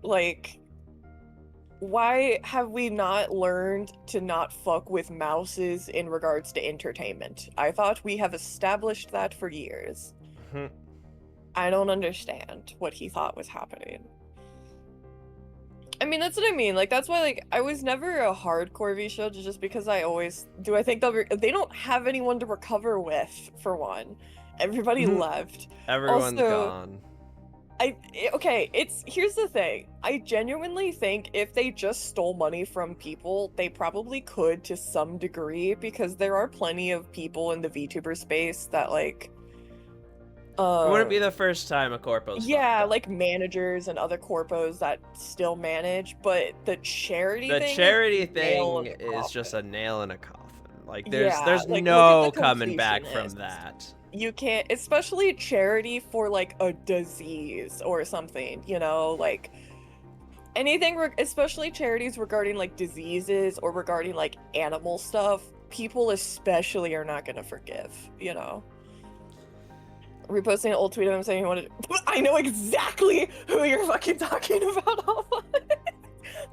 Like, why have we not learned to not fuck with mouses in regards to entertainment? I thought we have established that for years. I don't understand what he thought was happening. I mean, that's what I mean. Like, that's why, like, I was never a hardcore V show just because I think they don't have anyone to recover with, for one. Everybody left. Everyone's Also, gone. Here's the thing. I genuinely think if they just stole money from people, they probably could to some degree, because there are plenty of people in the VTuber space that, like, It wouldn't be the first time a corpo's yeah, fucked up. like managers and other corpos that still manage, but the charity The thing charity is a nail thing in the is just coffin. a nail in a coffin. Like, Yeah, there's like, look at the no coming back from completionists. that. You can't, especially charity for like a disease or something, you know, like anything, especially charities regarding like diseases or regarding like animal stuff, people especially are not gonna forgive, you know. Reposting an old tweet of him saying he wanted I know exactly who you're fucking talking about.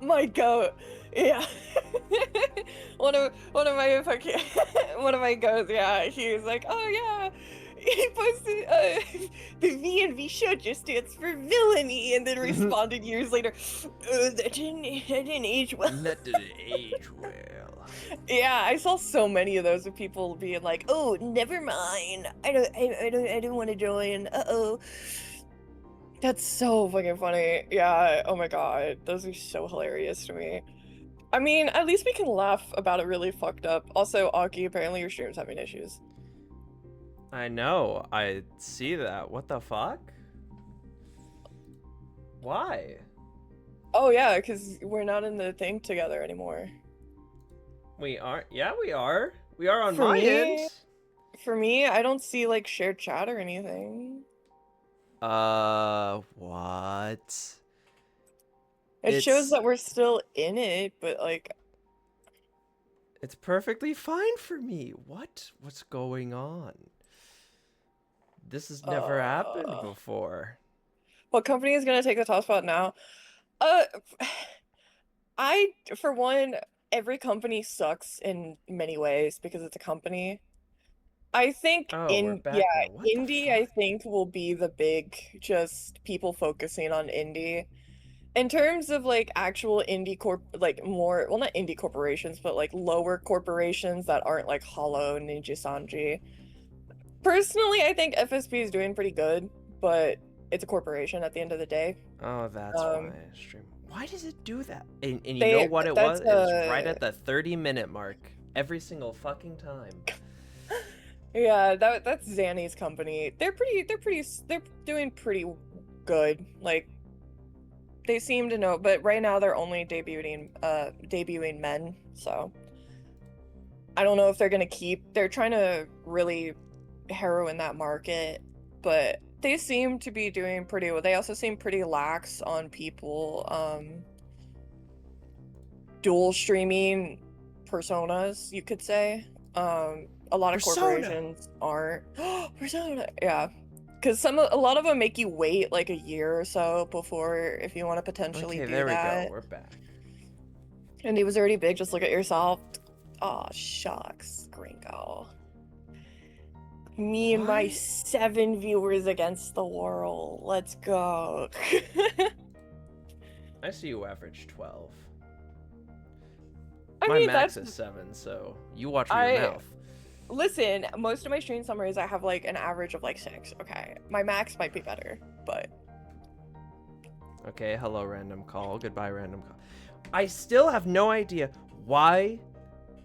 My goat. Yeah. one of my fucking one of my goats, yeah, he was like, oh yeah, he posted the V and V show just stands for villainy, and then responded years later, oh, that didn't age well. That didn't age well. Yeah, I saw so many of those of people being like, oh, never mind, I don't want to join, uh-oh. That's so fucking funny. Yeah, oh my god, those are so hilarious to me. I mean, at least we can laugh about it really fucked up. Also, Aki, apparently your stream's having issues. I know. I see that. What the fuck? Why? Oh yeah, because we're not in the thing together anymore. We aren't? Yeah, we are. We are on For my me, end. For me, I don't see like shared chat or anything. What? It shows that we're still in it, but like... It's perfectly fine for me. What's going on? This has never happened before. What company is gonna take the top spot now? For one, every company sucks in many ways because it's a company. I think we're back now. What the indie, fuck? I think, will be the big, just people focusing on indie. In terms of like actual indie like more, well, not indie corporations, but like lower corporations that aren't like Hollow, Ninja Sanji. Personally, I think FSP is doing pretty good, but it's a corporation at the end of the day. Oh, that's why I stream. Why does it do that? And you know They what it was? that's It was right at the 30-minute mark every single fucking time. Yeah, that's Zanny's company. They're doing pretty good. Like, they seem to know, but right now they're only debuting men, so I don't know if they're gonna they're trying to really harrow in that market, but they seem to be doing pretty well. They also seem pretty lax on people dual streaming personas, you could say. A lot of corporations aren't. Persona, yeah. Because a lot of them make you wait like a year or so before, if you want to potentially do that. Okay, there we go. We're back. And he was already big. Just look at yourself. Aw, shucks, Gringo. Me and my 7 viewers against the world. Let's go. I see you average 12. I my mean, max is 7, so you watch your mouth. Listen, most of my stream summaries, I have like an average of like 6. Okay, my max might be better, but... Okay, hello random call. Goodbye random call. I still have no idea why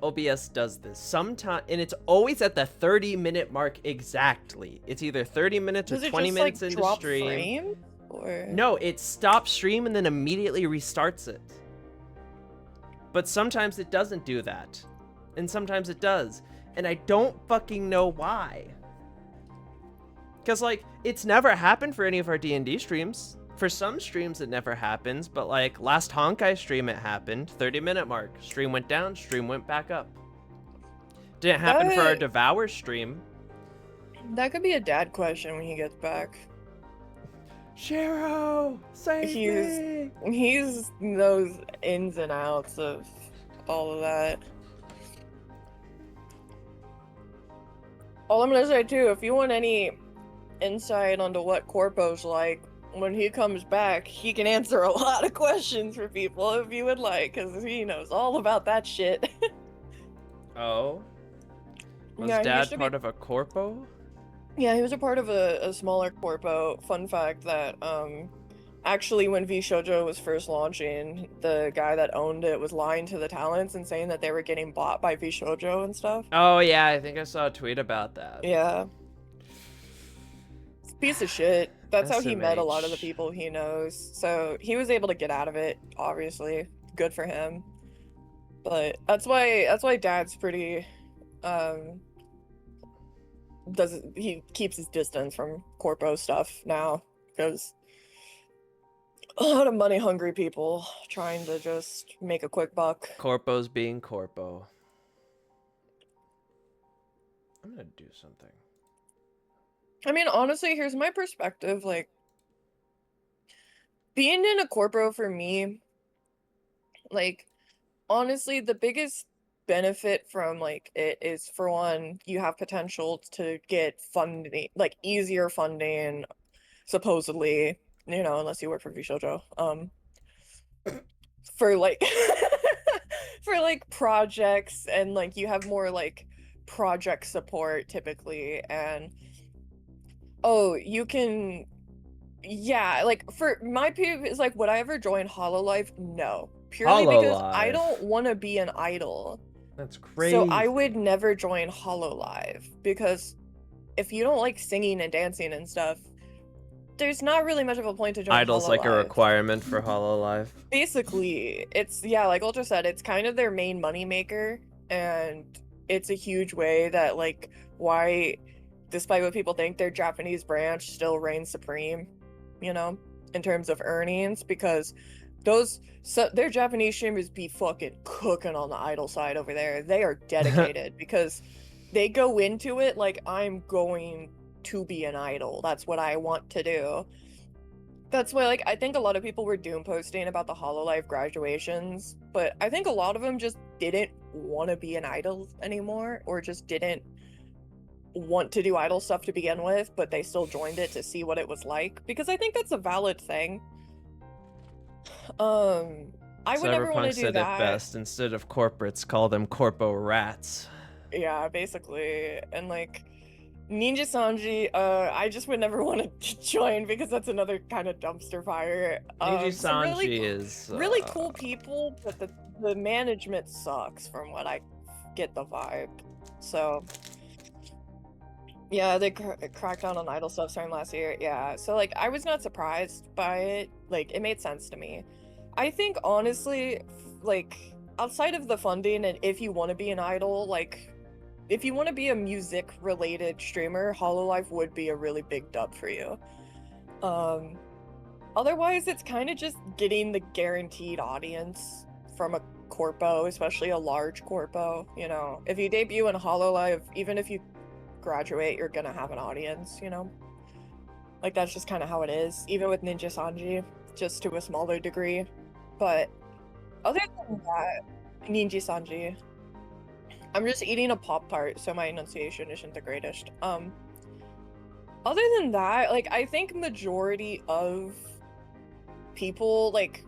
OBS does this. Sometimes, and it's always at the 30-minute mark exactly. It's either 30 minutes or 20 minutes into stream. Frame, or... No, it stops stream and then immediately restarts it. But sometimes it doesn't do that. And sometimes it does. And I don't fucking know why. Because, like, it's never happened for any of our D&D streams. For some streams, it never happens. But, like, last Honkai stream, it happened. 30-minute mark. Stream went down. Stream went back up. Didn't happen for our Devour stream. That could be a dad question when he gets back. Shiro, save me! He's knows ins and outs of all of that. All I'm gonna say too, if you want any insight onto what Corpo's like, when he comes back, he can answer a lot of questions for people if you would like, because he knows all about that shit. Oh? Was Yeah, he used Dad to part of a corpo? Yeah, he was a part of a smaller corpo. Fun fact that actually when V Shoujo was first launching, the guy that owned it was lying to the talents and saying that they were getting bought by V Shoujo and stuff. Oh yeah, I think I saw a tweet about that. Yeah. It's a piece of shit. That's how he met a lot of the SMH. people he knows. So he was able to get out of it, obviously. Good for him. But that's why Dad's pretty he keeps his distance from corpo stuff now, because a lot of money hungry people trying to just make a quick buck. Corpo's being corpo. I'm gonna do something. I mean, honestly, here's my perspective. Like, being in a corpo for me, like, honestly, the biggest benefit from like it is, for one, you have potential to get funding, like easier funding, supposedly, unless you work for VShojo. For like for like projects, and like you have more like project support typically, and oh, you can, yeah, like for my peeve is like, would I ever join Hololive? No, purely because I Hololive. don't want to be an idol. That's So crazy. I would never join Hololive, because if you don't like singing and dancing and stuff, there's not really much of a point to join Idol's like a Hololive. requirement for Hololive. Basically, it's, yeah, like Ultra said, it's kind of their main money maker, and it's a huge way that, like, why, despite what people think, their Japanese branch still reigns supreme, in terms of earnings, because their Japanese streamers be fucking cooking on the idol side over there. They are dedicated because they go into it like, I'm going to be an idol. That's what I want to do. That's why, like, I think a lot of people were doom posting about the Hololive graduations, but I think a lot of them just didn't want to be an idol anymore, or just didn't want to do idol stuff to begin with, but they still joined it to see what it was like, because I think that's a valid thing. I would never want to Cyberpunk do said it that. best. Instead of corporates, call them corpo rats. Yeah, basically. And like Ninja Sanji, I just would never want to join, because that's another kind of dumpster fire. Niji Some Sanji is really cool people, but the management sucks, from what I get the vibe. So yeah, they cracked down on idol stuff starting last year. Yeah, so like I was not surprised by it. Like, it made sense to me. I think honestly, like, outside of the funding, and if you want to be an idol, like, if you want to be a music related streamer, Hololive would be a really big dub for you. Otherwise, it's kind of just getting the guaranteed audience from a corpo, especially a large corpo. If you debut in Hololive, even if you graduate, you're gonna have an audience. Like, that's just kind of how it is, even with Ninja Sanji, just to a smaller degree. But other than that, Ninja Sanji, I'm just eating a Pop-Tart, so my enunciation isn't the greatest. Other than that, like, I think majority of people, like,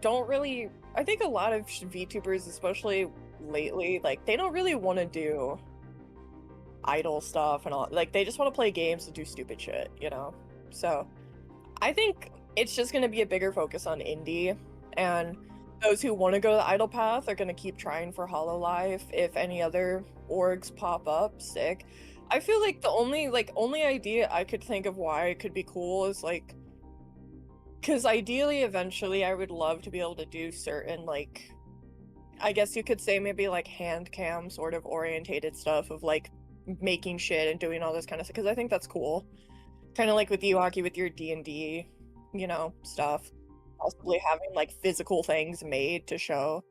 don't really, I think a lot of VTubers, especially lately, like, they don't really want to do idol stuff and all. Like, they just want to play games and do stupid shit, So I think it's just going to be a bigger focus on indie, and those who want to go the idol path are going to keep trying for Hololive. If any other orgs pop up, sick. I feel like the only idea I could think of why it could be cool is like, because ideally, eventually, I would love to be able to do certain, like, I guess you could say maybe like hand cam sort of orientated stuff of like making shit and doing all this kind of stuff, because I think that's cool. Kind of like with you, Aki, with your D&D, stuff. Possibly having like physical things made to show.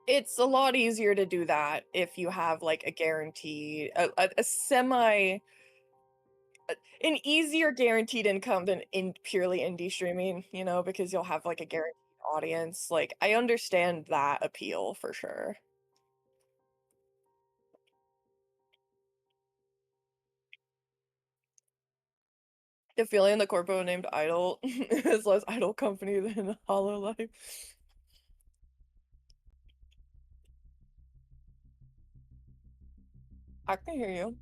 It's a lot easier to do that if you have like a guarantee, a semi an easier guaranteed income than in purely indie streaming, you know, because you'll have like a guaranteed audience. Like, I understand that appeal for sure. The feeling the corpo named Idol is less Idol company than Hololive. I can hear you.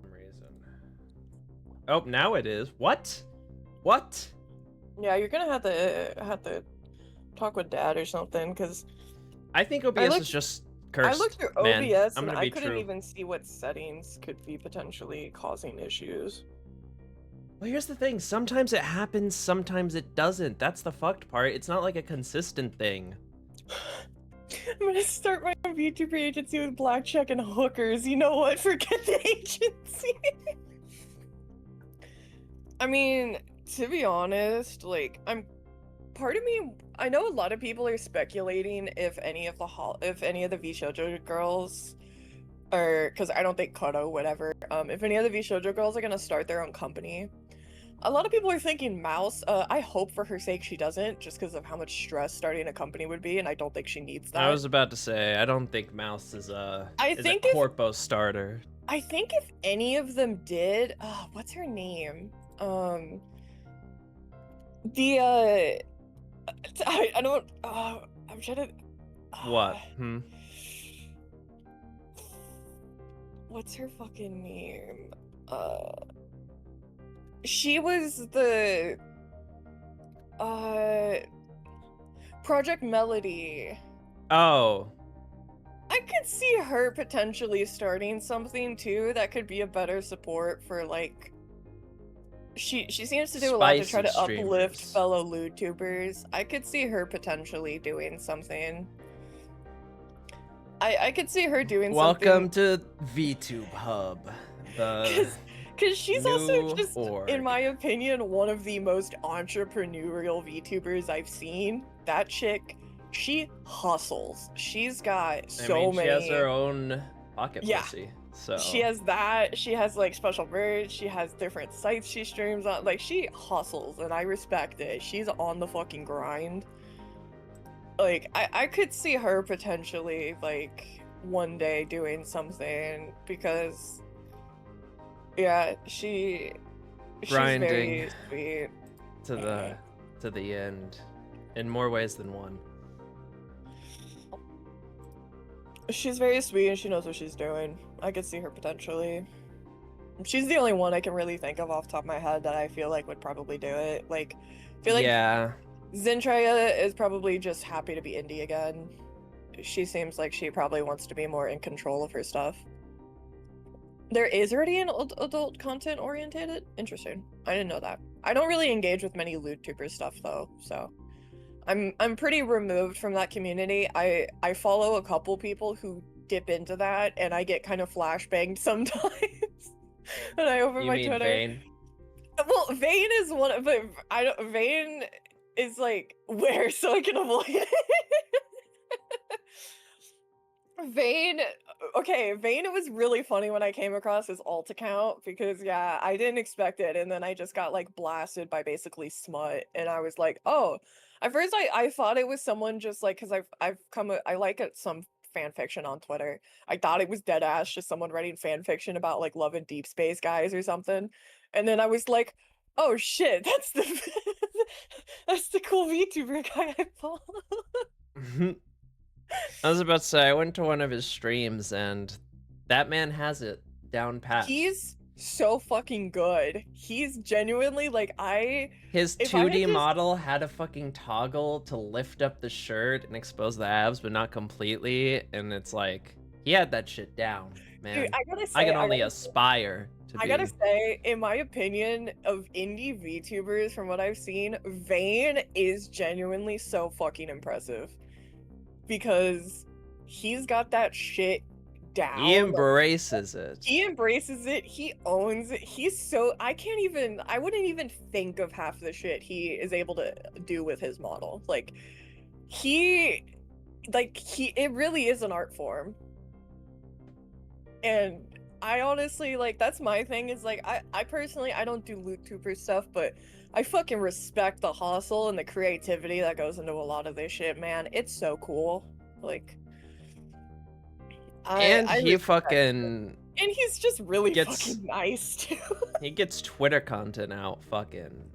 Reason. Oh, now it is. What? What? Yeah, you're gonna have to talk with Dad or something, because I think OBS is just cursed. I looked through man. OBS I'm and gonna I be couldn't true. even see what settings could be potentially causing issues. Well, here's the thing. Sometimes it happens, sometimes it doesn't. That's the fucked part. It's not like a consistent thing. I'm gonna start my own VTuber agency with blackjack and hookers. You know what? Forget the agency. I mean, to be honest, like, part of me, I know a lot of people are speculating if any of the VShojo girls, or because I don't think Koto, whatever, if any of the VShojo girls are gonna start their own company. A lot of people are thinking Mouse. I hope for her sake she doesn't, just because of how much stress starting a company would be, and I don't think she needs that. I was about to say, I don't think Mouse is a corpo starter. I think if any of them did, what's her name? I don't. I'm trying to. What? What's her fucking name? She was the Project Melody. Oh. I could see her potentially starting something too that could be a better support for, like, she seems to do a lot to try to uplift fellow LewDtubers. I could see her potentially doing something. I could see her doing something. Welcome to VTube Hub. Because she's also just, in my opinion, one of the most entrepreneurial VTubers I've seen. That chick, she hustles. She's got so many. She has her own pocket pussy. So she has that. She has like special merch. She has different sites she streams on. Like, she hustles, and I respect it. She's on the fucking grind. Like, I could see her potentially, like, one day doing something, because yeah, she's grinding very sweet to the end in more ways than one. She's very sweet and she knows what she's doing. I could see her potentially. She's the only one I can really think of off the top of my head that I feel like would probably do it. Like, I feel like Zentreya is probably just happy to be indie again. She seems like she probably wants to be more in control of her stuff. There is already an adult content oriented? Interesting. I didn't know that. I don't really engage with many LewDtuber stuff though, so I'm pretty removed from that community. I follow a couple people who dip into that, and I get kind of flashbanged sometimes when I open my Twitter. Vane? Well, Vane is one of, but I don't. Vane is like where, so I can avoid it. Vane, okay, Vane, it was really funny when I came across his alt account, because yeah, I didn't expect it, and then I just got like blasted by basically smut, and I was like, oh. At first I thought it was someone just like, because I like some fan fiction on Twitter. I thought it was dead ass just someone writing fan fiction about like Love and Deep Space guys or something, and then I was like, oh shit, that's the cool VTuber guy I follow. I was about to say, I went to one of his streams, and that man has it down pat. He's so fucking good. He's genuinely like, his 2D model had a fucking toggle to lift up the shirt and expose the abs, but not completely, and it's like, he had that shit down, man. Dude, I can only aspire to be. I gotta say, in my opinion, of indie VTubers, from what I've seen, Vane is genuinely so fucking impressive. Because he's got that shit down. He embraces it. He embraces it. He owns it. He's so, I wouldn't even think of half the shit he is able to do with his model. Like, he like it really is an art form. And I honestly, like, that's my thing, is like, I personally, I don't do loot-tuber stuff, but I fucking respect the hustle and the creativity that goes into a lot of this shit, man. It's so cool. Like, And I he respect it. fucking And he's just really gets fucking nice, too. he gets Twitter content out fucking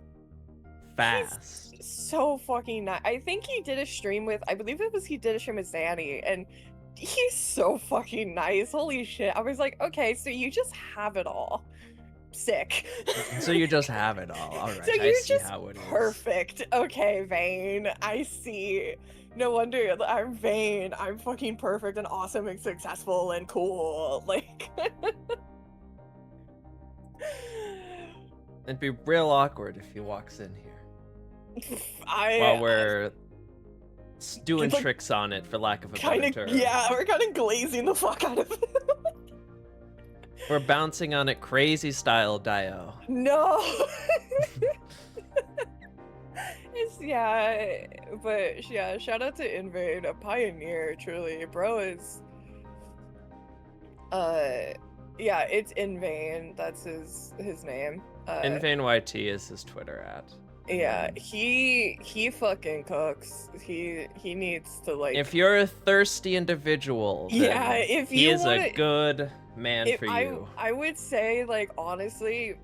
fast. He's so fucking nice. I think he did a stream with, I believe it was he did a stream with Zanny, and he's so fucking nice. Holy shit. I was like, okay, so you just have it all. Sick. So you just have it all. All right, So I you're see just how it is. perfect. Okay, Vane. I see. No wonder I'm Vane. I'm fucking perfect and awesome and successful and cool. Like, It'd be real awkward if he walks in here I while we're doing like, tricks on it, for lack of a kind better of, term. yeah, we're kind of glazing the fuck out of it. We're bouncing on it crazy style, Dio. No. It's, yeah, but yeah, shout out to Invade, a pioneer, truly. Bro is, yeah, it's Invane, that's his name. InvaneYT is his Twitter at. Yeah, he fucking cooks. He needs to, like, If you're a thirsty individual, then yeah, if he you is wanna, a good man for you. I would say, like, honestly,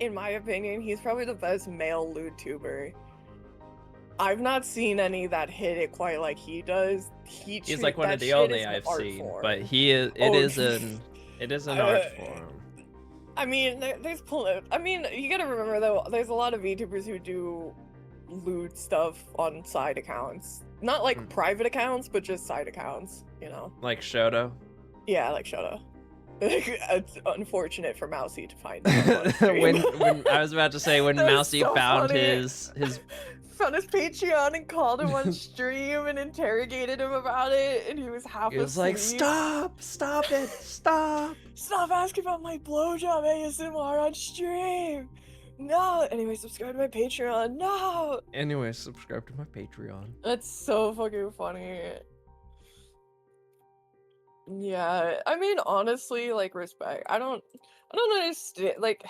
in my opinion, he's probably the best male lewd tuber. I've not seen any that hit it quite like he does. He's like one of the only I've seen, but he is. It is an art form. I mean, I mean, you gotta remember though, there's a lot of VTubers who do lewd stuff on side accounts. Not like private accounts, but just side accounts, you know? Like Shoto? Yeah, like Shoto. It's unfortunate for Mousy to find out. when I was about to say, when Mousy so found funny. his found his Patreon and called him on stream and interrogated him about it, and he was half he was asleep. like, stop it, Stop asking about my blowjob ASMR on stream. No. Anyway, subscribe to my Patreon. No. Anyway, subscribe to my Patreon. That's so fucking funny. Yeah, I mean, honestly, like, respect. I don't understand, like,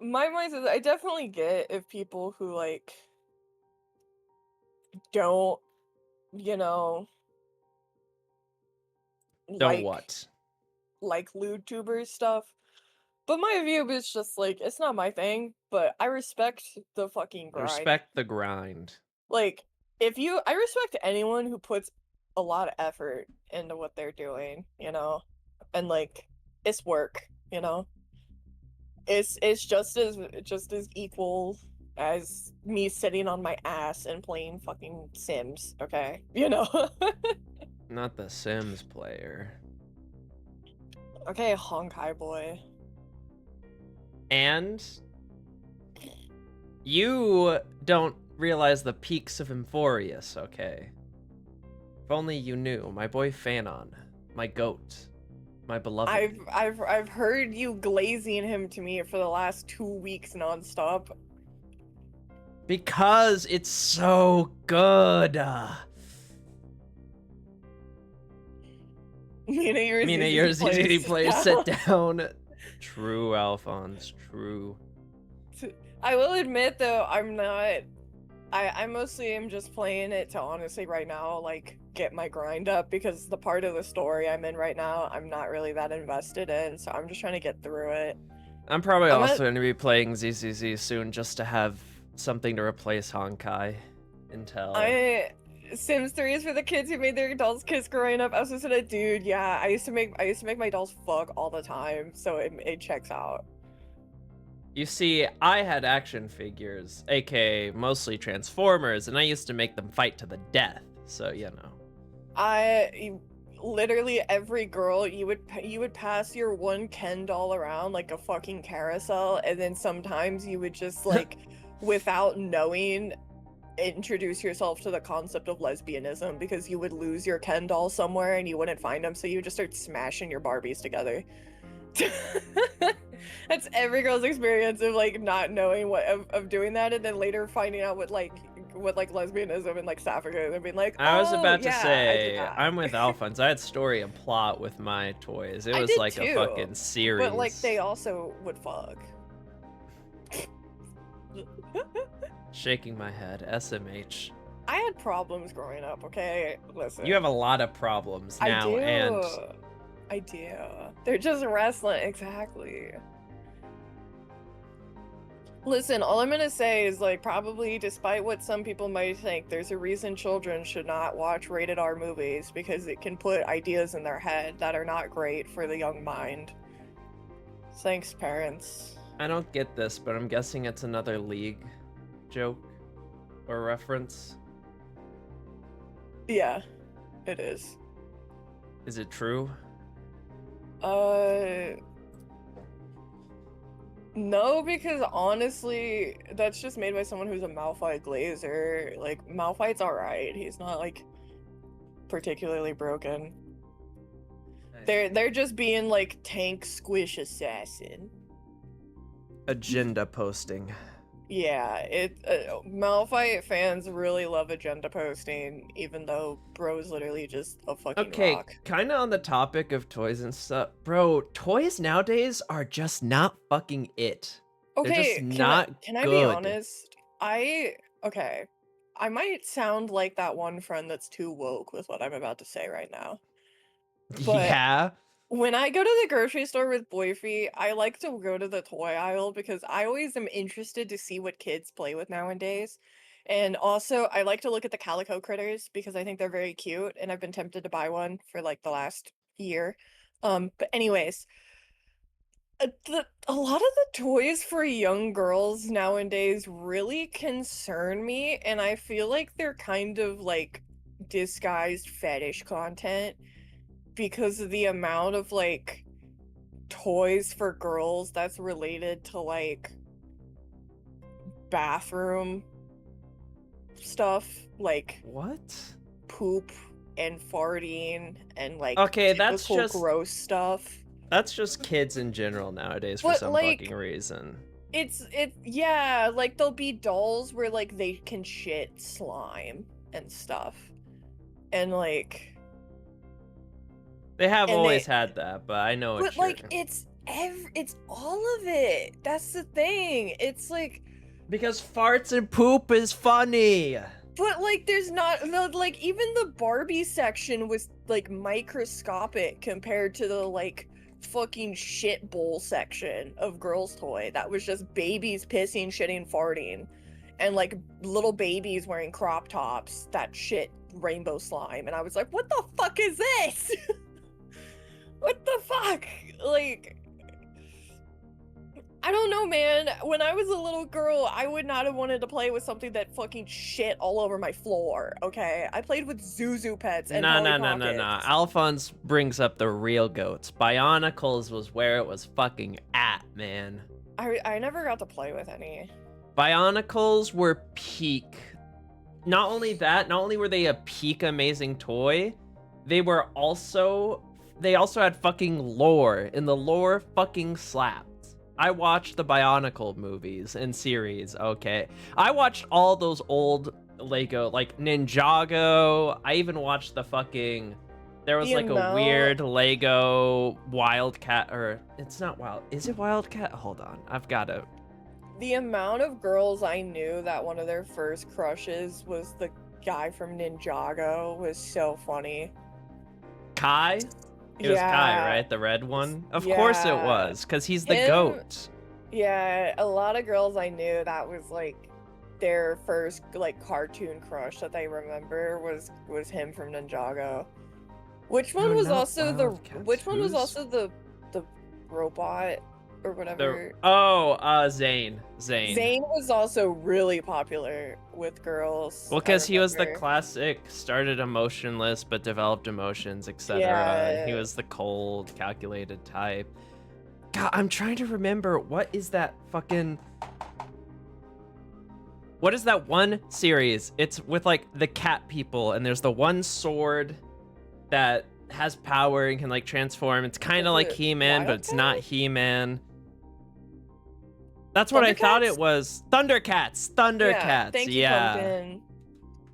my mind is, I definitely get if people who, like, don't, you know, Don't what? like lewd tubers stuff. But my view is just like, it's not my thing, but I respect the fucking grind. Respect the grind. Like, I respect anyone who puts a lot of effort into what they're doing, you know? And, like, it's work, you know? It's just as equal as me sitting on my ass and playing fucking Sims, okay? You know? Not the Sims player. Okay, Honkai boy. And you don't realize the peaks of Emphorius, okay? If only you knew. My boy Fanon, my goat, my beloved. I've heard you glazing him to me for the last 2 weeks nonstop. Because it's so good. Mina, your ZZD plays sit down. True, Alphonse, true. I will admit though, I mostly am just playing it to honestly right now, like, get my grind up, because the part of the story I'm in right now, I'm not really that invested in, so I'm just trying to get through it. I'm probably also going to be playing ZZZ soon just to have something to replace Honkai until... Sims 3 is for the kids who made their dolls kiss growing up. I was just a dude, yeah, I used to make my dolls fuck all the time, so it checks out. You see, I had action figures, aka mostly Transformers, and I used to make them fight to the death, so you know. Literally every girl, you would pass your one Ken doll around like a fucking carousel, and then sometimes you would just, like, without knowing, introduce yourself to the concept of lesbianism, because you would lose your Ken doll somewhere and you wouldn't find them, so you would just start smashing your Barbies together. That's every girl's experience of, like, not knowing of doing that, and then later finding out what with like lesbianism and like sapphicism and being like, I was oh, about to yeah, I did say, that. I'm with Alphonse. I had story and plot with my toys. It I was did like a too, fucking series. but like they also would fuck. Shaking my head. SMH. I had problems growing up, okay? Listen. You have a lot of problems now, and I do. They're just wrestling, exactly. Listen, all I'm gonna say is, like, probably despite what some people might think, there's a reason children should not watch rated R movies, because it can put ideas in their head that are not great for the young mind. Thanks, parents. I don't get this, but I'm guessing it's another League joke or reference. Yeah, it is. Is it true? No, because honestly, that's just made by someone who's a Malphite glazer. Like, Malphite's alright. He's not, like, particularly broken. They're just being, like, tank squish assassin. Agenda posting. Yeah, Malphite fans really love agenda posting, even though bro's literally just a fucking rock. Kind of on the topic of toys and stuff. Bro, toys nowadays are just not fucking it. Okay, They're just not can I good. be honest? Okay, I might sound like that one friend that's too woke with what I'm about to say right now. But yeah. when I go to the grocery store with Boyfie, I like to go to the toy aisle because I always am interested to see what kids play with nowadays. And also, I like to look at the calico critters because I think they're very cute, and I've been tempted to buy one for like the last year. But anyways, a lot of the toys for young girls nowadays really concern me, and I feel like they're kind of like disguised fetish content because of the amount of like toys for girls that's related to like bathroom stuff, like What? poop and farting and like Okay, that's typical just gross stuff. That's just kids in general nowadays for But, some like, fucking reason. Yeah, like there'll be dolls where like they can shit slime and stuff. And like They have and always they- had that, but I know but it's like it's all of it. That's the thing. It's like, because farts and poop is funny. but like there's not like even the Barbie section was like microscopic compared to the like fucking shit bowl section of girls' toy that was just babies pissing, shitting, farting, and like little babies wearing crop tops that shit rainbow slime. And I was like, what the fuck is this? What the fuck? Like, I don't know, man. When I was a little girl, I would not have wanted to play with something that fucking shit all over my floor, okay? I played with Zuzu pets and Polly Pockets. Alphonse brings up the real goats. Bionicles was where it was fucking at, man. I never got to play with any. Bionicles were peak. Not only that, not only were they a peak amazing toy, they also had fucking lore, and the lore fucking slapped. I watched the Bionicle movies and series, okay? I watched all those old Lego, like Ninjago. I even watched the fucking... There was like a weird Lego Wildcat, or... It's not Wild... Is it Wildcat? Hold on. I've got to... The amount of girls I knew that one of their first crushes was the guy from Ninjago was so funny. Kai? It was Kai, right? The red one? Of course it was, because he's the goat. Yeah, a lot of girls I knew that was like their first like cartoon crush that they remember was him from Ninjago. Which one was also the robot or whatever? Zane. Zane was also really popular with girls. Well, because he was the classic, started emotionless but developed emotions, etc. Yeah. He was the cold, calculated type. God, I'm trying to remember, what is that one series? It's with like the cat people, and there's the one sword that has power and can like transform. It's kind of like He-Man, but it's not He-Man. That's what I thought it was. Thundercats. Yeah, thank you, Pumpkin.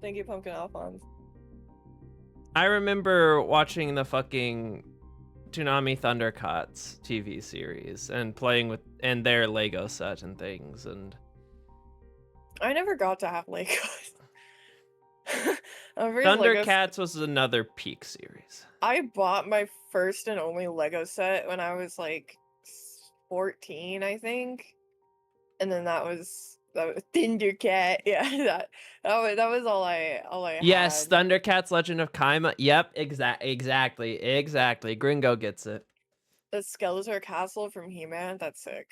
Thank you, Pumpkin Alphonse. I remember watching the fucking Toonami Thundercats TV series and playing with their Lego set and things, and I never got to have Legos. Thundercats was another peak series. I bought my first and only Lego set when I was like 14, I think, and then that was Thundercat. Yeah, that was all I Yes, had. Thundercats Legend of Kaima. Yep, exactly. Gringo gets it. The Skeletor Castle from He-Man, that's sick.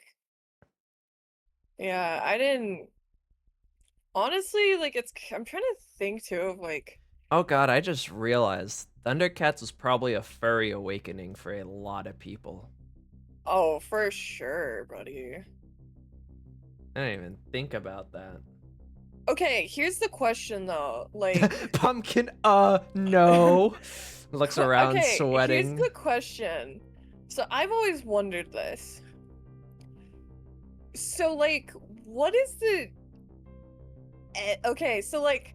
Yeah, I didn't honestly like I'm trying to think too of like, Oh god, I just realized Thundercats was probably a furry awakening for a lot of people. oh, for sure, buddy. I didn't even think about that. Okay, here's the question though. Like Pumpkin, no. Looks around okay, sweating. here's the question. So I've always wondered this. So like, what is the okay, so like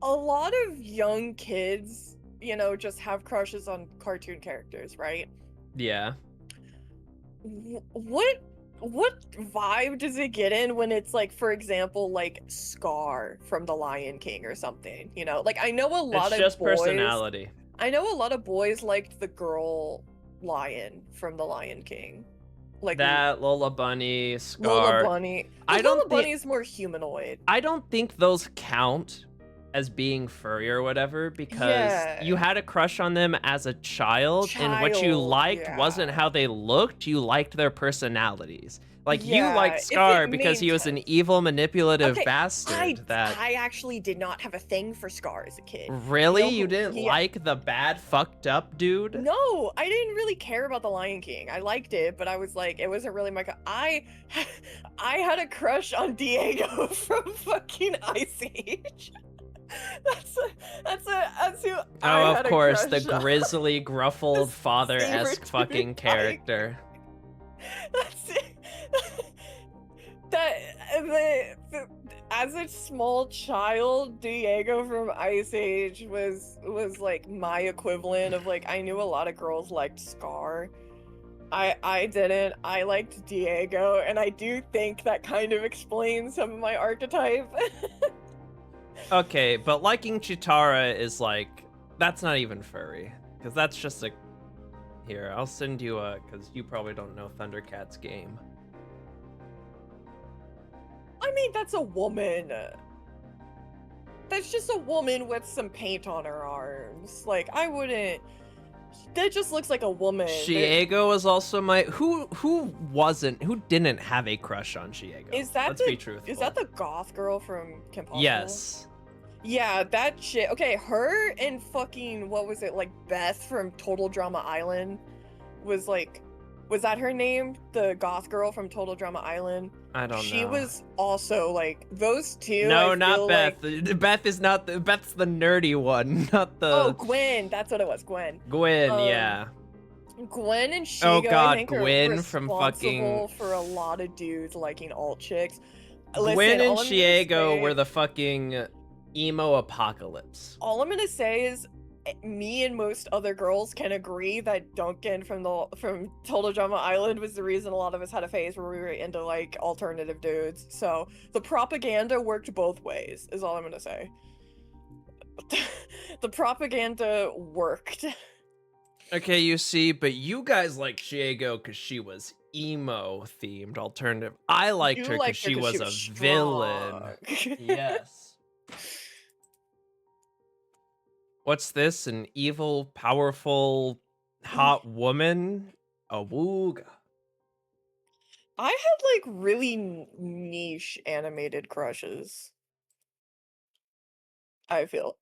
a lot of young kids, you know, just have crushes on cartoon characters, right? Yeah. What vibe does it get in when it's like, for example, like Scar from The Lion King or something, you know? Like I know a lot It's of just boys, personality. I know a lot of boys liked the girl lion from The Lion King. Like that, Lola Bunny, Scar. Lola Bunny. I don't Lola Bunny is more humanoid. I don't think those count as being furry or whatever, because you had a crush on them as a child, and what you liked wasn't how they looked, you liked their personalities. Like you liked Scar because he was an evil, manipulative bastard. I actually did not have a thing for Scar as a kid. Really? You didn't like the bad, fucked up dude? No, I didn't really care about The Lion King. I liked it, but I was like, it wasn't really my. I had a crush on Diego from fucking Ice Age. That's who. Oh, of course, the grizzly, gruffled, father-esque fucking character. That's it. As a small child, Diego from Ice Age was like my equivalent of like, I knew a lot of girls liked Scar. I didn't. I liked Diego, and I do think that kind of explains some of my archetype. Okay, but liking Chitara is like, that's not even furry, because that's just a... Here, I'll send you a... because you probably don't know Thundercats game. I mean, that's a woman. That's just a woman with some paint on her arms. Like, I wouldn't... That just looks like a woman. Shiego was also my... Who didn't have a crush on Shiego? Let's be truthful. Is that the goth girl from Kim Possible? Yes. Yeah, that shit. Okay, her and fucking, what was it, like Beth from Total Drama Island was like, was that her name? The goth girl from Total Drama Island? I don't know. She was also like, those two. No, not Beth. Like... Beth is not the... Beth's the nerdy one, not the... Oh, Gwen. That's what it was, Gwen. Gwen, yeah. Gwen and Shigo, oh god, I think, Gwen are from fucking... for a lot of dudes liking alt chicks. Gwen and Shiego were the fucking emo apocalypse. All I'm gonna say is, me and most other girls can agree that Duncan from Total Drama Island was the reason a lot of us had a phase where we were into like alternative dudes. So the propaganda worked both ways, is all I'm gonna say. The propaganda worked. Okay, you see, but you guys liked Shiego because she was emo themed alternative. I liked her because she was a villain. Yes. What's this? An evil, powerful, hot woman? Awooga. I had like really niche animated crushes. I feel.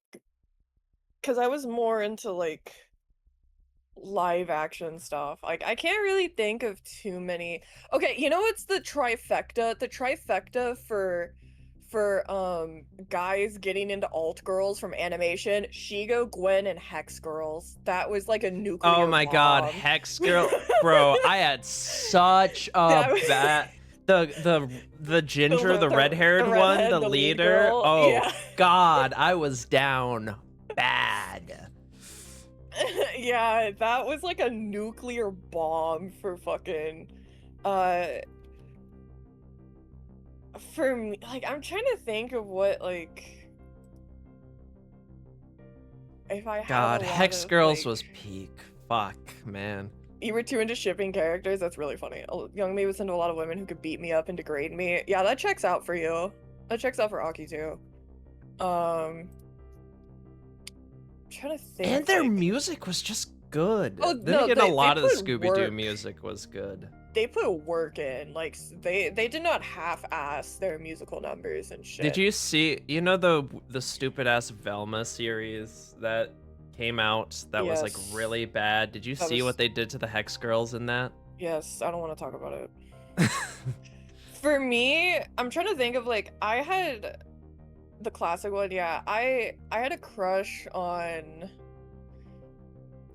Because I was more into like live action stuff. Like I can't really think of too many. Okay, you know what's the trifecta? The trifecta for guys getting into alt girls from animation: Shigo, Gwen, and Hex girls. That was like a nuclear Oh my god, Hex girl. Bro, I had such a bad... The ginger, the red-haired the one, redhead, the the lead leader. girl, Oh yeah. God, I was down bad. Yeah, that was like a nuclear bomb for fucking for me. Like, I'm trying to think of what, like, if I had God, a lot Hex of, Girls like, was peak. Fuck, man. you were too into shipping characters. That's really funny. Young me was into a lot of women who could beat me up and degrade me. Yeah, that checks out for you. That checks out for Aki too. I'm trying to think. And their like, music was just good. Oh, Then no, again, a they lot of the put Scooby-Doo work. music was good. They put work in. Like, they did not half-ass their musical numbers and shit. Did you see, you know, the stupid ass Velma series that came out that was like Yes. really bad? Did you That see was- what they did to the Hex Girls in that? Yes, I don't want to talk about it. For me, I'm trying to think of, like, I had the classic one. Yeah, I had a crush on,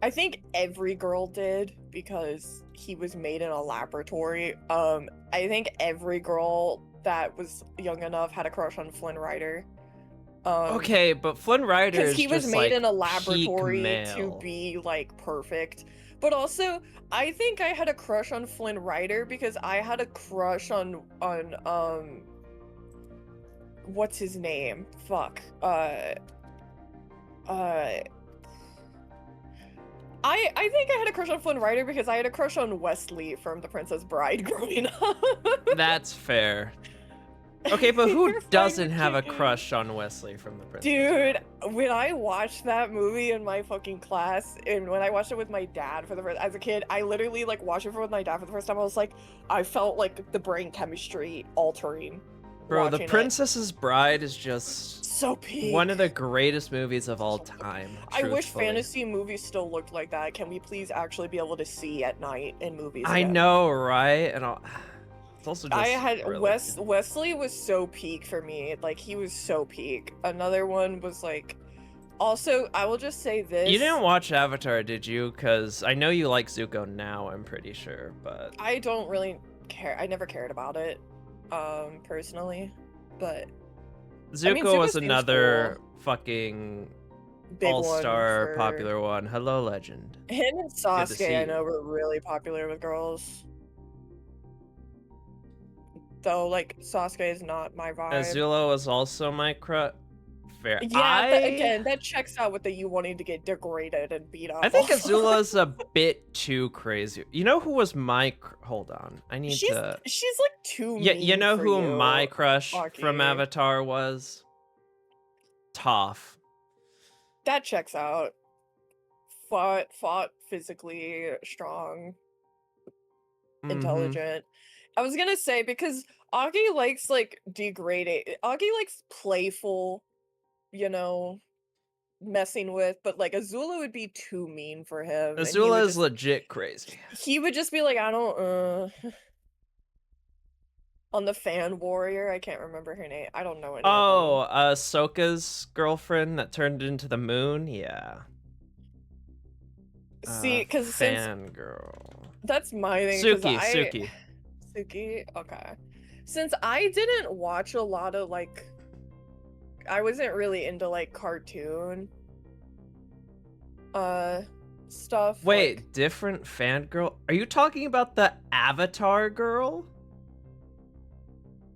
I think every girl did, because he was made in a laboratory. I think every girl that was young enough had a crush on Flynn Rider. Okay, but Flynn Rider Because is he was just, made like, in a peak laboratory to male. be, like, perfect. But also, I think I had a crush on Flynn Rider because I had a crush on what's his name? Fuck. I think I had a crush on Flynn Rider because I had a crush on Wesley from The Princess Bride growing up. That's fair. Okay, but who You're doesn't fucking have a kidding. crush on Wesley from The Princess Dude, Bride? when I watched that movie in my fucking class, and when I watched it with my dad for the first, as a kid, I literally like watched it with my dad for the first time. I was like, I felt like the brain chemistry altering. Bro, The watching it. Princess's Bride is just So peak. one of the greatest movies of all time. I wish truthfully. fantasy movies still looked like that. Can we please actually be able to see at night in movies? I again? know, right? And it's also just I had really good. Wesley was so peak for me. Like, he was so peak. Another one was like, also, I will just say this. You didn't watch Avatar, did you? Because I know you like Zuko now, I'm pretty sure, but I don't really care. I never cared about it, personally, but Zuko Zuko was seems another fucking big one all-star for- popular one. Hello, legend. Him and see Sasuke, I you. know, were really popular with girls. Though, like, Sasuke is not my vibe. Azula was also my crush. Fair. Yeah, again, that checks out with the you wanting to get degraded and beat up. I think also. Azula's a bit too crazy. You know who was my? Hold on, I need she's to. like too Yeah, mean you know for who you, my crush from Aki. Avatar was? Toph. That checks out. Fought physically strong, Mhm. intelligent. I was gonna say, because Augie likes, like, degrading. Augie likes playful, you know, messing with, but, like, Azula would be too mean for him. and Azula is legit crazy. he would just be like, I don't, on the fan warrior, I can't remember her name. I don't know any of Oh, them. Sokka's girlfriend that turned into the moon. Yeah. See, because since Fangirl. that's my thing. 'cause Suki. Suki? Okay. Since I didn't watch a lot of, like, I wasn't really into, like, cartoon stuff. Wait, like, different fangirl? Are you talking about the Avatar girl?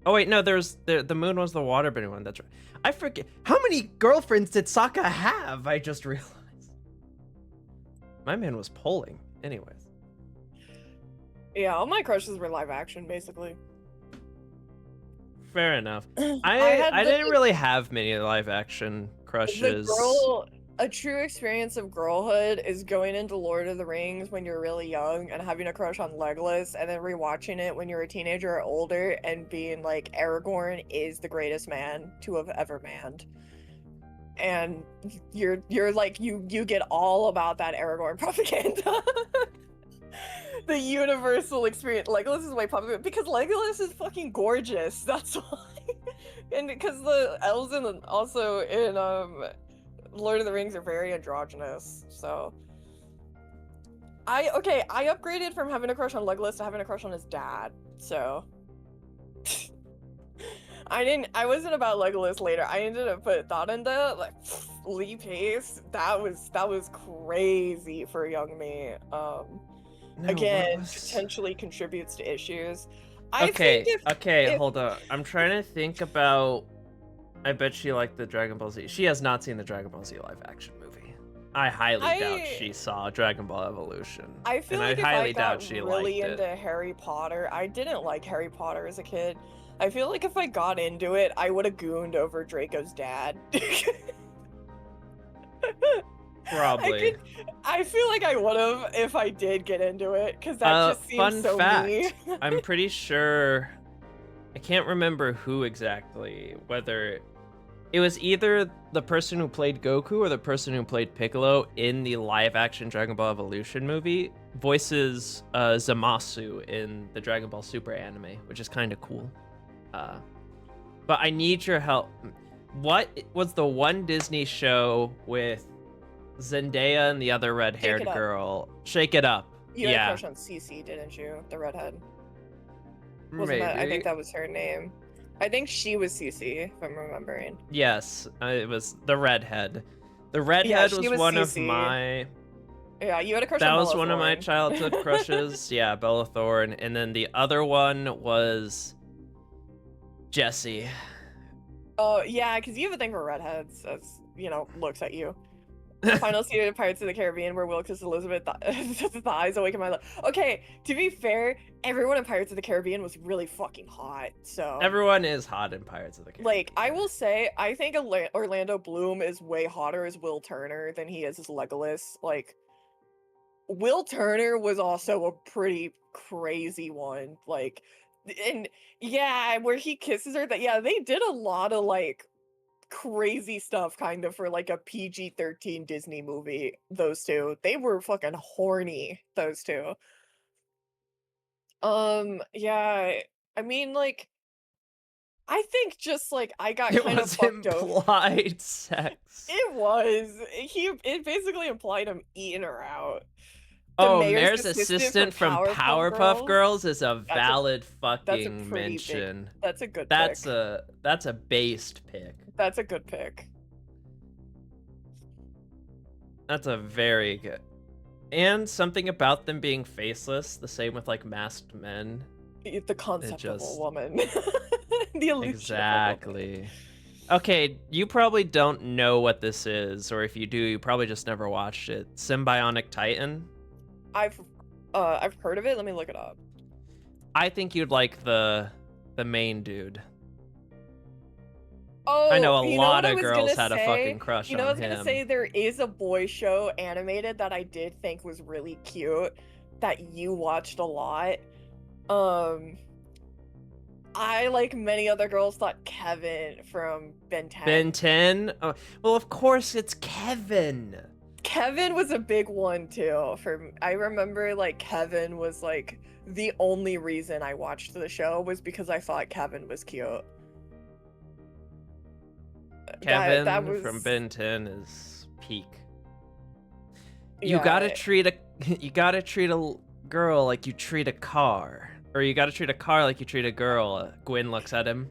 Oh wait, no, the moon was the waterbending one. That's right. I forget. How many girlfriends did Sokka have? I just realized. My man was polling. Anyways. yeah, all my crushes were live action, basically. Fair enough. had I the- didn't really have many live action crushes. A true experience of girlhood is going into Lord of the Rings when you're really young and having a crush on Legolas, and then rewatching it when you're a teenager or older and being like, Aragorn is the greatest man to have ever manned. And you're like, you get all about that Aragorn propaganda. The universal experience. Legolas is way popular because Legolas is fucking gorgeous. That's why. And because the elves also in Lord of the Rings are very androgynous, so I upgraded from having a crush on Legolas to having a crush on his dad, so I wasn't about Legolas later. I ended up put thought into like Lee Pace. That was crazy for young me. No, Again, what was... potentially contributes to issues. I think Okay, okay, if hold on. I'm trying to think about... I bet she liked the Dragon Ball Z. She has not seen the Dragon Ball Z live action movie. I highly doubt she saw Dragon Ball Evolution. I feel and like I if I highly doubt got she really liked into it. Harry Potter, I didn't like Harry Potter as a kid. I feel like if I got into it, I would have gooned over Draco's dad. Probably. I feel like I would have if I did get into it, because that just seems Fun so me. fact. I'm pretty sure... I can't remember who exactly, whether... It was either the person who played Goku or the person who played Piccolo in the live-action Dragon Ball Evolution movie voices Zamasu in the Dragon Ball Super anime, which is kind of cool. But I need your help. What was the one Disney show with Zendaya and the other red-haired girl? Shake It Up. You had a crush on Cece, didn't you? The redhead. Wasn't that? I think that was her name. I think she was Cece, if I'm remembering. Yes, it was the redhead. The redhead was one of my... Yeah, you had a crush on That Bella was one of my Thorne. childhood crushes. Yeah, Bella Thorne. And then the other one was Jessie. Oh, yeah, because you have a thing for redheads, as, you know, looks at you. The final scene of Pirates of the Caribbean where Will kisses Elizabeth thighs awaken my love. Okay, to be fair, everyone in Pirates of the Caribbean was really fucking hot, so... Everyone is hot in Pirates of the Caribbean. Like, I will say, I think Orlando Bloom is way hotter as Will Turner than he is as Legolas. Like, Will Turner was also a pretty crazy one. Like, and yeah, where he kisses her, that, yeah, they did a lot of, like, crazy stuff kind of for like a PG-13 Disney movie. Those two, they were fucking horny, those two. Yeah, I mean, like, I think just like I got It kind of was fucked over. implied sex. It basically implied him eating her out. The mayor's assistant from Powerpuff Girls is a valid fucking mention. That's a good pick. pick. That's a based pick. That's a good pick. That's a very good. And something about them being faceless, the same with like masked men. The concept of a woman. The illusion. Exactly. Okay, you probably don't know what this is, or if you do, you probably just never watched it. Symbionic Titan. I've heard of it. Let me look it up. I think you'd like the main dude. Oh, I know a lot of girls had a fucking crush on him. You know, I was gonna say there is a boy show animated that I did think was really cute that you watched a lot. I, like many other girls, thought Kevin from Ben 10. Ben 10? Oh, well, of course it's Kevin. Kevin was a big one too. I remember like Kevin was like the only reason I watched the show was because I thought Kevin was cute. Kevin that was... from Ben 10 is peak. You gotta treat a girl like you treat a car. Or you gotta treat a car like you treat a girl. Gwen looks at him.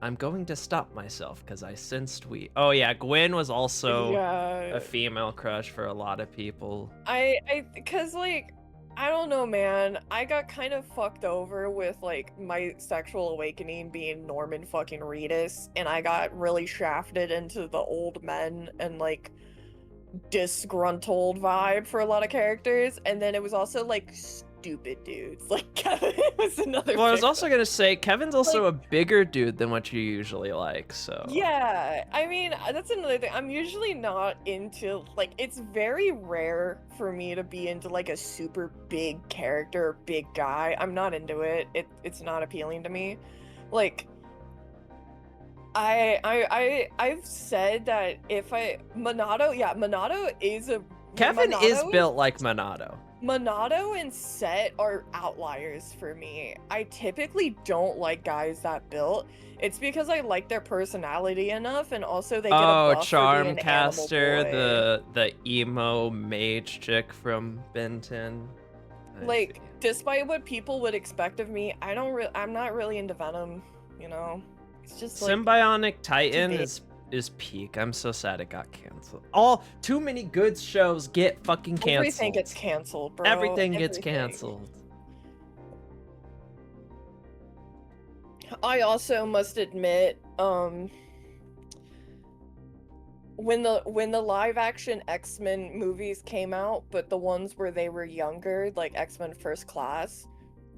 I'm going to stop myself because I sensed we... Oh yeah, Gwen was also a female crush for a lot of people. Because like, I don't know, man. I got kind of fucked over with like my sexual awakening being Norman fucking Reedus, and I got really shafted into the old men and like disgruntled vibe for a lot of characters, and then it was also like stupid dudes. Like Kevin was another. Well, I was also gonna say Kevin's also like, a bigger dude than what you usually like. So yeah, I mean that's another thing. I'm usually not into like it's very rare for me to be into like a super big character, big guy. I'm not into it. It's not appealing to me. Like I've said that if Monado is a Kevin is built like Monado. Monado and Set are outliers for me. I typically don't like guys that built. It's because I like their personality enough, and also they get a buff Charmcaster, the emo mage chick from Ben 10. Like despite what people would expect of me, I'm not really into Venom, you know? It's just like Symbionic Titan big. is peak. I'm so sad it got canceled. Too many good shows get fucking canceled. Everything gets canceled, bro. Everything gets canceled. I also must admit, when the live action X-Men movies came out, but the ones where they were younger, like X-Men First Class,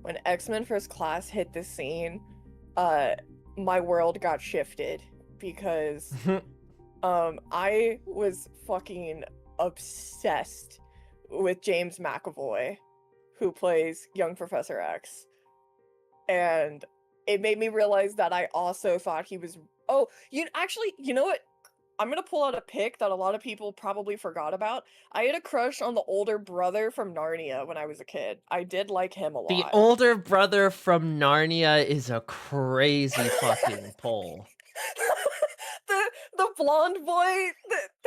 when X-Men First Class hit the scene, my world got shifted because I was fucking obsessed with James McAvoy, who plays young Professor X. And it made me realize that I also thought he was you know what? I'm gonna pull out a pic that a lot of people probably forgot about. I had a crush on the older brother from Narnia when I was a kid. I did like him a lot. The older brother from Narnia is a crazy fucking pull. the blonde boy.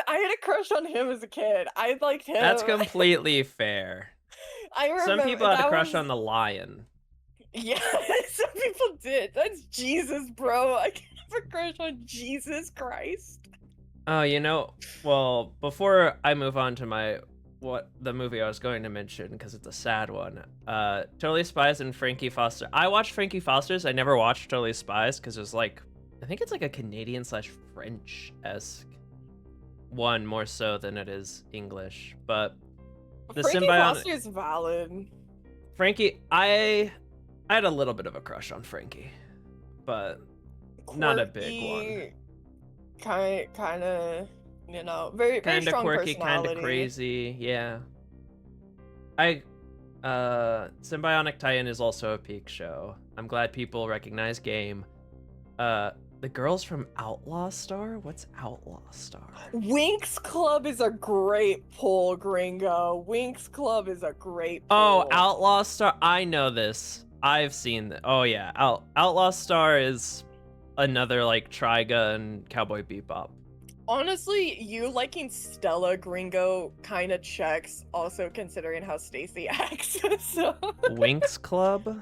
I had a crush on him as a kid. I liked him. That's completely fair. I remember some people had a crush on the lion. Yeah, some people did. That's Jesus, bro. I can't have a crush on Jesus Christ. Oh, you know, well, before I move on to the movie I was going to mention, because it's a sad one, Totally Spies and Frankie Foster. I watched Frankie Foster's. I never watched Totally Spies because it was like, I think it's like a Canadian/French-esque one more so than it is English. But the Frankie Foster's valid. Frankie, I had a little bit of a crush on Frankie, but not a big one. Kind of, you know, very strong quirky, personality. kind of crazy, yeah. Symbionic Titan is also a peak show. I'm glad people recognize Game. The girls from Outlaw Star? What's Outlaw Star? Winx Club is a great pull, Gringo. Winx Club is a great pull. Oh, Outlaw Star. I know this. I've seen that. Oh yeah, Outlaw Star is another like Trigun and Cowboy Bebop. Honestly, you liking Stella, Gringo, kind of checks. Also considering how Stacy acts. So. Winx Club.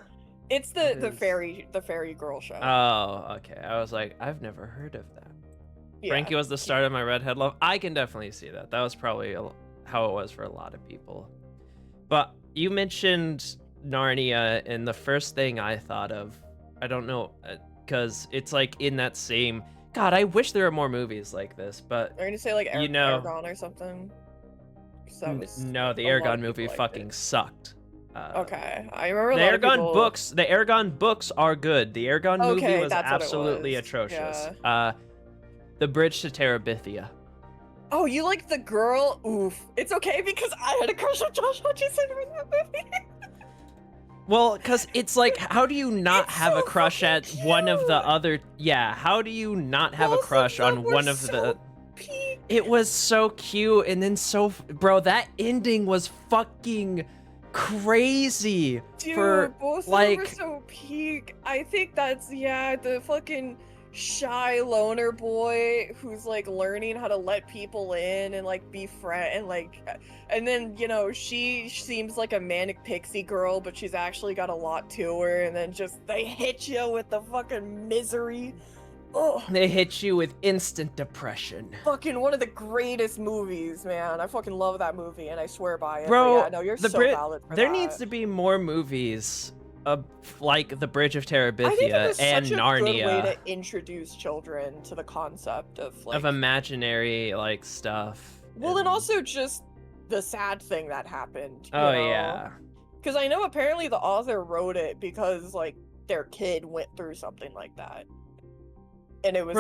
It's the fairy girl show. Oh, okay. I was like, I've never heard of that. Yeah. Frankie was the start of my redhead love. I can definitely see that. That was probably how it was for a lot of people. But you mentioned Narnia, and the first thing I thought of, I don't know, because it's like in that same. God, I wish there were more movies like this. But are you gonna say like Aragon or something? No, the Aragon movie fucking sucked. Okay, I remember the Aragon books. The Aragon books are good. The Aragon movie was absolutely atrocious. Yeah. The Bridge to Terabithia. Oh, you like the girl? Oof. It's okay because I had a crush on Josh Hutcherson in that movie. Well, because it's like, how do you not have a crush at cute. One of the other? Yeah, how do you not have a crush on one of the? Peak. It was so cute, and then bro, that ending was fucking crazy. Dude, both of them were so peak. I think that's the fucking shy loner boy who's like learning how to let people in and like be friend and then you know she seems like a manic pixie girl, but she's actually got a lot to her, and then just they hit you with the fucking misery. Oh, they hit you with instant depression. Fucking one of the greatest movies, man. I fucking love that movie, and I swear by it. Bro, yeah, no, you're so valid for there that. needs to be more movies like The Bridge of Terabithia and such a Narnia. Good way to introduce children to the concept of imaginary like stuff. Well, and also just the sad thing that happened. Oh yeah. Because I know apparently the author wrote it because like their kid went through something like that. And it was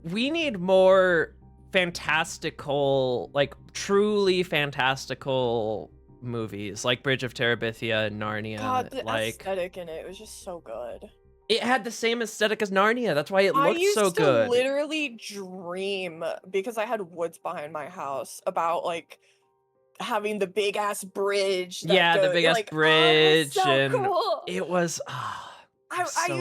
we need more fantastical, like truly fantastical movies, like Bridge of Terabithia and Narnia. God, the aesthetic in it was just so good. It had the same aesthetic as Narnia. That's why it looked so good. I used to literally dream, because I had woods behind my house, about like having the big ass bridge. The big ass bridge, and cool. It was.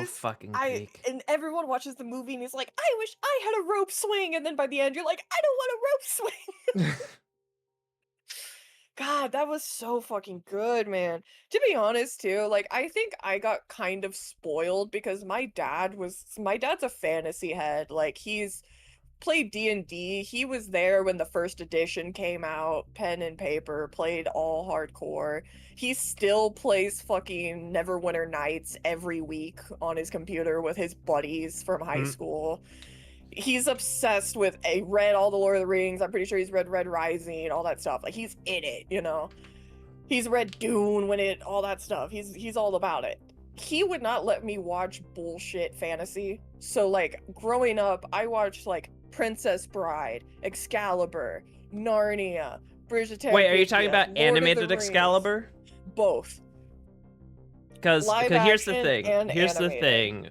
Fucking big. And everyone watches the movie and is like, I wish I had a rope swing, and then by the end you're like, I don't want a rope swing. God, that was so fucking good, man. To be honest, too, like I think I got kind of spoiled because my dad's a fantasy head. Like he's played D&D. He was there when the first edition came out, pen and paper, played all hardcore. He still plays fucking Neverwinter Nights every week on his computer with his buddies from high Mm. school. He's obsessed with read all the Lord of the Rings. I'm pretty sure he's read Red Rising, all that stuff. Like he's in it, you know. He's read Dune all that stuff. He's all about it. He would not let me watch bullshit fantasy. So like growing up, I watched like Princess Bride, Excalibur, Narnia, Bridge of Terabithia, Wait, are you talking about Lord of the animated Rings. Excalibur? Both. Because Live here's the action thing. and Here's the animated. thing.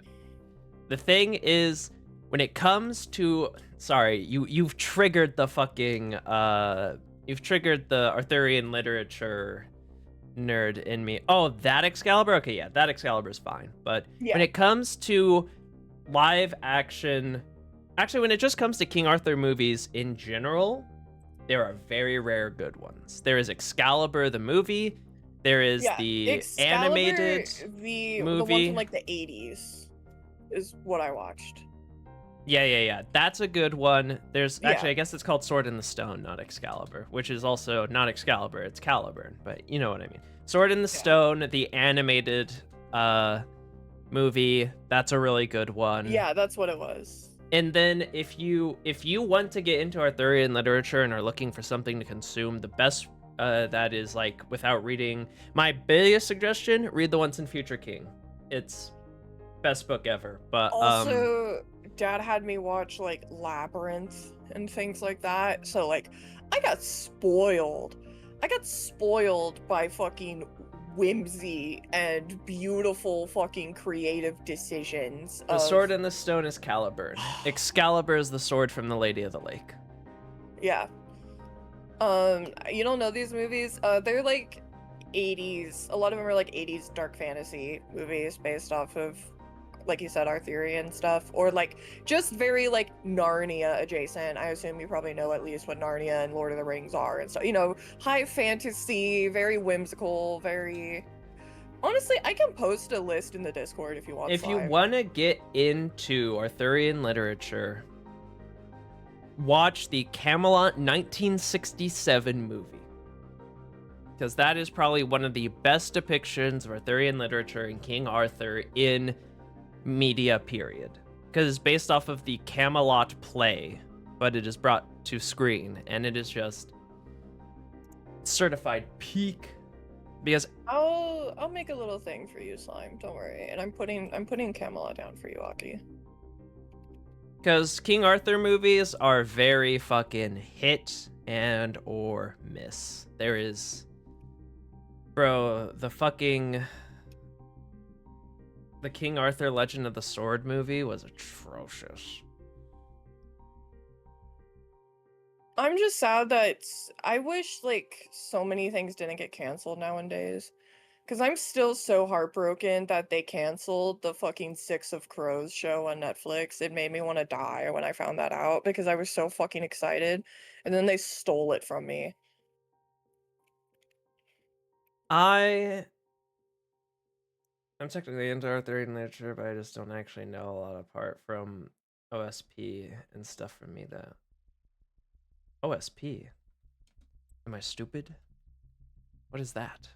The thing is, when it comes to, sorry, you've triggered the fucking you've triggered the Arthurian literature nerd in me. Oh, that Excalibur? Okay, yeah, that Excalibur is fine. But Yeah. when it comes to live action, actually, when it just comes to King Arthur movies in general, there are very rare good ones. There is Excalibur the movie. There is the Excalibur, animated the movie. one from like the 80s is what I watched. Yeah. That's a good one. There's actually, Yeah. I guess it's called Sword in the Stone, not Excalibur, which is also not Excalibur, it's Caliburn, but you know what I mean. Sword in the Stone, the animated movie, that's a really good one. Yeah, that's what it was. And then if you want to get into Arthurian literature and are looking for something to consume, the best that is like without reading, my biggest suggestion, read The Once and Future King. It's best book ever. But also dad had me watch like Labyrinth and things like that, so like I got spoiled by fucking whimsy and beautiful fucking creative decisions. The Sword in the Stone is Caliburn. Excalibur is the sword from the Lady of the Lake. Yeah. You don't know these movies? They're like 80s. A lot of them are like 80s dark fantasy movies based off of, like you said, Arthurian stuff, or like just very like Narnia adjacent. I assume you probably know at least what Narnia and Lord of the Rings are and so, you know, high fantasy, very whimsical, very. Honestly, I can post a list in the Discord if you want. If you want to get into Arthurian literature, watch the Camelot 1967 movie. Because that is probably one of the best depictions of Arthurian literature and King Arthur in media, period. Because it's based off of the Camelot play, but it is brought to screen, and it is just certified peak. Because I'll make a little thing for you, Slime. Don't worry. And I'm putting Camelot down for you, Aki. Because King Arthur movies are very fucking hit and or miss. There is, bro, the King Arthur Legend of the Sword movie was atrocious. I'm just sad that I wish like so many things didn't get canceled nowadays. Because I'm still so heartbroken that they canceled the fucking Six of Crows show on Netflix. It made me want to die when I found that out because I was so fucking excited. And then they stole it from me. I'm technically into Arthurian literature, but I just don't actually know a lot apart from OSP and stuff from me that... OSP? Am I stupid? What is that?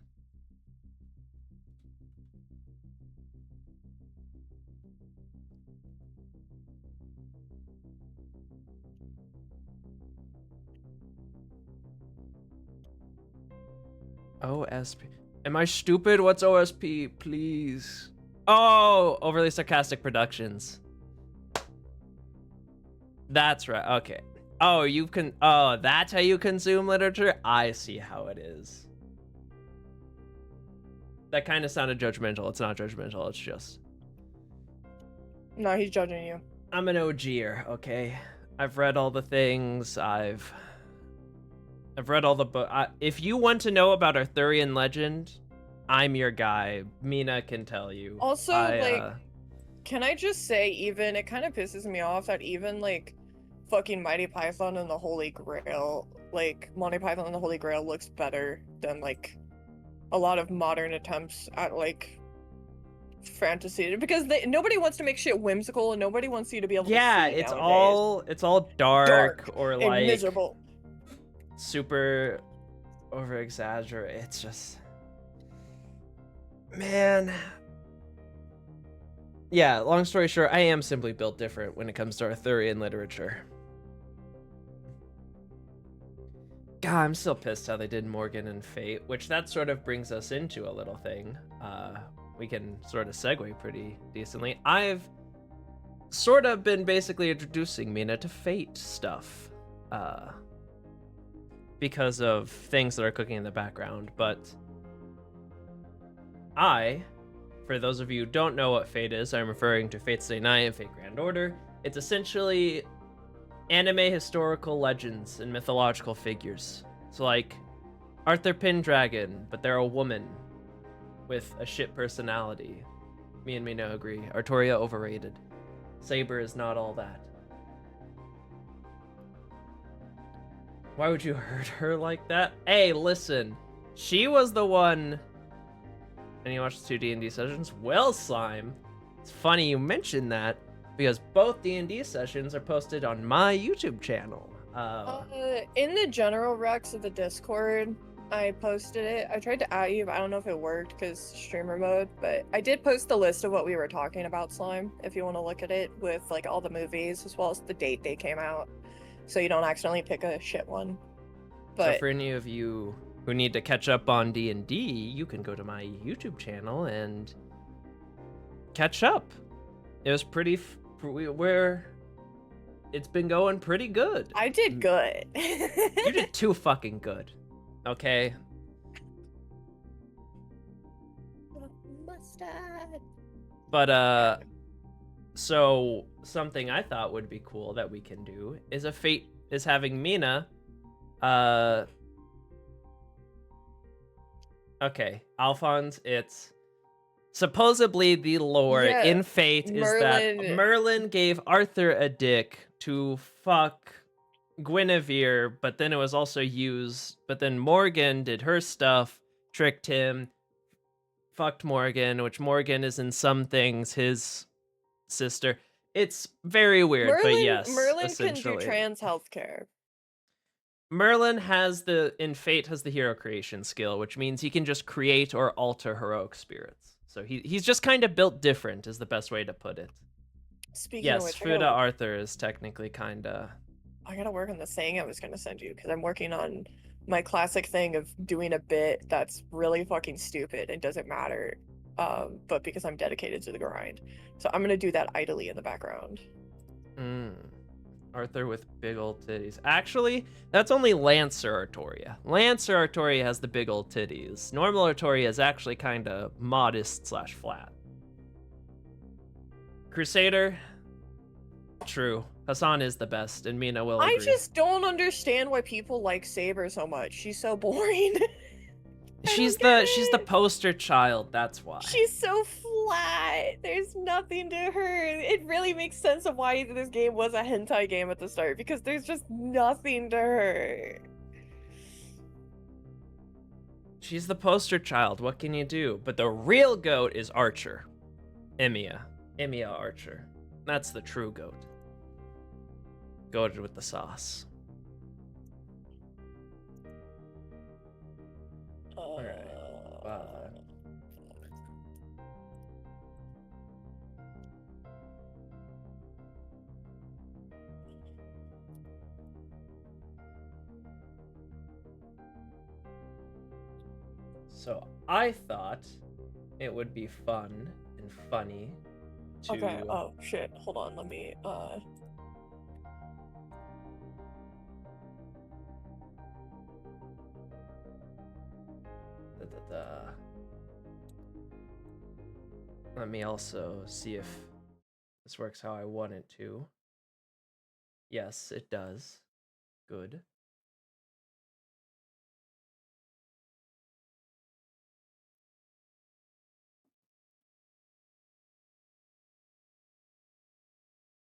OSP. Am I stupid? What's OSP? Please. Oh, overly sarcastic productions. That's right. Okay. Oh, you can. Oh, that's how you consume literature? I see how it is. That kind of sounded judgmental. It's not judgmental. It's just. No, he's judging you. I'm an OGer, okay? I've read all the things. I've read all the book. If you want to know about Arthurian legend, I'm your guy. Mina can tell you. Also, can I just say, even it kind of pisses me off that even like fucking Mighty Python and the Holy Grail. Like, Monty Python and the Holy Grail looks better than, like, a lot of modern attempts at, like, fantasy. Because nobody wants to make shit whimsical and nobody wants you to be able to Yeah, see nowadays. it's all dark or and like miserable. super over exaggerate. It's just, man. Yeah, long story short, I am simply built different when it comes to Arthurian literature. God, I'm still pissed how they did Morgan and Fate, which that sort of brings us into a little thing. We can sort of segue pretty decently. I've sort of been basically introducing Mina to Fate stuff, because of things that are cooking in the background, but for those of you who don't know what Fate is, I'm referring to Fate Stay Night and Fate Grand Order. It's essentially anime historical legends and mythological figures. So like Arthur Pendragon, but they're a woman with a shit personality. Me and Mina agree. Artoria overrated. Saber is not all that. Why would you hurt her like that? Hey, listen. She was the one. And you watched 2 D&D sessions? Well, Slime, it's funny you mentioned that because both D&D sessions are posted on my YouTube channel. In the general Rex of the Discord, I posted it. I tried to add you, but I don't know if it worked because streamer mode. But I did post the list of what we were talking about, Slime, if you want to look at it with like all the movies as well as the date they came out, so you don't accidentally pick a shit one. But so for any of you who need to catch up on D&D, you can go to my YouTube channel and catch up. It was pretty it's been going pretty good. I did good. You did too fucking good. Okay. Mustard. But so something I thought would be cool that we can do is having Mina okay, Alphonse, it's supposedly the lore in Fate is that Merlin gave Arthur a dick to fuck Guinevere, but then it was also used, but then Morgan did her stuff, tricked him, fucked Morgan, which Morgan is in some things his sister. It's very weird, but yes, Merlin essentially. can do trans healthcare. Merlin in Fate has the hero creation skill, which means he can just create or alter heroic spirits. So he's just kind of built different, is the best way to put it. Speaking yes, of which, Fuda Arthur is technically kind of. I gotta work on the saying I was gonna send you because I'm working on my classic thing of doing a bit that's really fucking stupid and doesn't matter, but because I'm dedicated to the grind, so I'm gonna do that idly in the background. Arthur with big old titties. Actually, that's only Lancer Artoria. Lancer Artoria has the big old titties. Normal Artoria is actually kind of modest / flat. Crusader, true. Hassan is the best, and Mina will agree. I just don't understand why people like Saber so much. She's so boring. She's the poster child, that's why. She's so flat. There's nothing to her. It really makes sense of why this game was a hentai game at the start, because there's just nothing to her. She's the poster child, what can you do? But the real goat is Archer. Emiya Archer. That's the true goat. Goated with the sauce. Alright. Wow. So I thought it would be fun and funny to... Okay, oh shit, hold on, let me, Let me also see if this works how I want it to. Yes, it does. Good.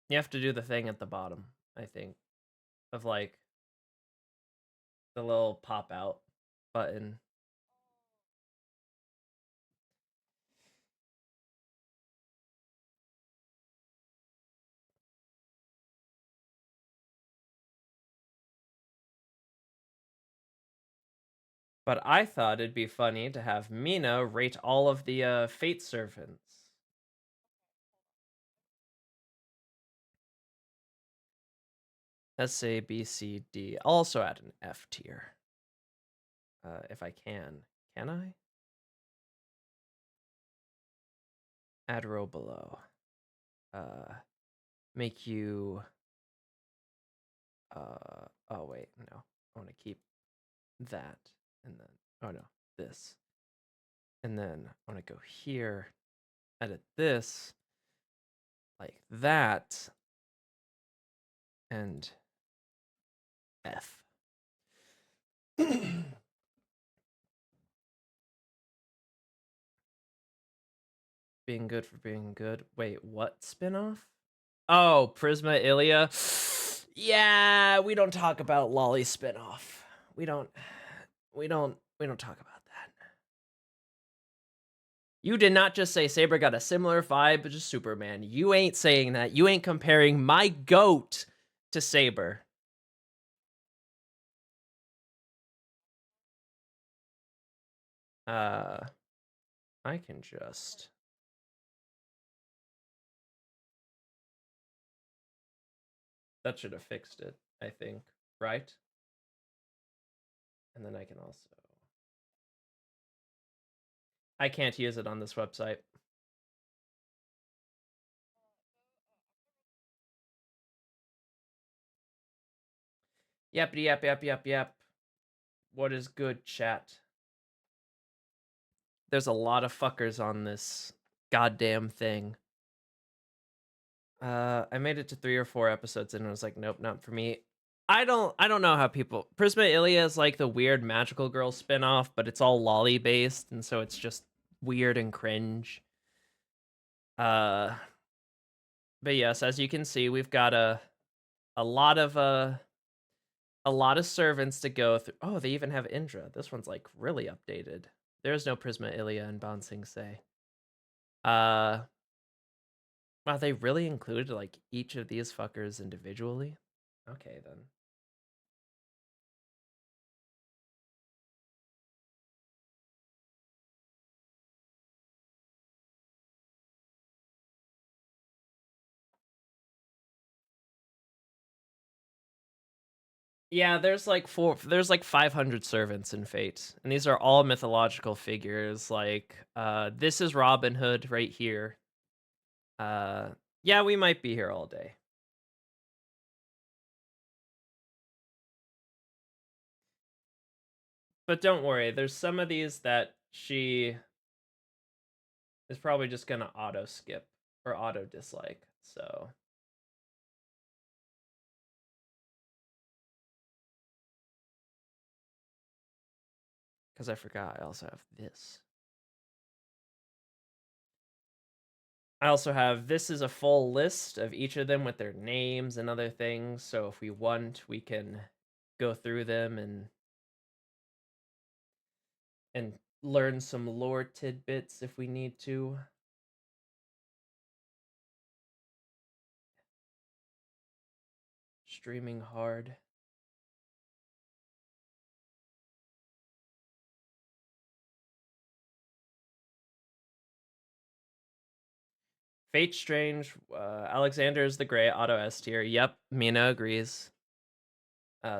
You have to do the thing at the bottom, I think. of like the little pop out button. But I thought it'd be funny to have Mina rate all of the Fate servants. S, A, B, C, D. I'll also add an F tier. If I can. Can I? Add row below. Make you... oh wait, no. I want to keep that. And then, oh no, this. And then I want to go here, edit this, like that, and F. Being good for being good. Wait, what spinoff? Oh, Prisma Ilia. Yeah, we don't talk about Lolly spinoff. We don't talk about that. You did not just say Saber got a similar vibe to Superman. You ain't saying that. You ain't comparing my goat to Saber. I can just... That should have fixed it, I think, right? And then I can also... I can't use it on this website. Yep. What is good, chat? There's a lot of fuckers on this goddamn thing. I made it to 3 or 4 episodes and I was like, nope, not for me. I don't know how people... Prisma Ilia is like the weird magical girl spinoff, but it's all lolly based, and so it's just weird and cringe. But yes, as you can see, we've got a lot of servants to go through. Oh, they even have Indra. This one's like really updated. There's no Prisma Ilia in Ban Sing Se. Wow, they really included like each of these fuckers individually? Okay, then. Yeah, there's like 500 servants in Fate, and these are all mythological figures. Like, this is Robin Hood right here. Yeah, we might be here all day. But don't worry, there's some of these that she is probably just gonna auto skip or auto dislike, so. Because I forgot, I also have this. I also have, this is a full list of each of them with their names and other things, so if we want, we can go through them and learn some lore tidbits if we need to. Streaming hard. Fate Strange, Alexander is the Grey, auto S tier. Yep, Mina agrees.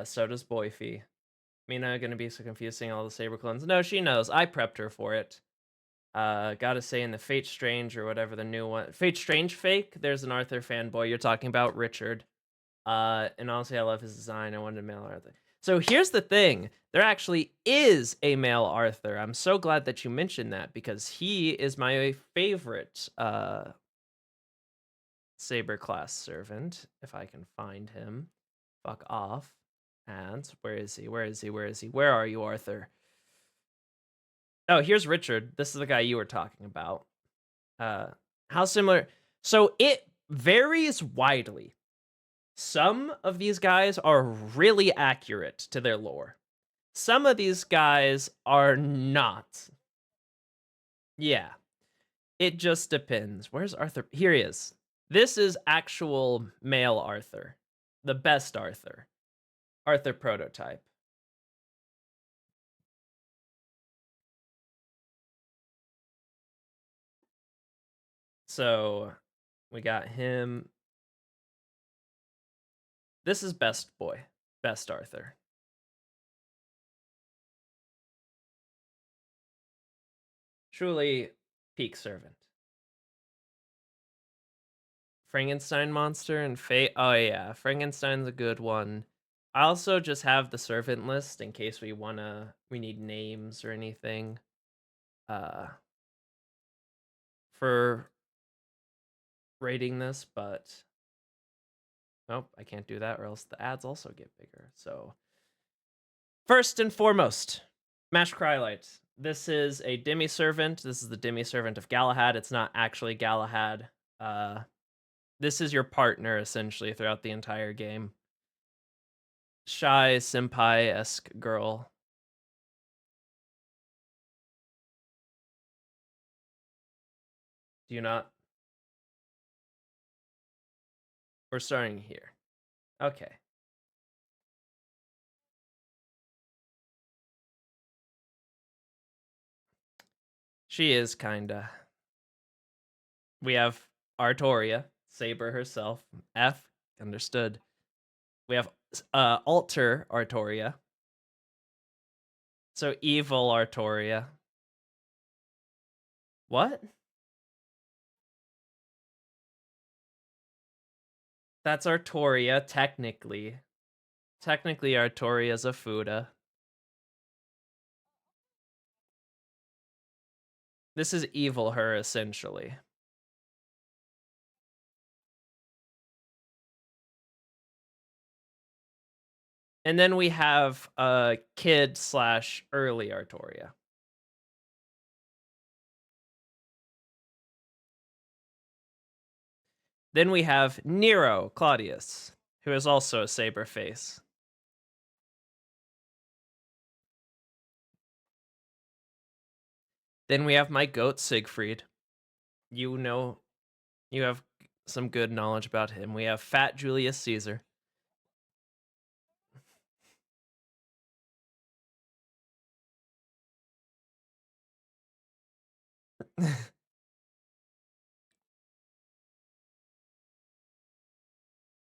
So does Boyfie. Mina gonna be so confusing all the Saber clones. No, she knows. I prepped her for it. Gotta say, in the Fate Strange or whatever the new one, Fate Strange fake, there's an Arthur fanboy. You're talking about Richard. And honestly, I love his design. I wanted a male Arthur. So here's the thing. There actually is a male Arthur. I'm so glad that you mentioned that because he is my favorite Saber class servant. If I can find him. Fuck off. And where is he? Where are you, Arthur? Oh, here's Richard. This is the guy you were talking about. How similar? So it varies widely. Some of these guys are really accurate to their lore. Some of these guys are not. Yeah. It just depends. Where's Arthur? Here he is. This is actual male Arthur. The best Arthur. Arthur prototype. So we got him. This is best boy. Best Arthur. Truly peak servant. Frankenstein monster and Fate. Oh yeah, Frankenstein's a good one. I also just have the servant list in case we need names or anything. For rating this, but nope, I can't do that or else the ads also get bigger. So first and foremost, Mash Crylight. This is a demi-servant. This is the demi-servant of Galahad. It's not actually Galahad. This is your partner, essentially, throughout the entire game. Shy, senpai-esque girl. Do you not? We're starting here. Okay. She is kinda. We have Artoria, Saber herself. F, understood. We have Alter Artoria. So evil Artoria. What? That's Artoria, technically. Technically, Artoria's a Fuda. This is evil her, essentially. And then we have kid / early Artoria. Then we have Nero Claudius, who is also a saber face. Then we have my goat Siegfried. You know, you have some good knowledge about him. We have Fat Julius Caesar.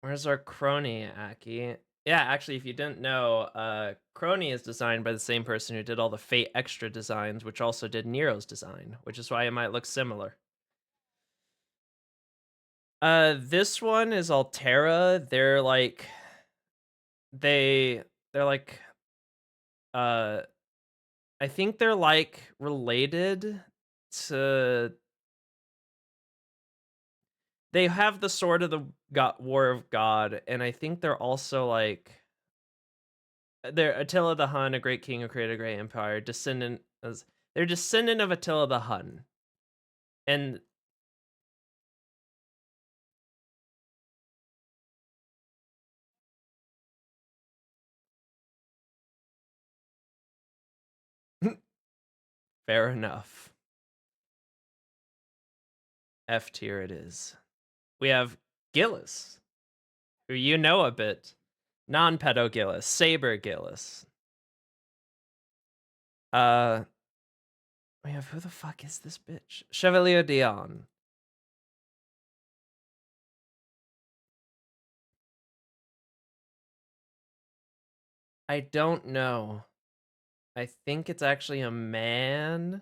Where's our crony, Aki? Yeah, actually, if you didn't know, Crony is designed by the same person who did all the Fate Extra designs, which also did Nero's design, which is why it might look similar. This one is Altera. They're like, I think they're like related to. They have the sword of the War of God, and I think they're also like. They're Attila the Hun, a great king who created a great empire. They're descendant of Attila the Hun, and fair enough. F tier it is. We have Gillis, who you know a bit. Non-pedo Gillis, Saber Gillis. We have, who the fuck is this bitch? Chevalier Dion. I don't know. I think it's actually a man,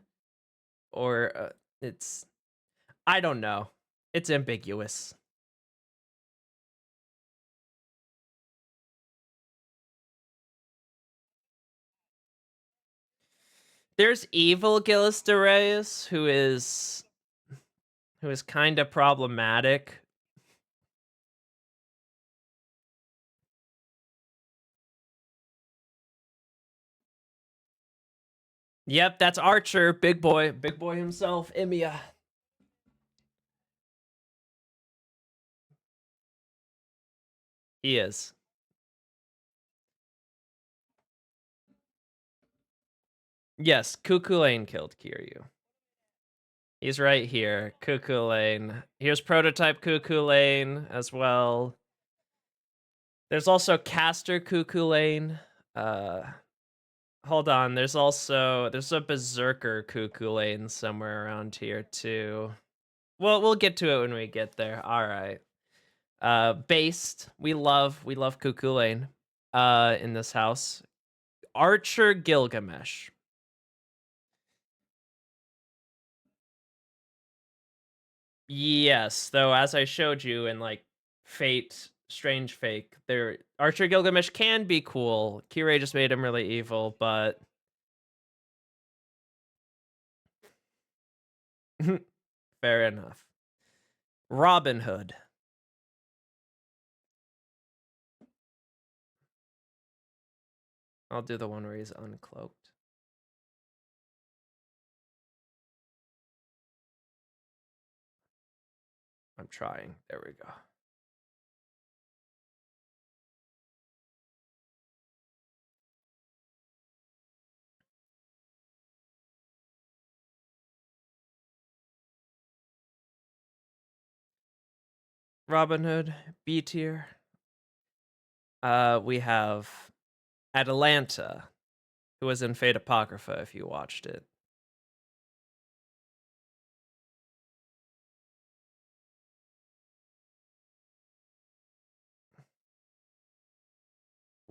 or it's. I don't know. It's ambiguous. There's evil Gillis de Reyes, who is kind of problematic. Yep, that's Archer, big boy himself, Emiya. He is. Yes, Cuckoo Lane killed Kiryu. He's right here. Cuckoo Lane. Here's prototype Cuckoo Lane as well. There's also Caster Cuckoo Lane. Hold on. There's a Berserker Cuckoo Lane somewhere around here too. Well, we'll get to it when we get there. All right. Based. We love Cuckoo Lane in this house. Archer Gilgamesh. Yes, though as I showed you in like Fate Strange Fake, there Archer Gilgamesh can be cool. Kirei just made him really evil, but fair enough. Robin Hood. I'll do the one where he's uncloaked. I'm trying. There we go. Robin Hood, B tier. We have Atalanta, who was in Fate Apocrypha if you watched it.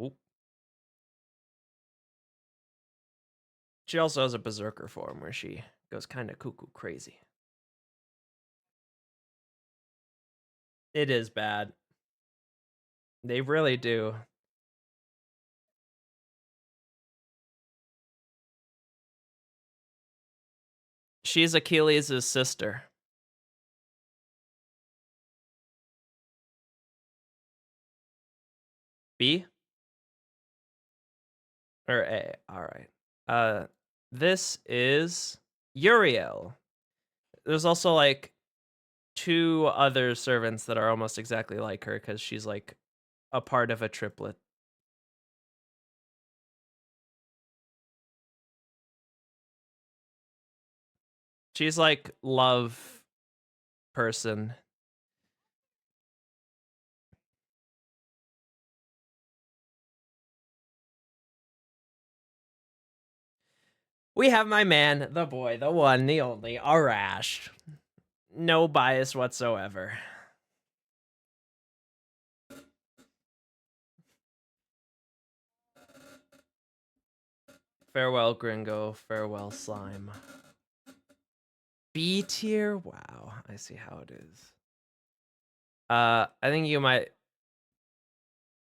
Oop. She also has a Berserker form where she goes kind of cuckoo crazy. It is bad. They really do. She's Achilles' sister. B? Or A. Alright. This is Uriel. There's also like 2 other servants that are almost exactly like her because she's like a part of a triplet. She's like love person. We have my man, the boy, the one, the only, Arash. No bias whatsoever. Farewell, Gringo. Farewell, Slime. B tier? Wow, I see how it is. I think you might...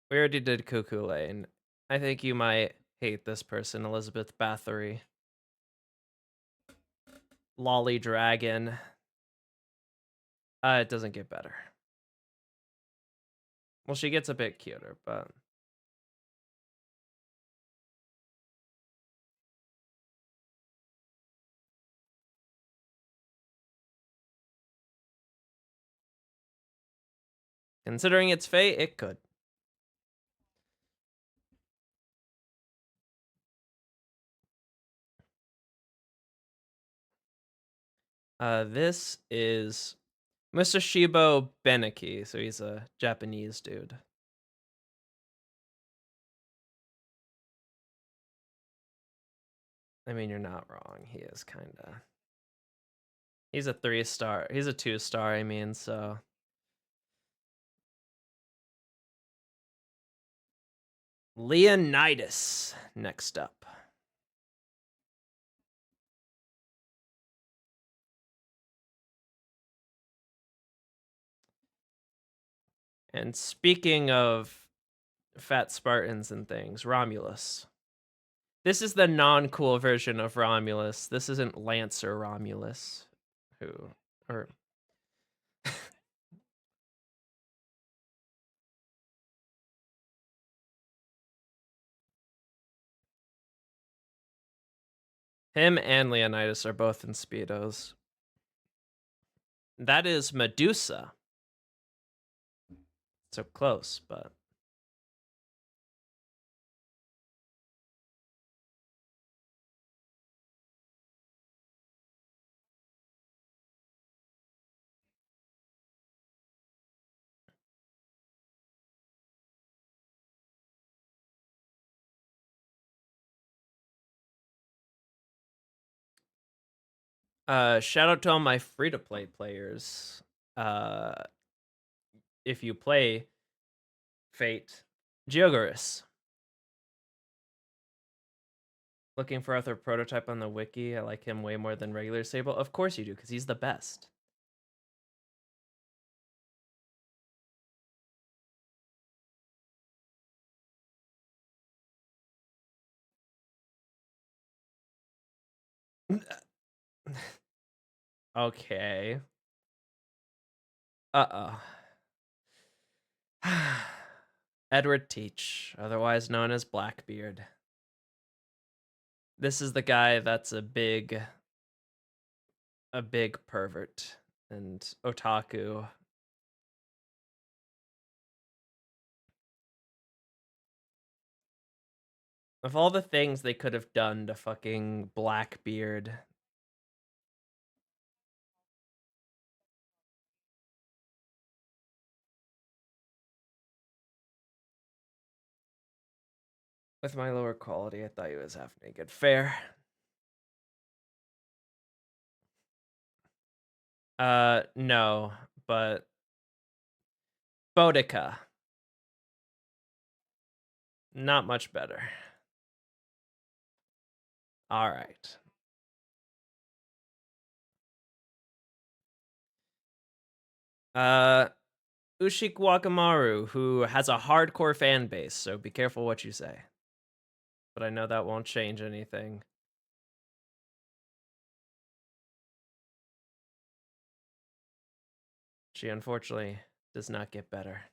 We already did Cuckoo Lane. I think you might hate this person, Elizabeth Bathory. Lolly Dragon. It doesn't get better. Well, she gets a bit cuter, but... Considering its fate, it could. This is Mr. Shibo Beneki, so he's a Japanese dude. I mean, you're not wrong. He is kind of... He's a 3-star. He's a 2-star, I mean, so... Leonidas, next up. And speaking of fat Spartans and things, Romulus. This is the non-cool version of Romulus. This isn't Lancer Romulus, or him and Leonidas are both in Speedos. That is Medusa. So close, but Shout out to all my free-to-play players. If you play Fate, Geogoris. Looking for other prototype on the wiki. I like him way more than regular Sable. Of course you do, because he's the best. Okay. Uh-oh. Edward Teach, otherwise known as Blackbeard. This is the guy that's a big pervert and otaku. Of all the things they could have done to fucking Blackbeard. With my lower quality, I thought he was half naked. Fair. No, but Boudica. Not much better. All right. Ushik Wakamaru, who has a hardcore fan base, so be careful what you say. But I know that won't change anything. She unfortunately does not get better.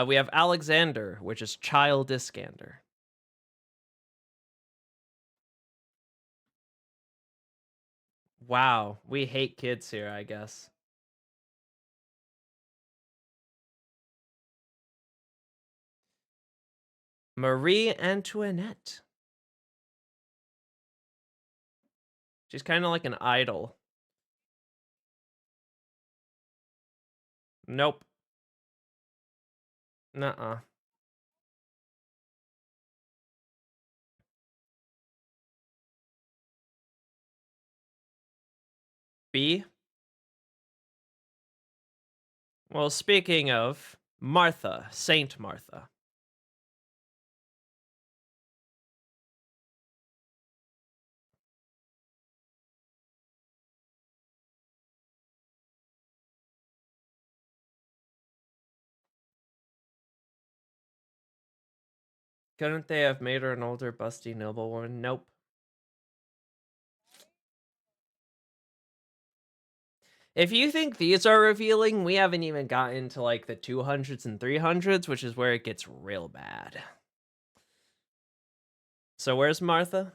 We have Alexander, which is Child Iskander. Wow, we hate kids here, I guess. Marie Antoinette. She's kind of like an idol. Nope. Nuh-uh. B? Well, speaking of, Martha, Saint Martha. Couldn't they have made her an older, busty noblewoman? Nope. If you think these are revealing, we haven't even gotten to like the 200s and 300s, which is where it gets real bad. So where's Martha?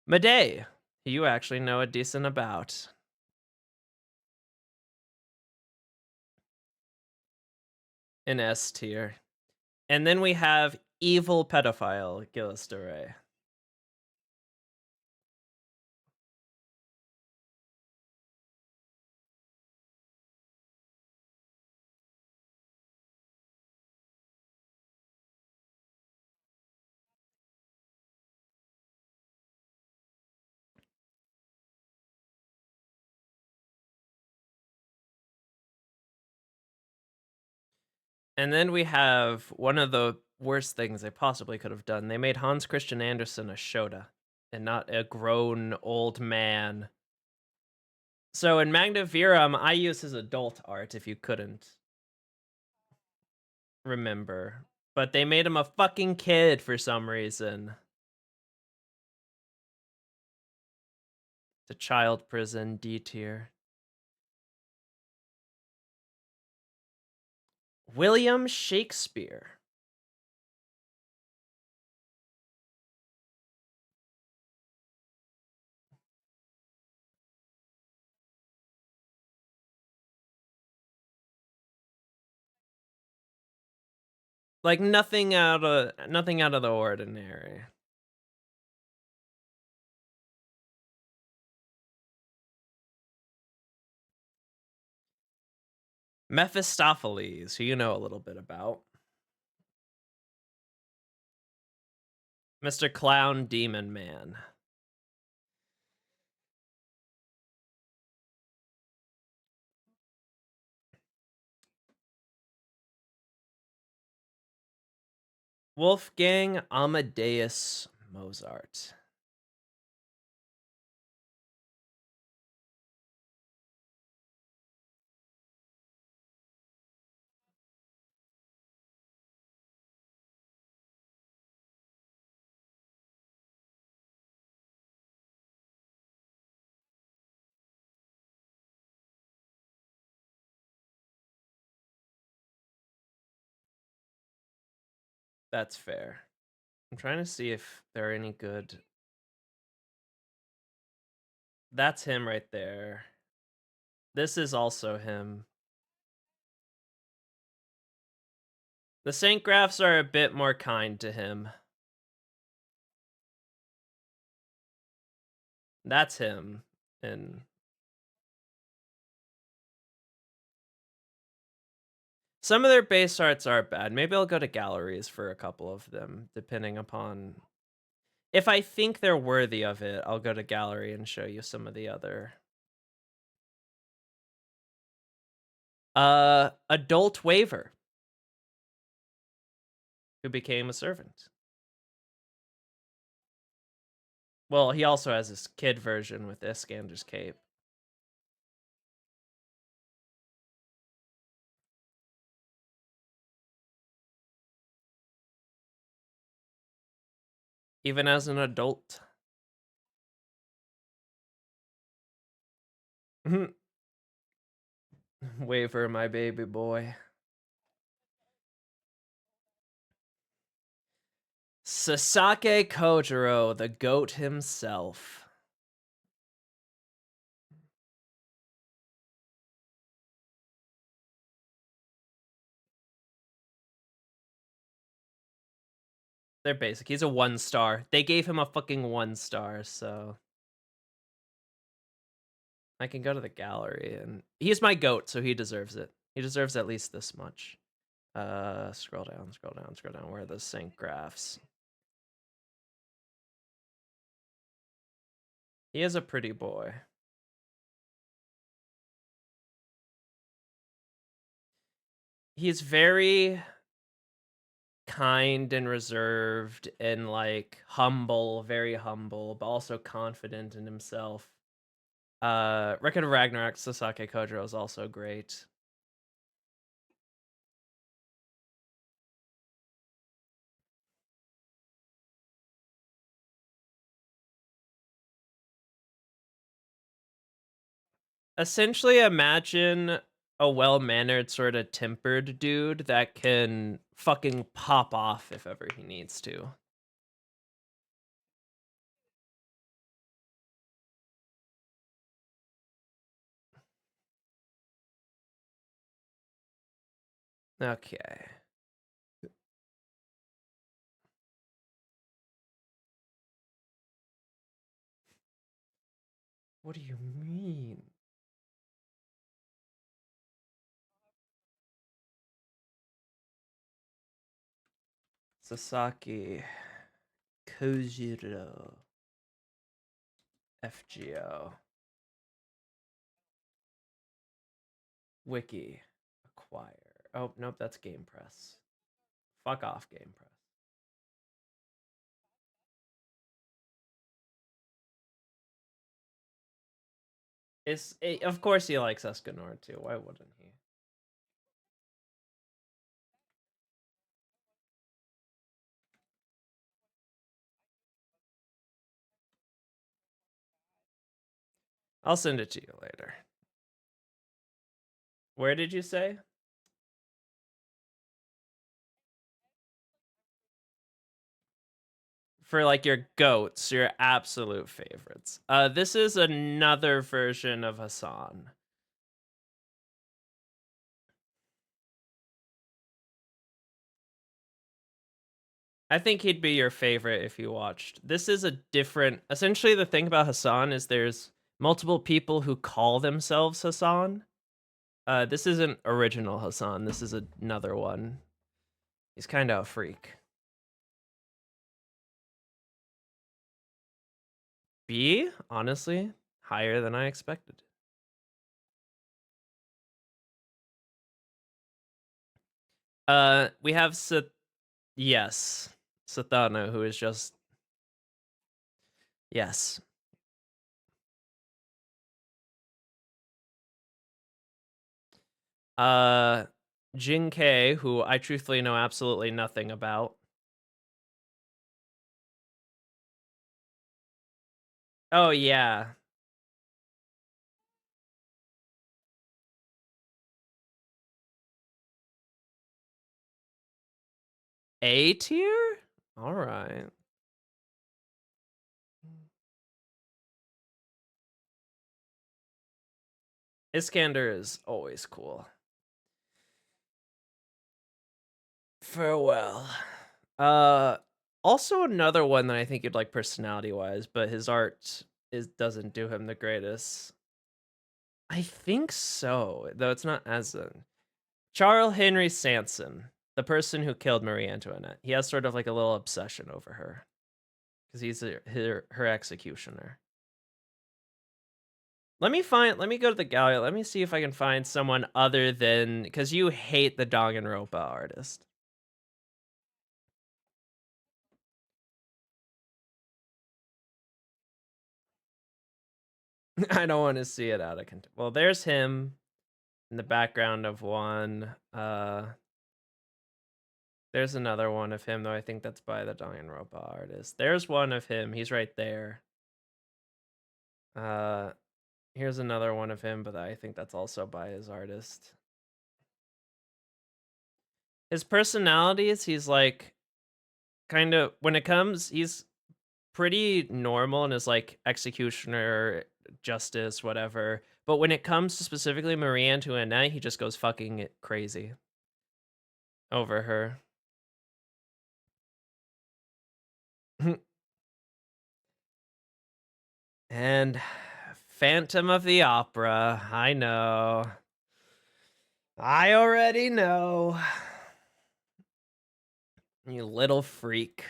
Medei, you actually know a decent about. In S tier. And then we have evil pedophile Gilles de Rais. And then we have one of the worst things they possibly could have done. They made Hans Christian Andersen a Shota and not a grown old man. So in Magna Virum, I use his adult art if you couldn't remember. But they made him a fucking kid for some reason. The child prison, D tier. William Shakespeare. Like nothing out of the ordinary. Mephistopheles, who you know a little bit about. Mr. Clown Demon Man. Wolfgang Amadeus Mozart. That's fair. I'm trying to see if there are any good. That's him right there. This is also him. The Saint graphs are a bit more kind to him. That's him. And some of their base arts are bad. Maybe I'll go to galleries for a couple of them, depending upon... If I think they're worthy of it, I'll go to gallery and show you some of the other... Adult Waver, who became a servant. Well, he also has his kid version with Iskander's cape. Even as an adult. Waver, my baby boy. Sasaki Kojiro, the goat himself. They're basic. He's a 1-star. They gave him a fucking 1-star, so... I can go to the gallery, and... He's my goat, so he deserves it. He deserves at least this much. Scroll down, scroll down, scroll down. Where are the sync graphs? He is a pretty boy. He's very kind and reserved and like humble, very humble, but also confident in himself. Record of Ragnarok, Sasaki Kojiro is also great. Essentially, imagine a well-mannered, sort of tempered dude that can fucking pop off if ever he needs to. Okay. What do you mean? Sasaki Kojiro. FGO. Wiki. Acquire. Oh, nope, that's Game Press. Fuck off, Game Press. Of course he likes Escanor too. Why wouldn't he? I'll send it to you later. Where did you say? For like your goats, your absolute favorites. This is another version of Hassan. I think he'd be your favorite if you watched. This is a different. Essentially, the thing about Hassan is there's multiple people who call themselves Hassan. This isn't original Hassan. This is another one. He's kind of a freak. B, honestly, higher than I expected. We have yes, Satana, who is just yes. Jin K, who I truthfully know absolutely nothing about. Oh yeah. A tier? All right. Iskander is always cool. Farewell. Also another one that I think you'd like personality-wise, but his art doesn't do him the greatest. I think so, though it's not as Charles Henry Sanson, the person who killed Marie Antoinette. He has sort of like a little obsession over her because he's her executioner. Let me go to the gallery. Let me see if I can find someone other than, because you hate the Danganronpa artist. I don't want to see it out of context. Well, there's him in the background of one. There's another one of him, though I think that's by the Danganronpa artist. There's one of him. He's right there. Here's another one of him, but I think that's also by his artist. His personalities, he's like kind of, when it comes, he's pretty normal in his like executioner, justice, whatever. But when it comes to specifically Marie Antoinette, he just goes fucking crazy over her. And Phantom of the Opera. I know. I already know. You little freak.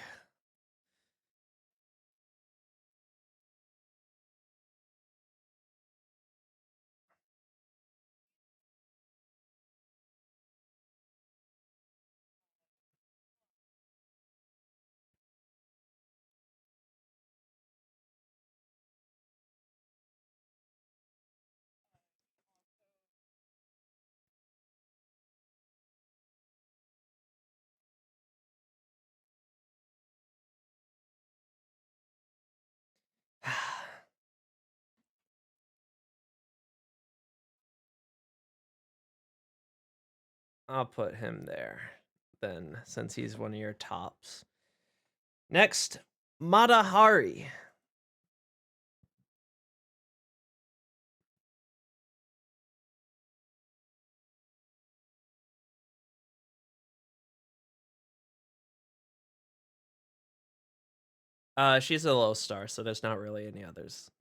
I'll put him there then, since he's one of your tops. Next, Matahari. She's a low star, so there's not really any others.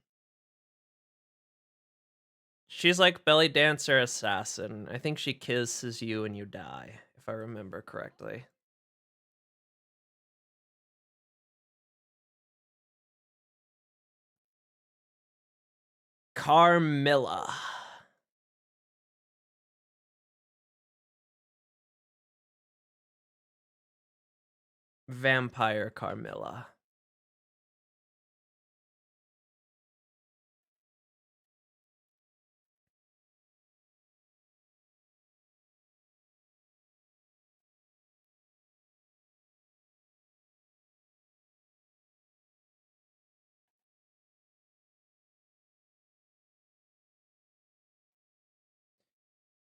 She's like belly dancer assassin. I think she kisses you and you die, if I remember correctly. Carmilla. Vampire Carmilla.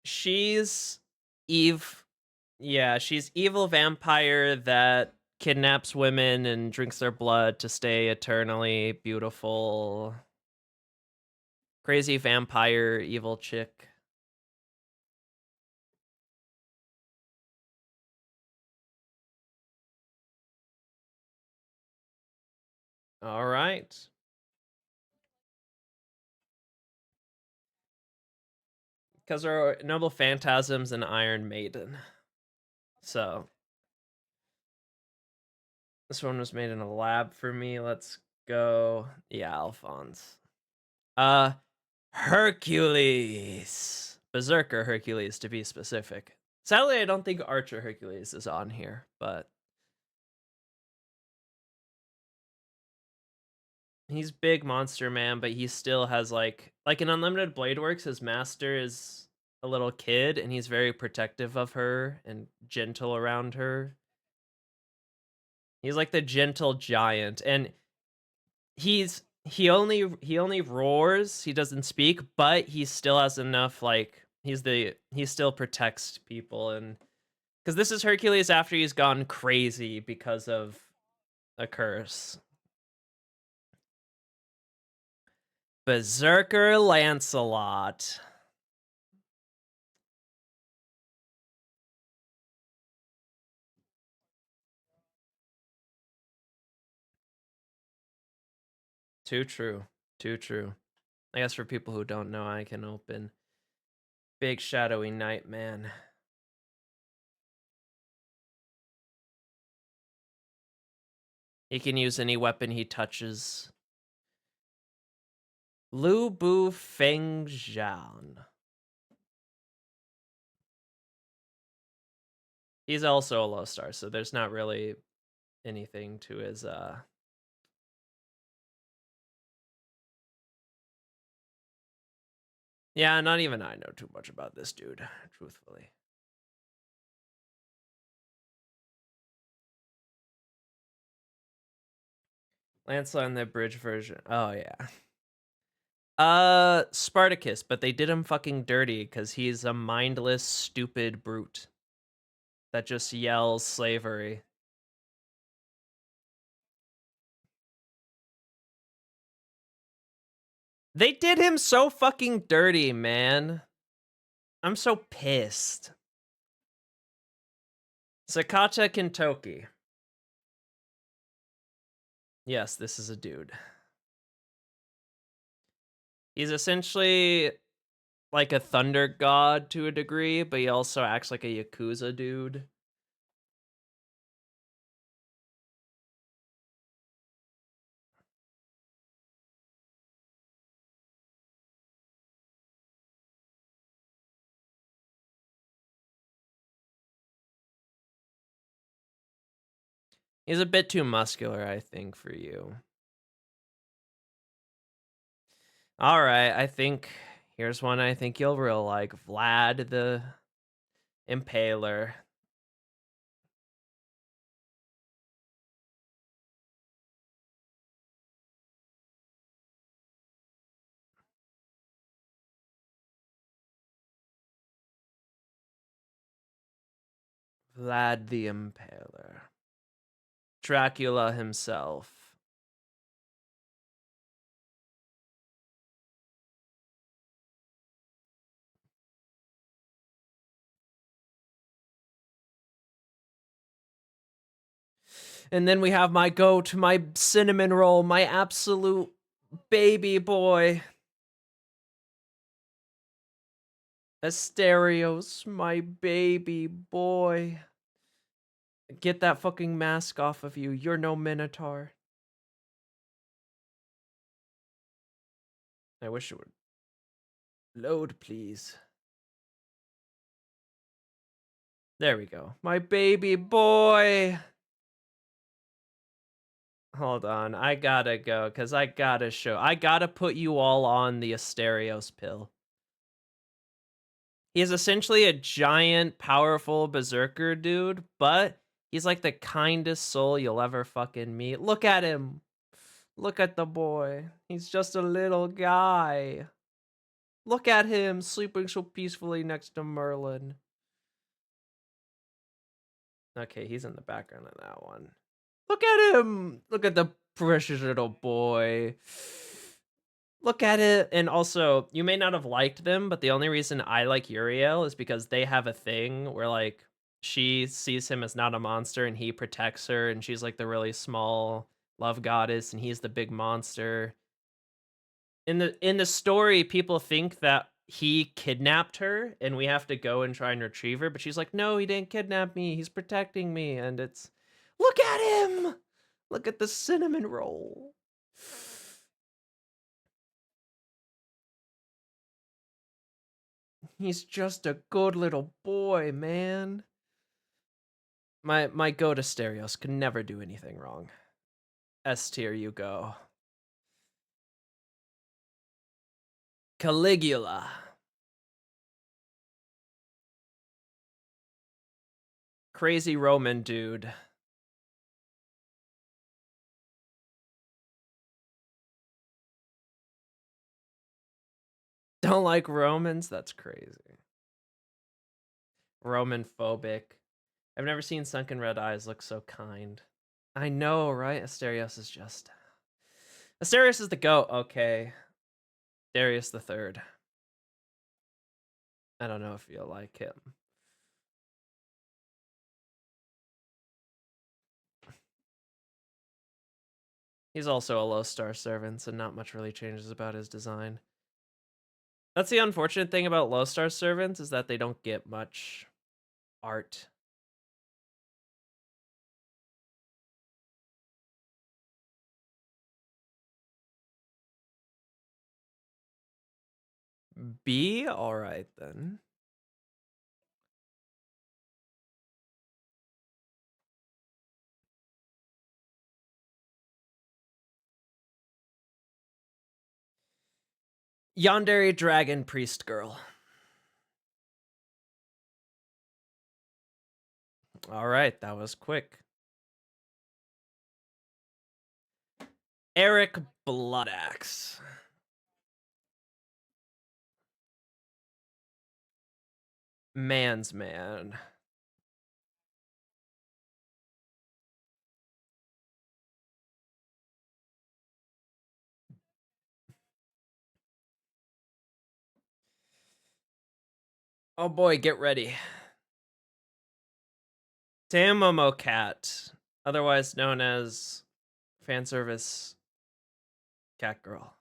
She's Eve. Yeah, she's evil vampire that kidnaps women and drinks their blood to stay eternally beautiful. Crazy vampire evil chick. All right. Because there are Noble Phantasms and Iron Maiden. So this one was made in a lab for me. Let's go. Yeah, Alphonse. Hercules. Berserker Hercules, to be specific. Sadly, I don't think Archer Hercules is on here, but he's big monster man, but he still has like in Unlimited Blade Works, his master is a little kid and he's very protective of her and gentle around her. He's like the gentle giant, and he only roars, he doesn't speak, but he still has enough like he still protects people. And because this is Hercules after he's gone crazy because of a curse. Berserker Lancelot. Too true. Too true. I guess for people who don't know, I can open Big Shadowy Nightman. He can use any weapon he touches. Lu Bu Feng Zhan. He's also a low star, so there's not really anything to his Yeah, not even I know too much about this dude, truthfully. Lancelot in the bridge version. Oh yeah. Spartacus, but they did him fucking dirty because he's a mindless, stupid brute that just yells slavery. They did him so fucking dirty, man. I'm so pissed. Sakata Kintoki. Yes, this is a dude. He's essentially like a thunder god to a degree, but he also acts like a Yakuza dude. He's a bit too muscular, I think, for you. All right, I think here's one I think you'll real like. Vlad the Impaler. Vlad the Impaler. Dracula himself. And then we have my goat, my cinnamon roll, my absolute baby boy. Asterios, my baby boy. Get that fucking mask off of you. You're no Minotaur. I wish it would load, please. There we go. My baby boy. Hold on. I gotta go because I gotta put you all on the Asterios pill. He is essentially a giant, powerful berserker dude, but he's like the kindest soul you'll ever fucking meet. Look at him. Look at the boy. He's just a little guy. Look at him sleeping so peacefully next to Merlin. Okay, he's in the background of that one. Look at him. Look at the precious little boy. Look at it. And also, you may not have liked them, but the only reason I like Uriel is because they have a thing where like she sees him as not a monster and he protects her, and she's like the really small love goddess, and he's the big monster. In the story, people think that he kidnapped her and we have to go and try and retrieve her, but she's like, no, he didn't kidnap me, he's protecting me. And it's, look at him, look at the cinnamon roll. He's just a good little boy, man. My go to Stereos can never do anything wrong. S tier you go. Caligula. Crazy Roman dude. Don't like Romans? That's crazy. Roman phobic. I've never seen sunken red eyes look so kind. I know, right? Asterios is just... Asterios is the goat. Okay. Darius the Third. I don't know if you'll like him. He's also a low star servant, so not much really changes about his design. That's the unfortunate thing about low star servants, is that they don't get much art. B? Alright then. Yandere Dragon Priest Girl. Alright, that was quick. Eric Bloodaxe. Man's man. Oh boy, get ready. Tamomo Cat, otherwise known as fanservice cat girl.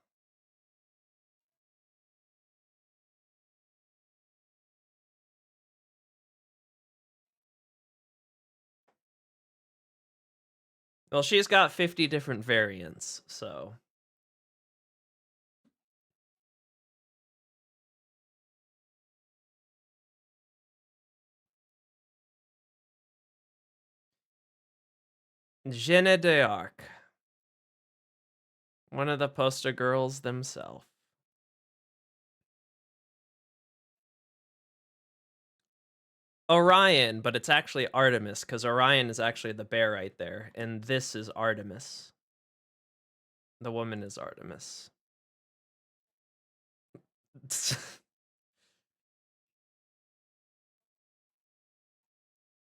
Well, she's got 50 different variants, so... Jeanne d'Arc. One of the poster girls themselves. Orion, but it's actually Artemis, because Orion is actually the bear right there, and this is Artemis. The woman is Artemis.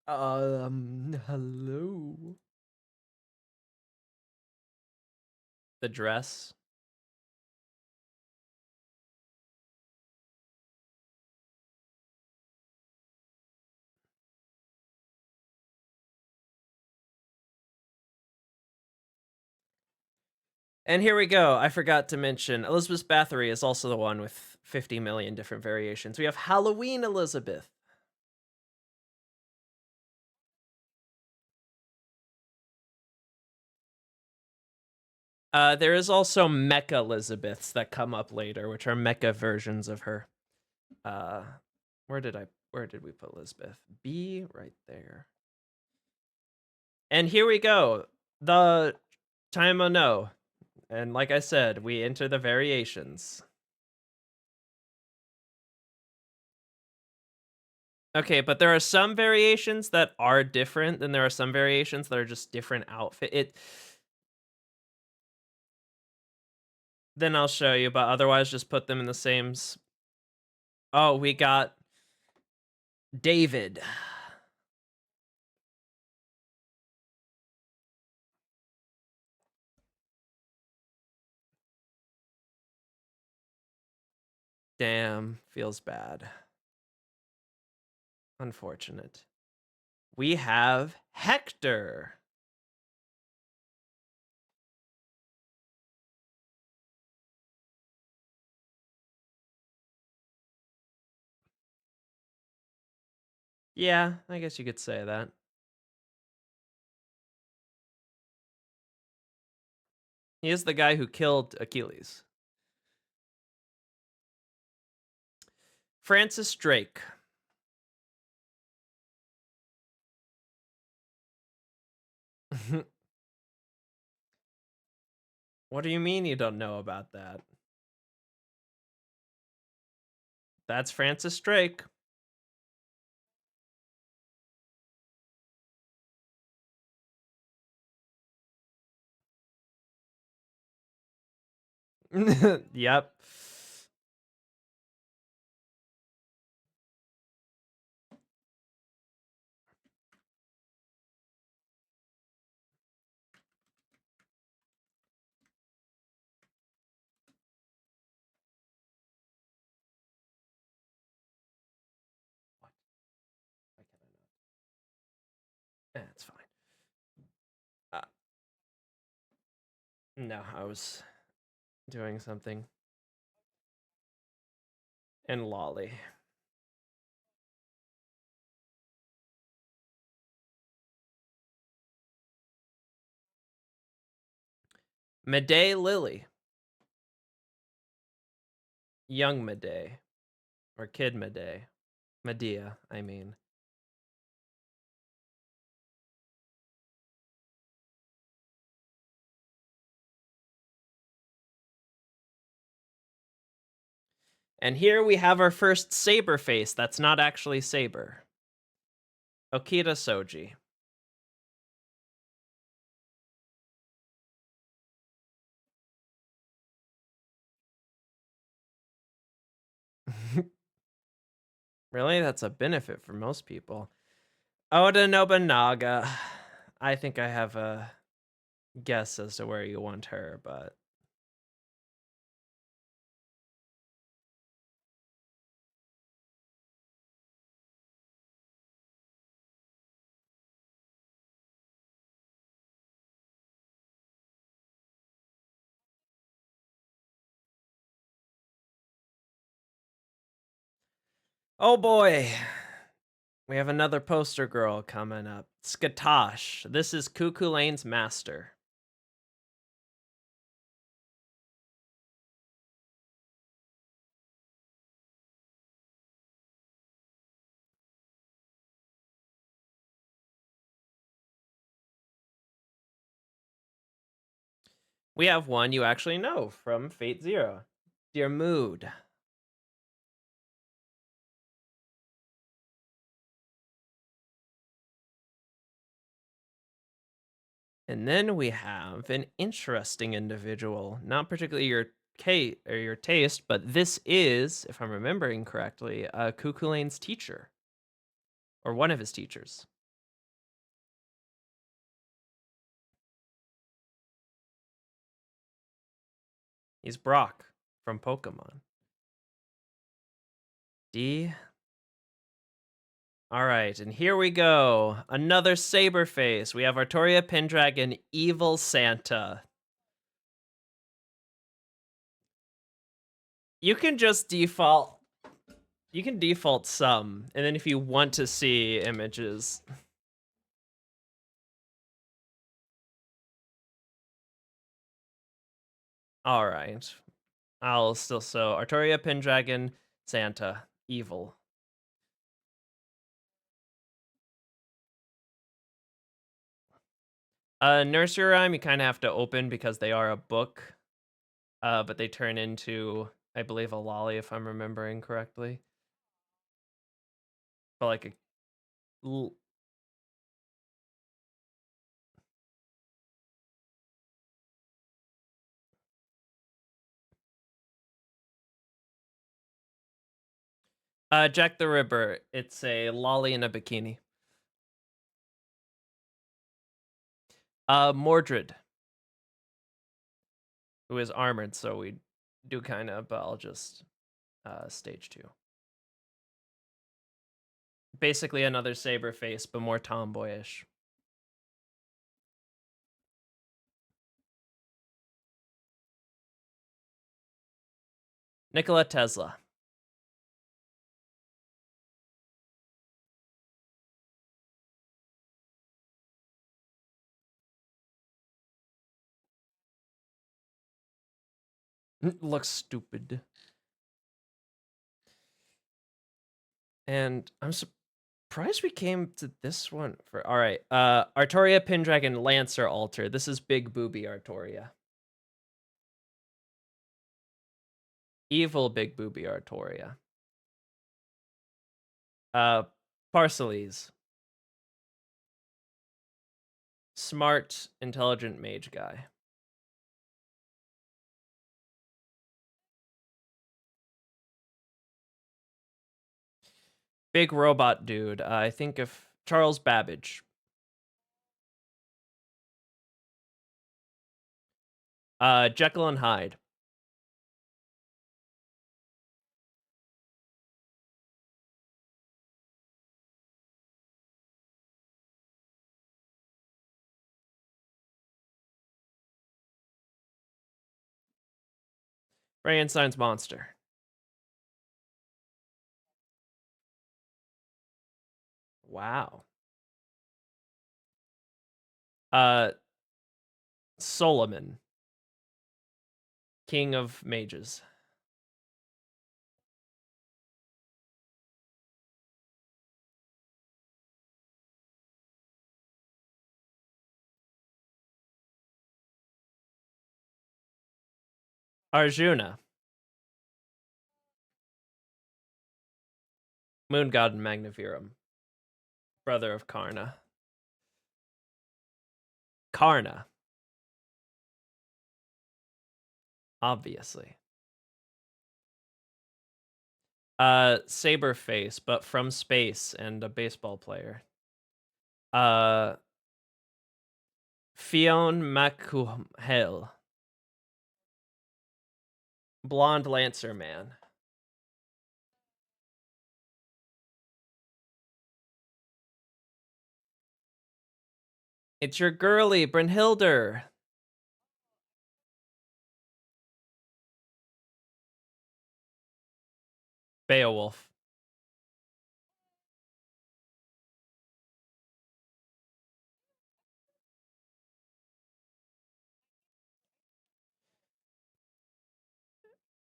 Hello. The dress. And here we go. I forgot to mention, Elizabeth Bathory is also the one with 50 million different variations. We have Halloween Elizabeth. There is also Mecha Elizabeths that come up later, which are mecha versions of her. Where did we put Elizabeth? B right there. And here we go. The time of no. And like I said, we enter the variations. Okay, but there are some variations that are different, and there are some variations that are just different outfit. Then I'll show you, but otherwise just put them in the same... Oh, we got David. Damn, feels bad. Unfortunate. We have Hector. Yeah, I guess you could say that. He is the guy who killed Achilles. Francis Drake. What do you mean you don't know about that? That's Francis Drake. Yep. What? Why can I not? It's fine. No, I was doing something. And Lolly. Medea Lily. Young Medea. Or Kid Medea. Medea, I mean. And here we have our first Saber face that's not actually Saber. Okita Soji. Really? That's a benefit for most people. Oda Nobunaga. I think I have a guess as to where you want her, but... Oh boy! We have another poster girl coming up. Skatosh. This is Cuckoo Lane's master. We have one you actually know from Fate Zero. Dear Mood. And then we have an interesting individual, not particularly your your taste, but this is, if I'm remembering correctly, Cuckoo Lane's teacher, or one of his teachers. He's Brock from Pokemon. D. All right, and here we go. Another Saber face. We have Artoria Pendragon, Evil Santa. You can just default. You can default some, and then if you want to see images. All right. I'll still so Artoria Pendragon, Santa, Evil. Nursery Rhyme you kind of have to open because they are a book, but they turn into, I believe, a lolly if I'm remembering correctly. But like Jack the Ripper. It's a lolly in a bikini. Mordred, who is armored, so we do kind of, but I'll just stage 2. Basically another Saber face, but more tomboyish. Nikola Tesla. Looks stupid. And I'm surprised we came to this one for. All right, Artoria Pendragon Lancer Altar. This is big booby Artoria. Evil big booby Artoria. Parcelles. Smart, intelligent mage guy. Big robot dude. I think of Charles Babbage. Jekyll and Hyde. Frankenstein's monster. Wow. Solomon. King of mages. Arjuna. Moon god and Magnifirum. Brother of Karna. Karna. Obviously. Saberface, but from space and a baseball player. Fionn McCuhel. Blonde Lancer man. It's your girly, Brynhilder. Beowulf.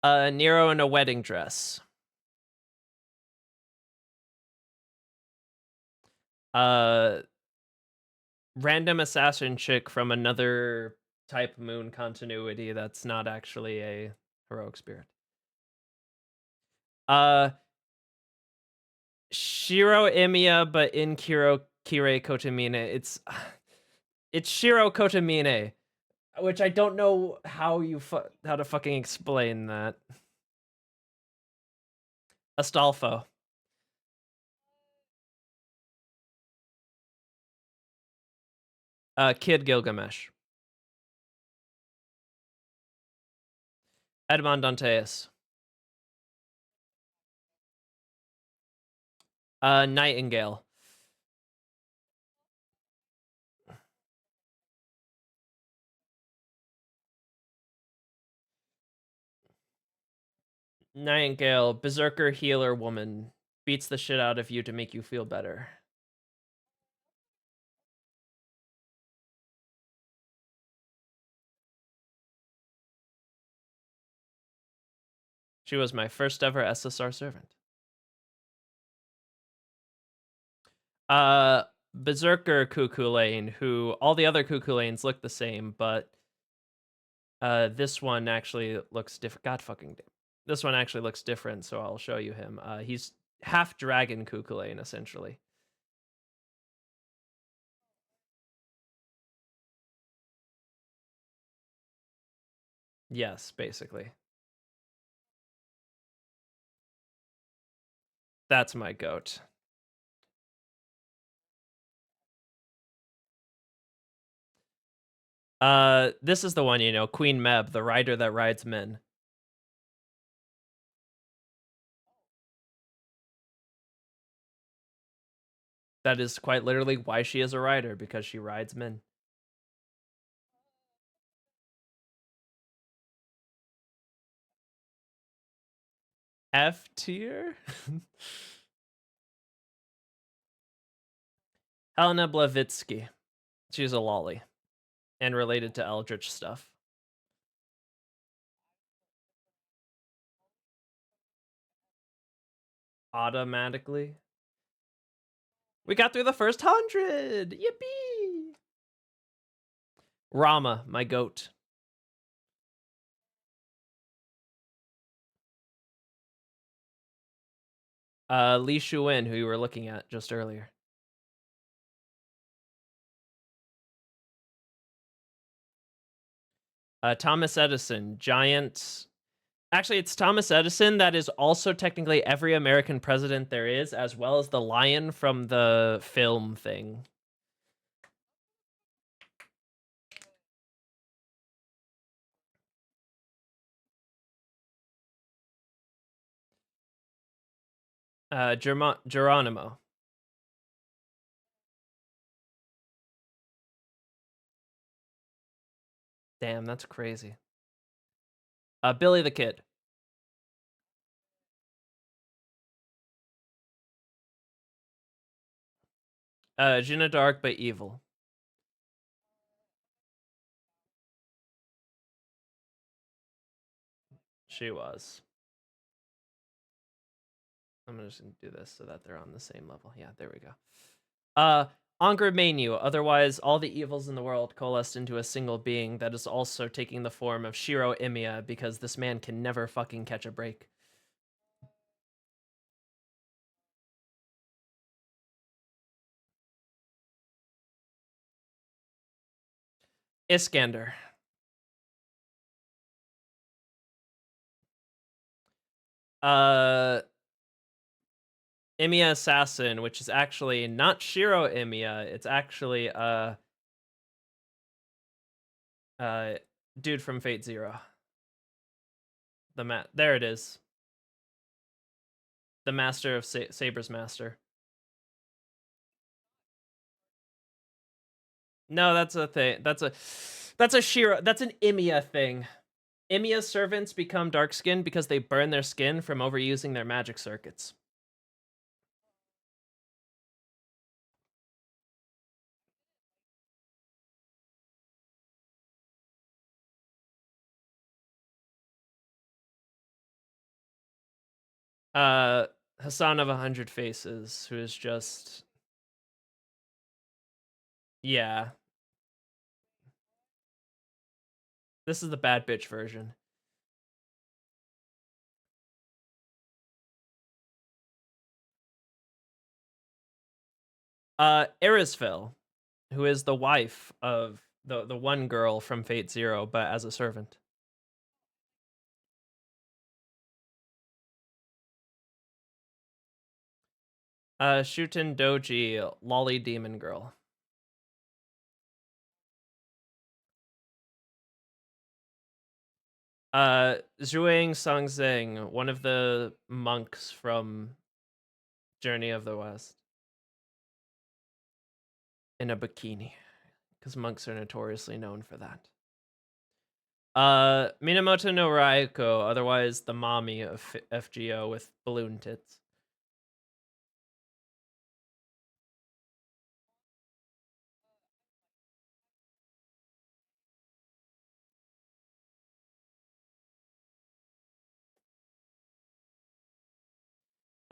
Nero in a wedding dress. Random assassin chick from another type moon continuity that's not actually a heroic spirit. Shiro Emiya, but in Kire Kotomine. It's Shiro Kotomine, which I don't know how to fucking explain that. Astolfo. Kid Gilgamesh. Edmond Dantes. Nightingale. Nightingale, berserker healer woman, beats the shit out of you to make you feel better. She was my first ever SSR servant. Berserker Cuculain, who all the other Cuculains look the same, but this one actually looks different. God fucking damn. This one actually looks different, so I'll show you him. He's half dragon Cuculain, essentially. Yes, basically. That's my goat. This is the one, you know, Queen Meb, the rider that rides men. That is quite literally why she is a rider, because she rides men. F tier? Helena Blavatsky. She's a lolly. And related to Eldritch stuff. automatically. We got through the first 100! Yippee! Rama, my goat. Li Shuin, who you were looking at just earlier. Thomas Edison, giant. Actually, it's Thomas Edison that is also technically every American president there is, as well as the lion from the film thing. Geronimo. Damn, that's crazy. Billy the Kid. Gina Dark, but evil. She was. I'm just gonna do this so that they're on the same level. Yeah, there we go. Angra Mainyu, otherwise all the evils in the world coalesced into a single being that is also taking the form of Shiro Imiya because this man can never fucking catch a break. Iskander. Imiya Assassin, which is actually not Shiro Imiya, it's actually dude from Fate Zero. There it is. The master of Saber's master. No, that's a thing. That's a Shiro. That's an Imiya thing. Imiya's servants become dark-skinned because they burn their skin from overusing their magic circuits. Hassan of 100 Faces, who is just... Yeah. This is the bad bitch version. Erisfil, who is the wife of the one girl from Fate Zero, but as a servant. Shuten Doji, Lolly Demon Girl. Zhuang Songzeng, one of the monks from Journey of the West. In a bikini, because monks are notoriously known for that. Minamoto no Raiko, otherwise the mommy of FGO with balloon tits.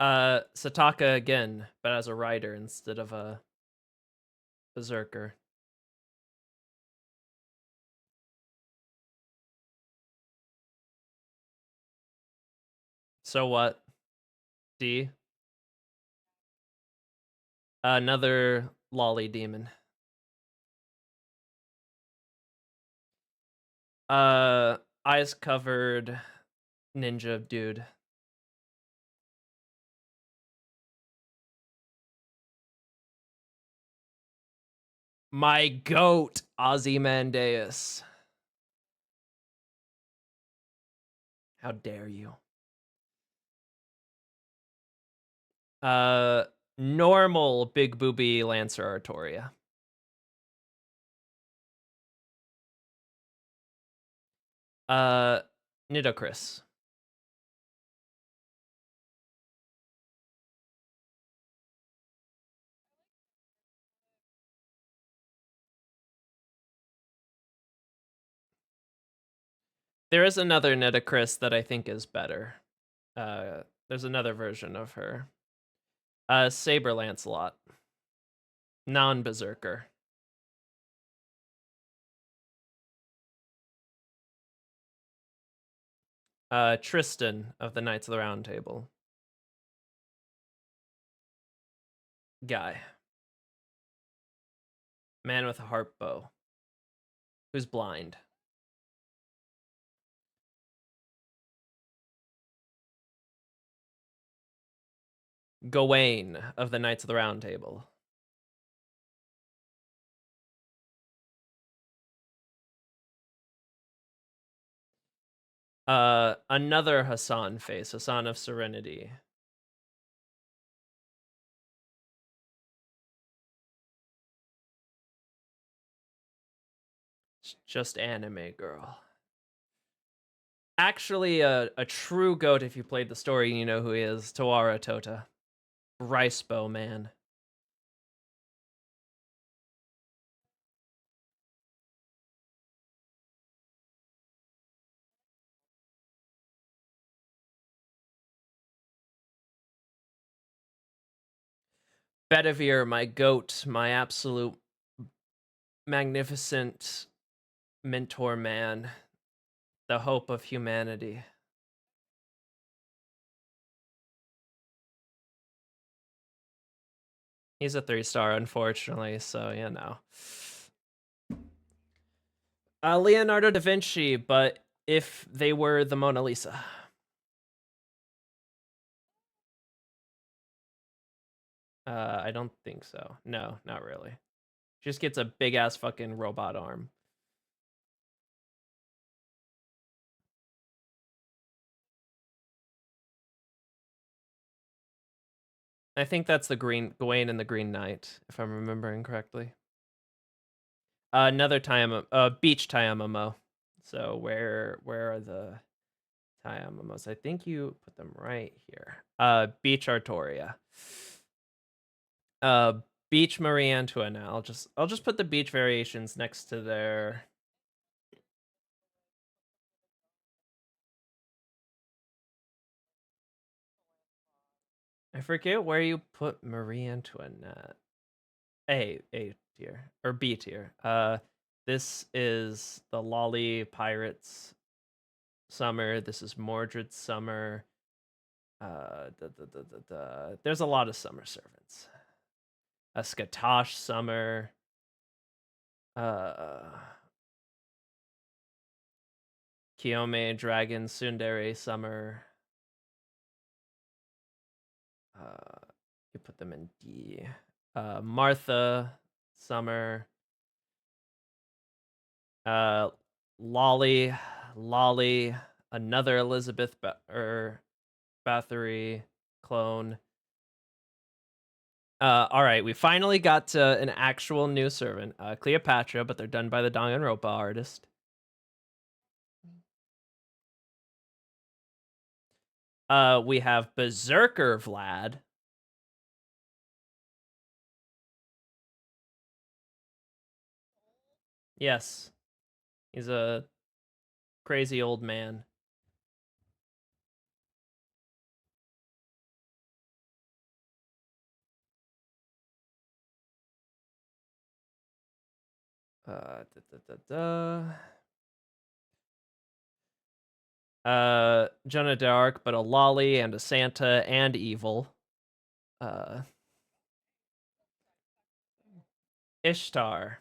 Sataka again, but as a rider instead of a berserker. So what? D. Another lolly demon. Eyes covered ninja dude. My goat, Ozymandias. How dare you? Normal big booby Lancer Artoria. Nidocris. There is another Nidocris that I think is better. There's another version of her. Saber Lancelot. Non-berserker. Tristan of the Knights of the Round Table. Guy. Man with a harp bow. Who's blind. Gawain of the Knights of the Round Table. Another Hassan face, Hassan of Serenity. Just anime girl. Actually, a true goat if you played the story, you know who he is. Tawara Tota. Ricebow man. Bedivere, my goat, my absolute magnificent mentor man. The hope of humanity. He's a 3-star, unfortunately, so you know. Leonardo da Vinci, but if they were the Mona Lisa. I don't think so. No, not really. Just gets a big ass fucking robot arm. I think that's the green Gawain and the Green Knight, if I'm remembering correctly. Another beach Tayamamo. So where are the Tayamamos? I think you put them right here. Beach Artoria. Beach Marie Antoinette. I'll just put the beach variations next to their. I forget where you put Marie Antoinette. A tier or B tier. This is the Lolly Pirates summer. This is Mordred's summer. There's a lot of summer servants. A Skatosh summer. Kiyome Dragon Tsundere summer. You put them in D. Martha summer. Lolly, another Elizabeth Bathory clone. All right, we finally got an actual new servant, Cleopatra, but they're done by the Danganronpa artist. We have Berserker Vlad. Yes, he's a crazy old man. Jonah Dark, but a lolly and a Santa and evil. Ishtar.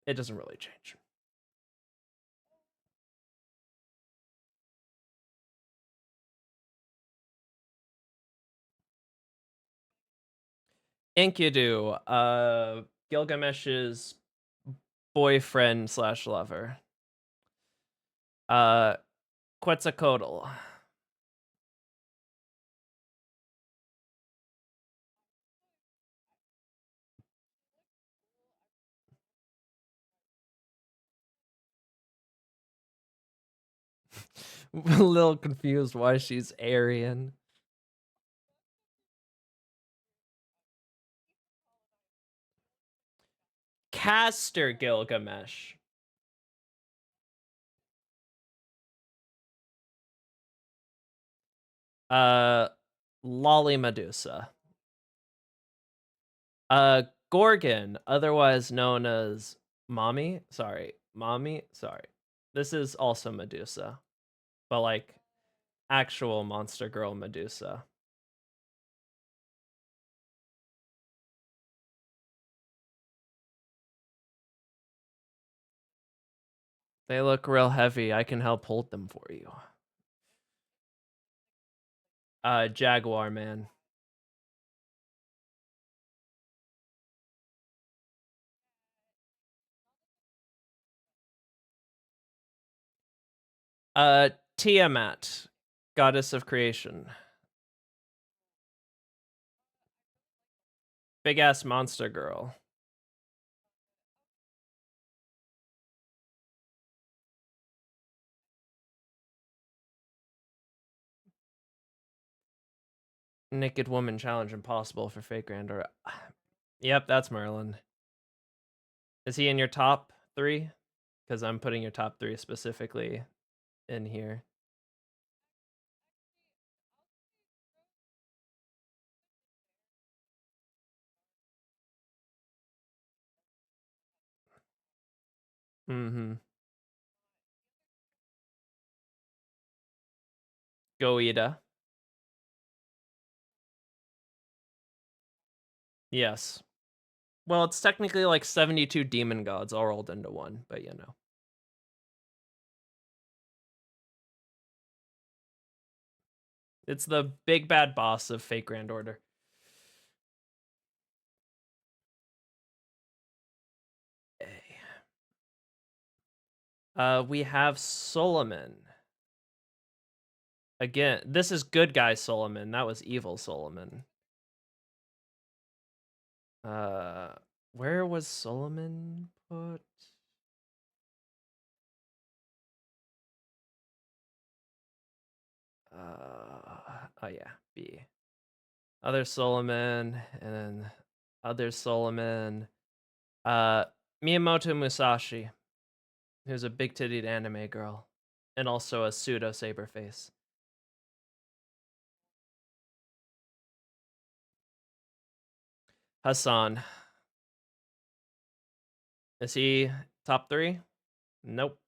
It doesn't really change. Enkidu, Gilgamesh's boyfriend slash lover. Quetzalcoatl. A little confused why she's Aryan. Caster Gilgamesh. Uh, Lolly Medusa. Gorgon, otherwise known as Mommy. Sorry. This is also Medusa, but like actual monster girl Medusa. They look real heavy. I can help hold them for you. Jaguar man. Tiamat, goddess of creation. Big ass monster girl. Naked woman challenge impossible for fake granddaughter. Yep, that's Merlin. Is he in your top 3? Because I'm putting your top 3 specifically in here. Mm-hmm. Goida. Yes. Well, it's technically like 72 demon gods all rolled into one, but you know. It's the big bad boss of Fake Grand Order. We have Solomon. Again, this is good guy Solomon. That was evil Solomon. Where was Solomon put? Oh yeah, B. Other Solomon, and then other Solomon. Miyamoto Musashi, who's a big-titted anime girl, and also a pseudo saber face. Hassan. Is he top 3? Nope.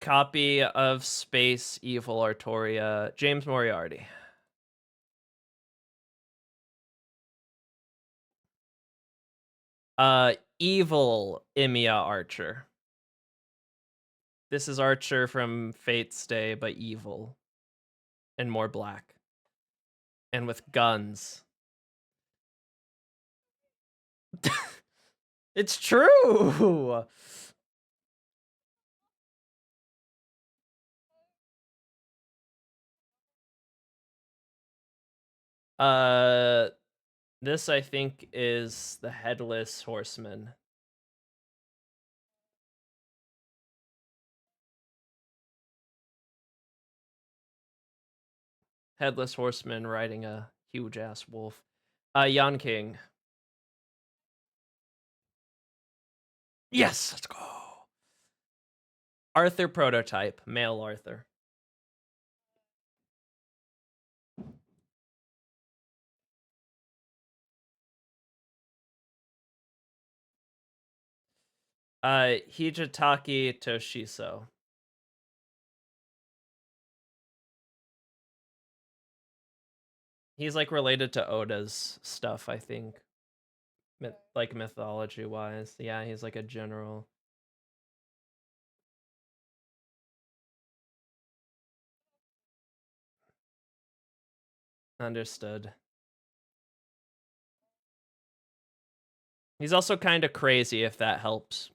Copy of Space Evil Artoria, James Moriarty. Evil Emiya Archer. This is Archer from Fate's Stay, but evil. And more black. And with guns. It's true! This I think is the Headless Horseman. Headless Horseman riding a huge ass wolf. Yon King. Yes, let's go. Arthur prototype, male Arthur. Hijitaki Toshiso. He's like related to Oda's stuff, I think. Like mythology wise. Yeah, he's like a general. Understood. He's also kind of crazy, if that helps.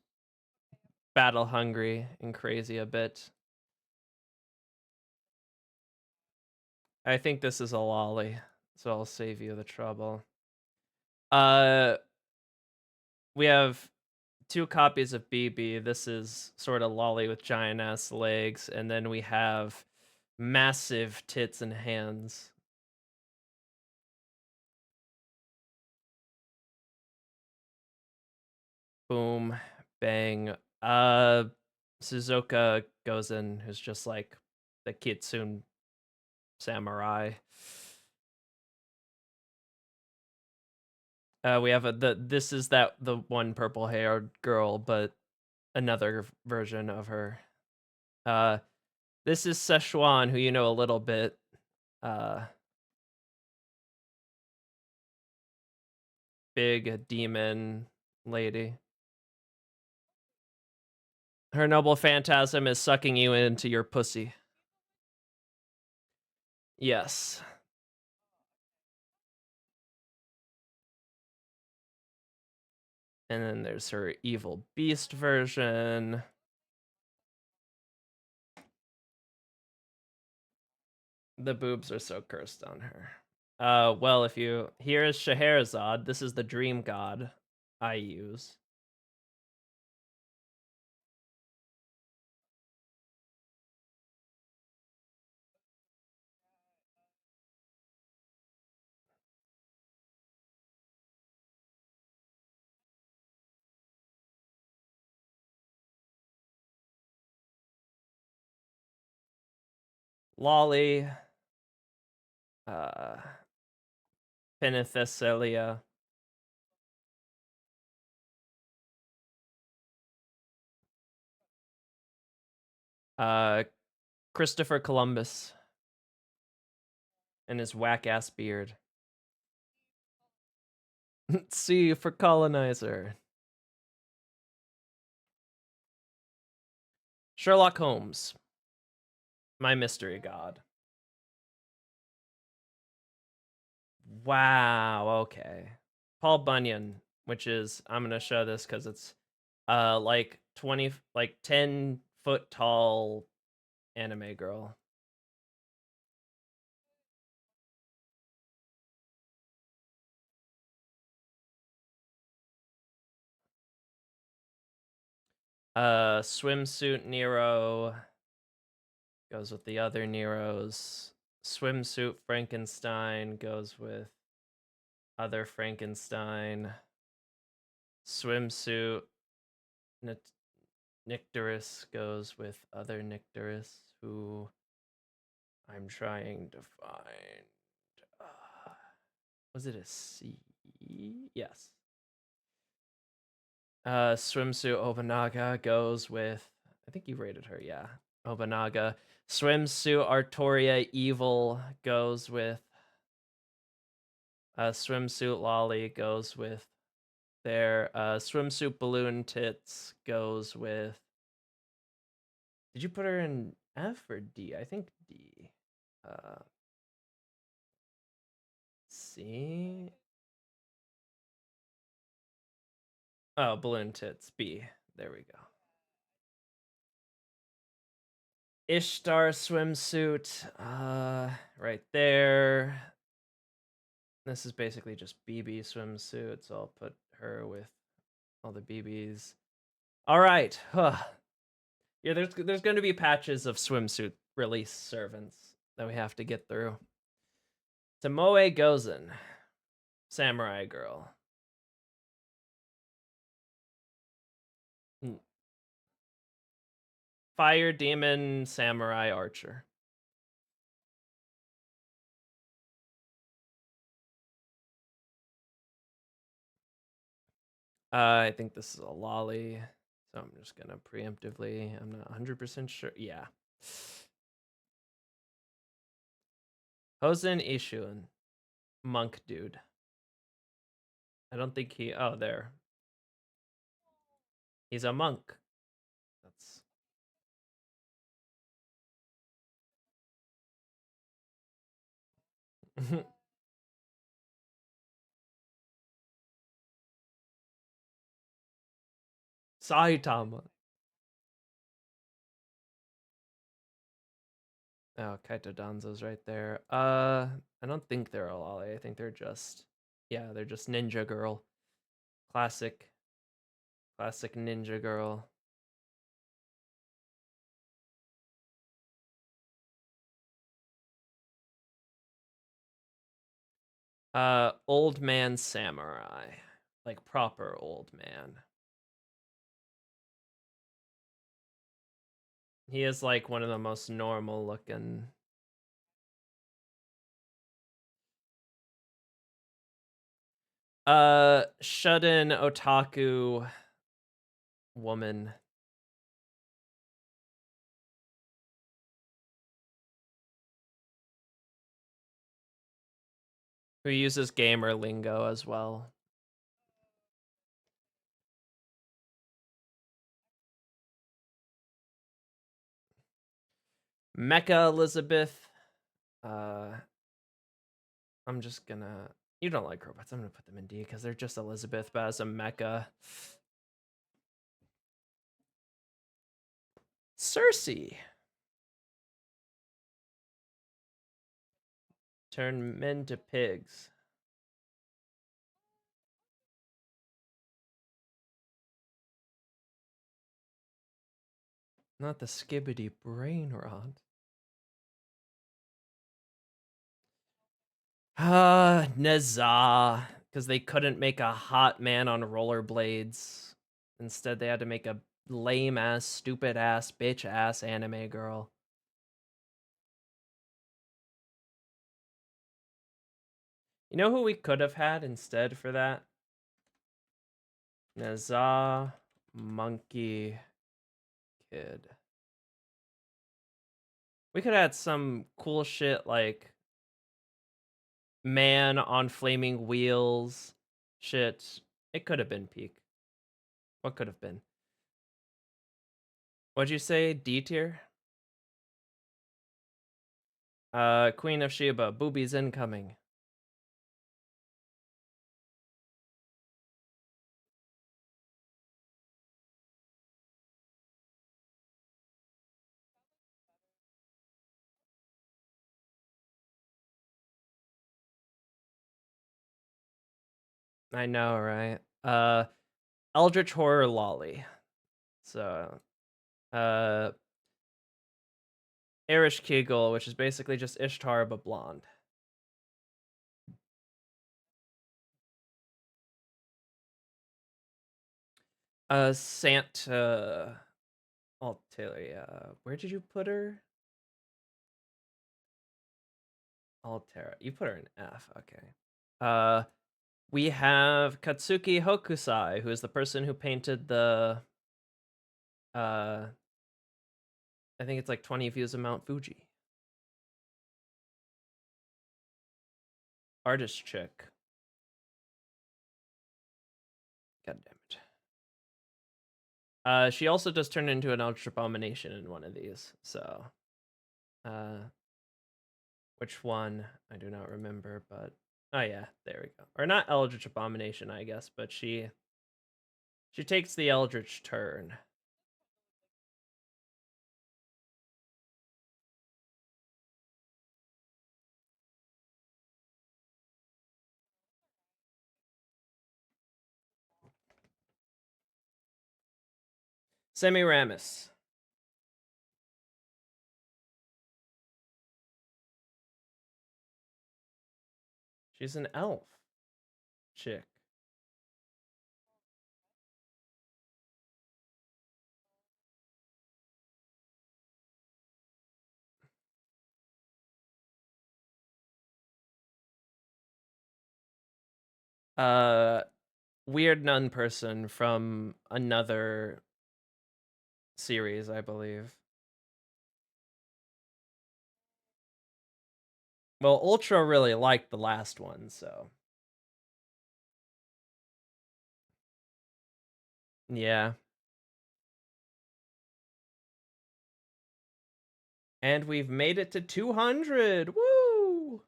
Battle hungry and crazy a bit. I think this is a lolly, so I'll save you the trouble. We have 2 copies of BB. This is sort of lolly with giant ass legs, and then we have massive tits and hands. Boom, bang. Suzuka Gozen, who's just like the kitsune samurai. We have this is the one purple haired girl, but another version of her. This is Szechuan, who you know a little bit. Big demon lady. Her noble phantasm is sucking you into your pussy. Yes. And then there's her evil beast version. The boobs are so cursed on her. Well, if you here is Scheherazade. This is the dream god I use. Lolly, Penthesilea, Christopher Columbus, and his whack ass beard. C for colonizer. Sherlock Holmes, my mystery god. Wow, okay. Paul Bunyan, which is I'm gonna show this because it's like 10-foot tall anime girl. Swimsuit Nero goes with the other Neros. Swimsuit Frankenstein goes with other Frankenstein. Swimsuit Nycteris goes with other Nycteris, who I'm trying to find. Was it a C? Yes. Swimsuit Obanaga goes with. I think you rated her, yeah. Obanaga. Swimsuit Artoria Evil goes with. Swimsuit Lolly goes with their swimsuit balloon tits goes with. Did you put her in F or D? I think D. C. Oh, balloon tits B. There we go. Ishtar swimsuit, right there. This is basically just BB swimsuit, so I'll put her with all the BBs. All right. Huh. Yeah, there's going to be patches of swimsuit release servants that we have to get through. Tomoe Gozen, samurai girl. Fire demon samurai archer. I think this is a lolly, so I'm just gonna preemptively. I'm not 100% sure. Yeah. Hosen Ishun, monk dude. I don't think he. Oh, there. He's a monk. That's. Saitama. Oh, Kaito Danzo's right there. I don't think they're a lolly. I think they're just. Yeah, they're just ninja girl. Classic ninja girl. Old man samurai. Like proper old man. He is like one of the most normal looking. Shut-in otaku woman. Who uses gamer lingo as well. Mecha Elizabeth. I'm just gonna. You don't like robots. I'm gonna put them in D because they're just Elizabeth, but as a mecha. Cersei. Turn men to pigs. Not the skibbity brain rot. Nezah. Because they couldn't make a hot man on rollerblades. Instead, they had to make a lame ass, stupid ass, bitch ass anime girl. You know who we could have had instead for that? Nezah Monkey Kid. We could have had some cool shit like man on flaming wheels shit. It could have been peak. What could have been? What'd you say? D tier? Queen of Sheba, boobies incoming. I know, right? Eldritch Horror Lolly. So, Erish Kegel, which is basically just Ishtar but blonde. Santa Altaria. Where did you put her? Altera. You put her in F. Okay. We have Katsuki Hokusai, who is the person who painted the I think it's like 20 views of Mount Fuji. Artist chick. God damn it. She also does turn into an Eldritch Abomination in one of these, so which one? I do not remember, but oh yeah, there we go. Or not Eldritch Abomination, I guess, but she takes the Eldritch turn. Semiramis. She's an elf chick. Weird nun person from another series, I believe. Well, Ultra really liked the last one, so yeah. And we've made it to 200. Woo!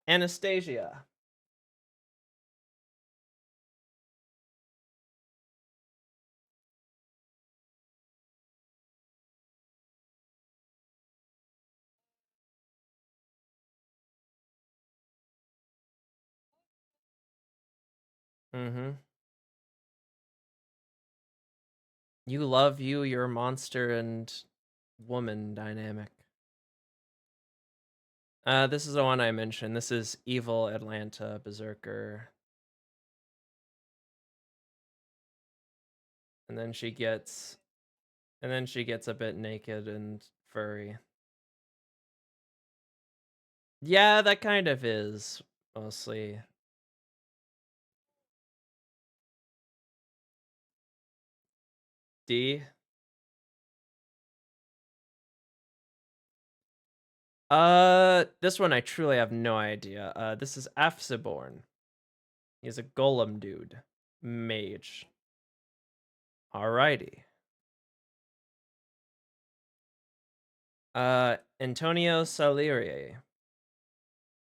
Anastasia. Mm-hmm. You love your monster and woman dynamic. This is the one I mentioned. This is Evil Atlanta Berserker. And then she gets a bit naked and furry. Yeah, that kind of is mostly. D. This one I truly have no idea. This is Afsiborn. He's a golem dude. Mage. Alrighty. Antonio Salieri.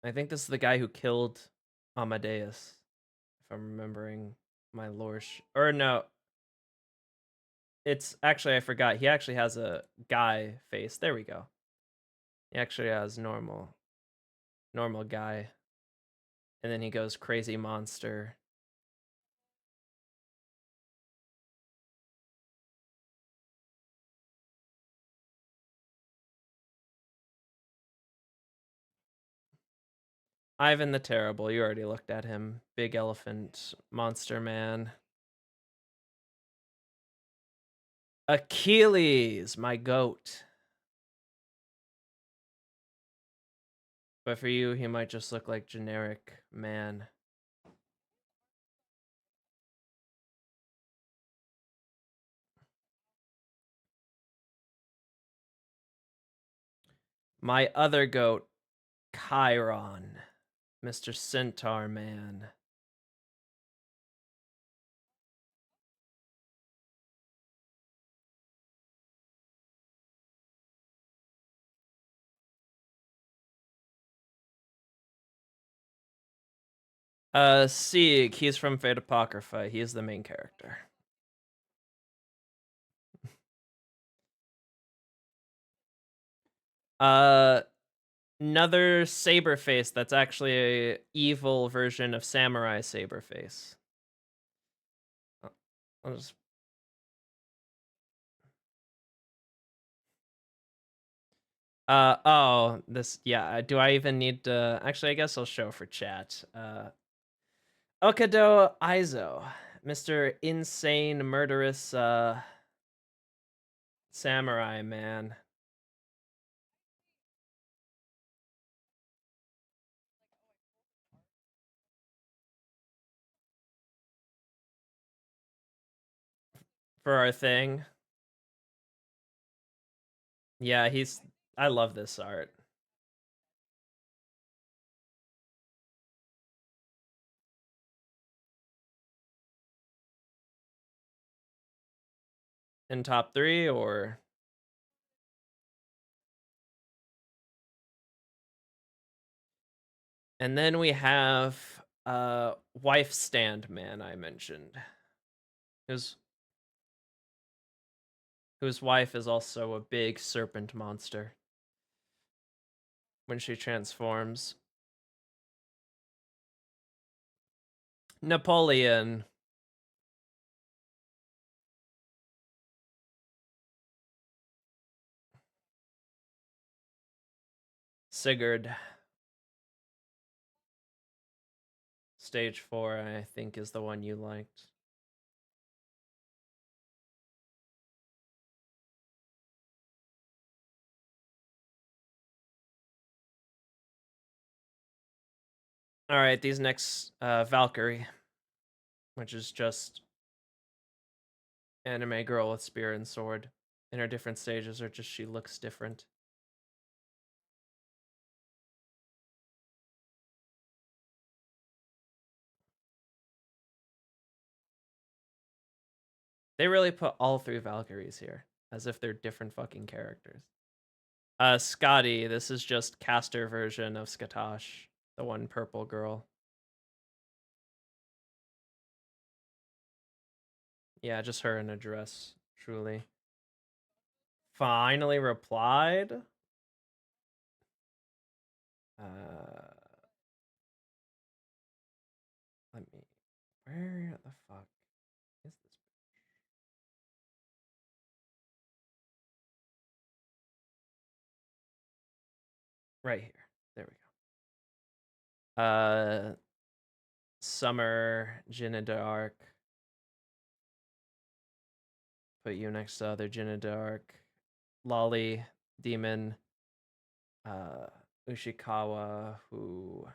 I think this is the guy who killed Amadeus, if I'm remembering my lore. Or no, it's actually, I forgot. He actually has a guy face. There we go. He actually has normal guy. And then he goes crazy monster. Ivan the Terrible, you already looked at him. Big elephant monster man. Achilles, my goat. But for you, he might just look like generic man. My other goat, Chiron, Mr. Centaur Man. Sieg, he's from Fate Apocrypha. He is the main character. Another Saberface that's actually a evil version of Samurai Saberface. I'll just... oh, this, yeah, do I even need to... Actually, I guess I'll show for chat. Okado Aizo, Mr. Insane Murderous, Samurai Man. For our thing. Yeah, I love this art. In top 3 or... And then we have Wife Stand Man I mentioned. Whose wife is also a big serpent monster when she transforms. Napoleon. Sigurd. Stage 4, I think, is the one you liked. All right, these next Valkyrie, which is just anime girl with spear and sword. In her different stages, or just she looks different. They really put all 3 Valkyries here, as if they're different fucking characters. Scotty, this is just caster version of Skatosh, the one purple girl. Yeah, just her in a dress, truly. Finally replied? Let me... Where the fuck is this? Right here. There we go. Summer, Jin d'Arc. put you next to other Jinadark, Lolly, Demon, Ushikawa, who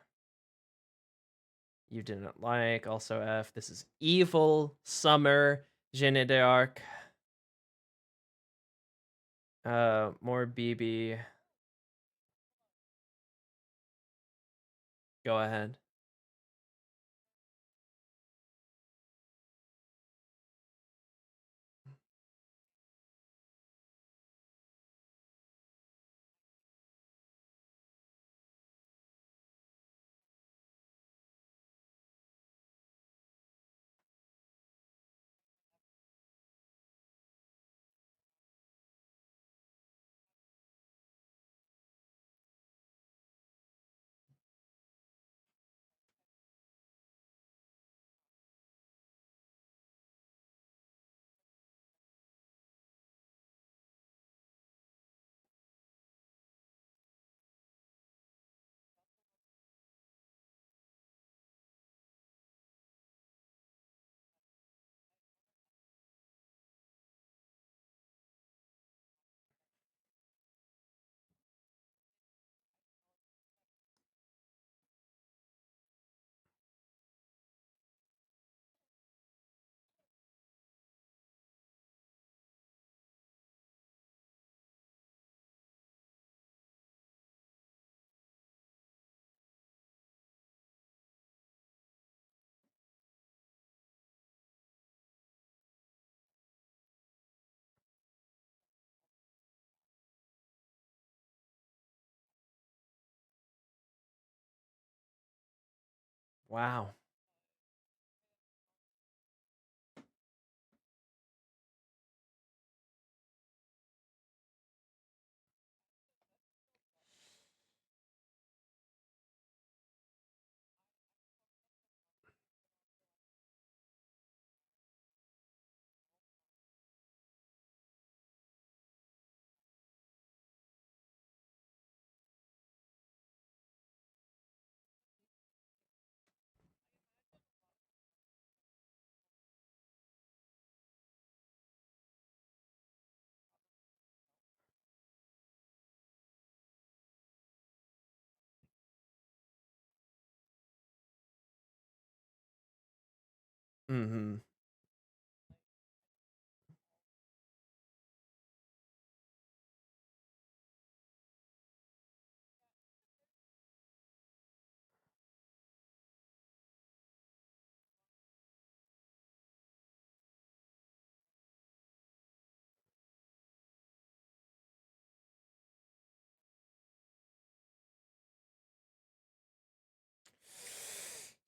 you didn't like, also F. This is Evil, Summer, Jinadark, more BB. Go ahead. Wow. Mm-hmm.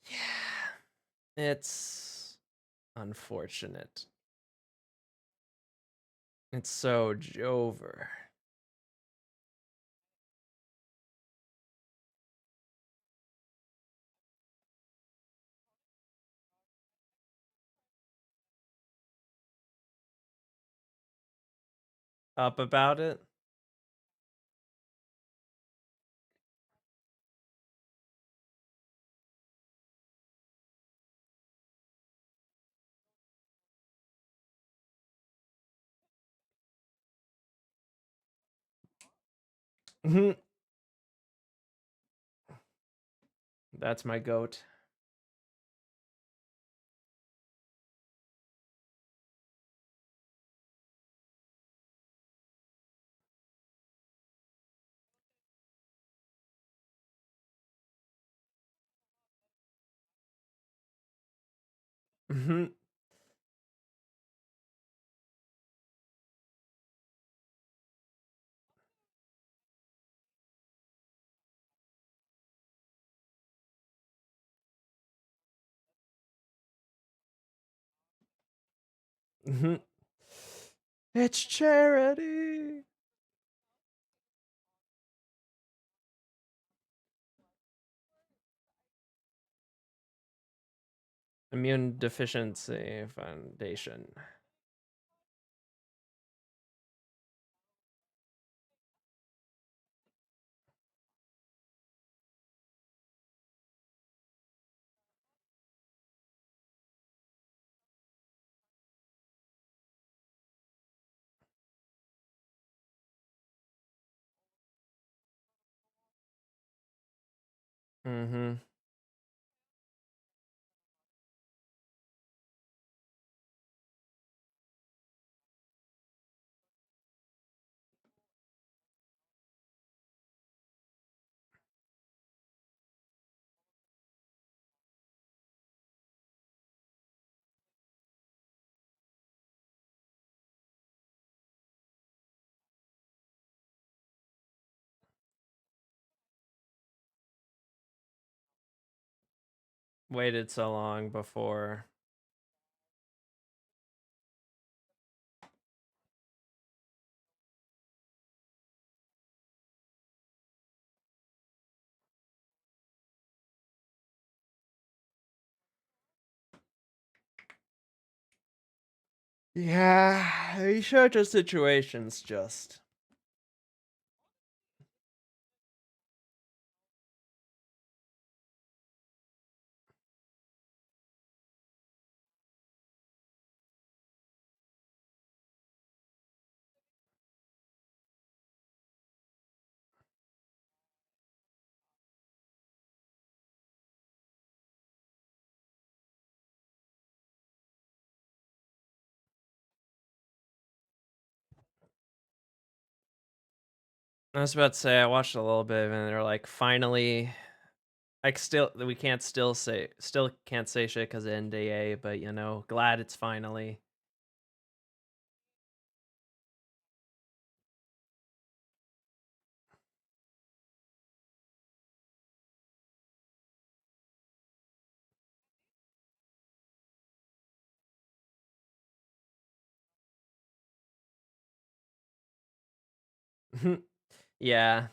Yeah. It's unfortunate. It's so Jover. Up about it? That's my goat. Mm-hmm. Mm-hmm. It's charity. Immune Deficiency Foundation. Mm-hmm. Waited so long before. Yeah, these such situations just. I was about to say I watched a little bit and they're like, finally, we can't still can't say shit because of NDA, but you know, glad it's finally. Yeah,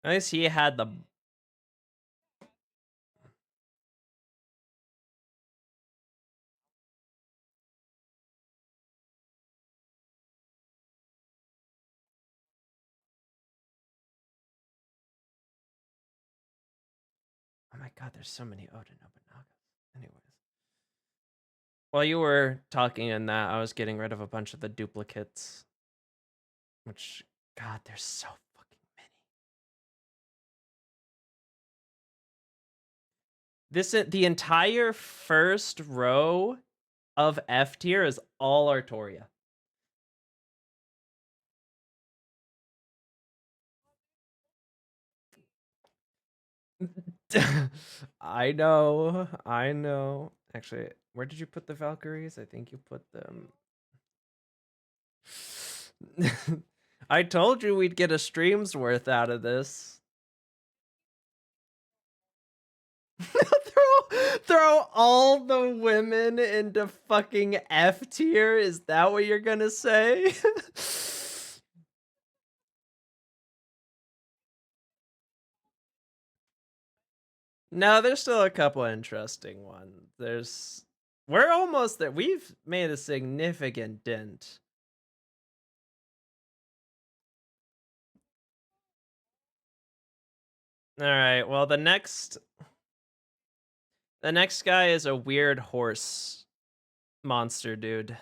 at least he had the. Oh my god, there's so many Oda Nobunaga's. Anyways. While you were talking in that, I was getting rid of a bunch of the duplicates. Which, god, there's so fucking many. The entire first row of F tier is all Artoria. I know. Actually, where did you put the Valkyries? I think you put them. I told you we'd get a stream's worth out of this. throw all the women into fucking F tier? Is that what you're gonna say? No, there's still a couple interesting ones. We're almost there. We've made a significant dent. All right. Well, the next guy is a weird horse monster dude.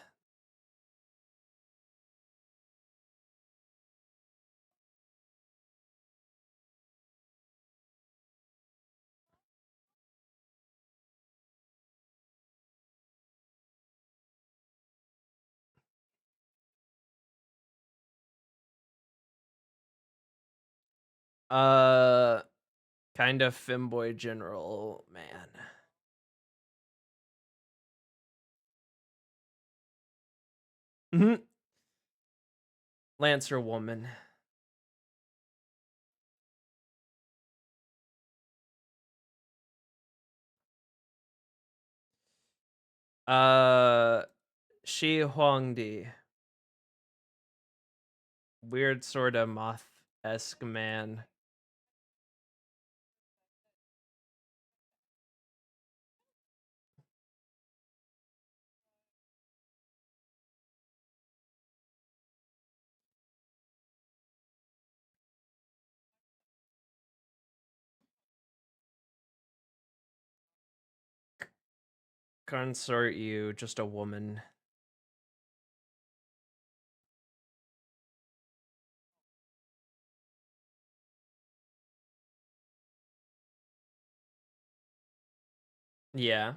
Uh, kind of femboy general man. Lancer woman. Shi Huangdi. Weird sort of moth-esque man. Consort you, just a woman. Yeah.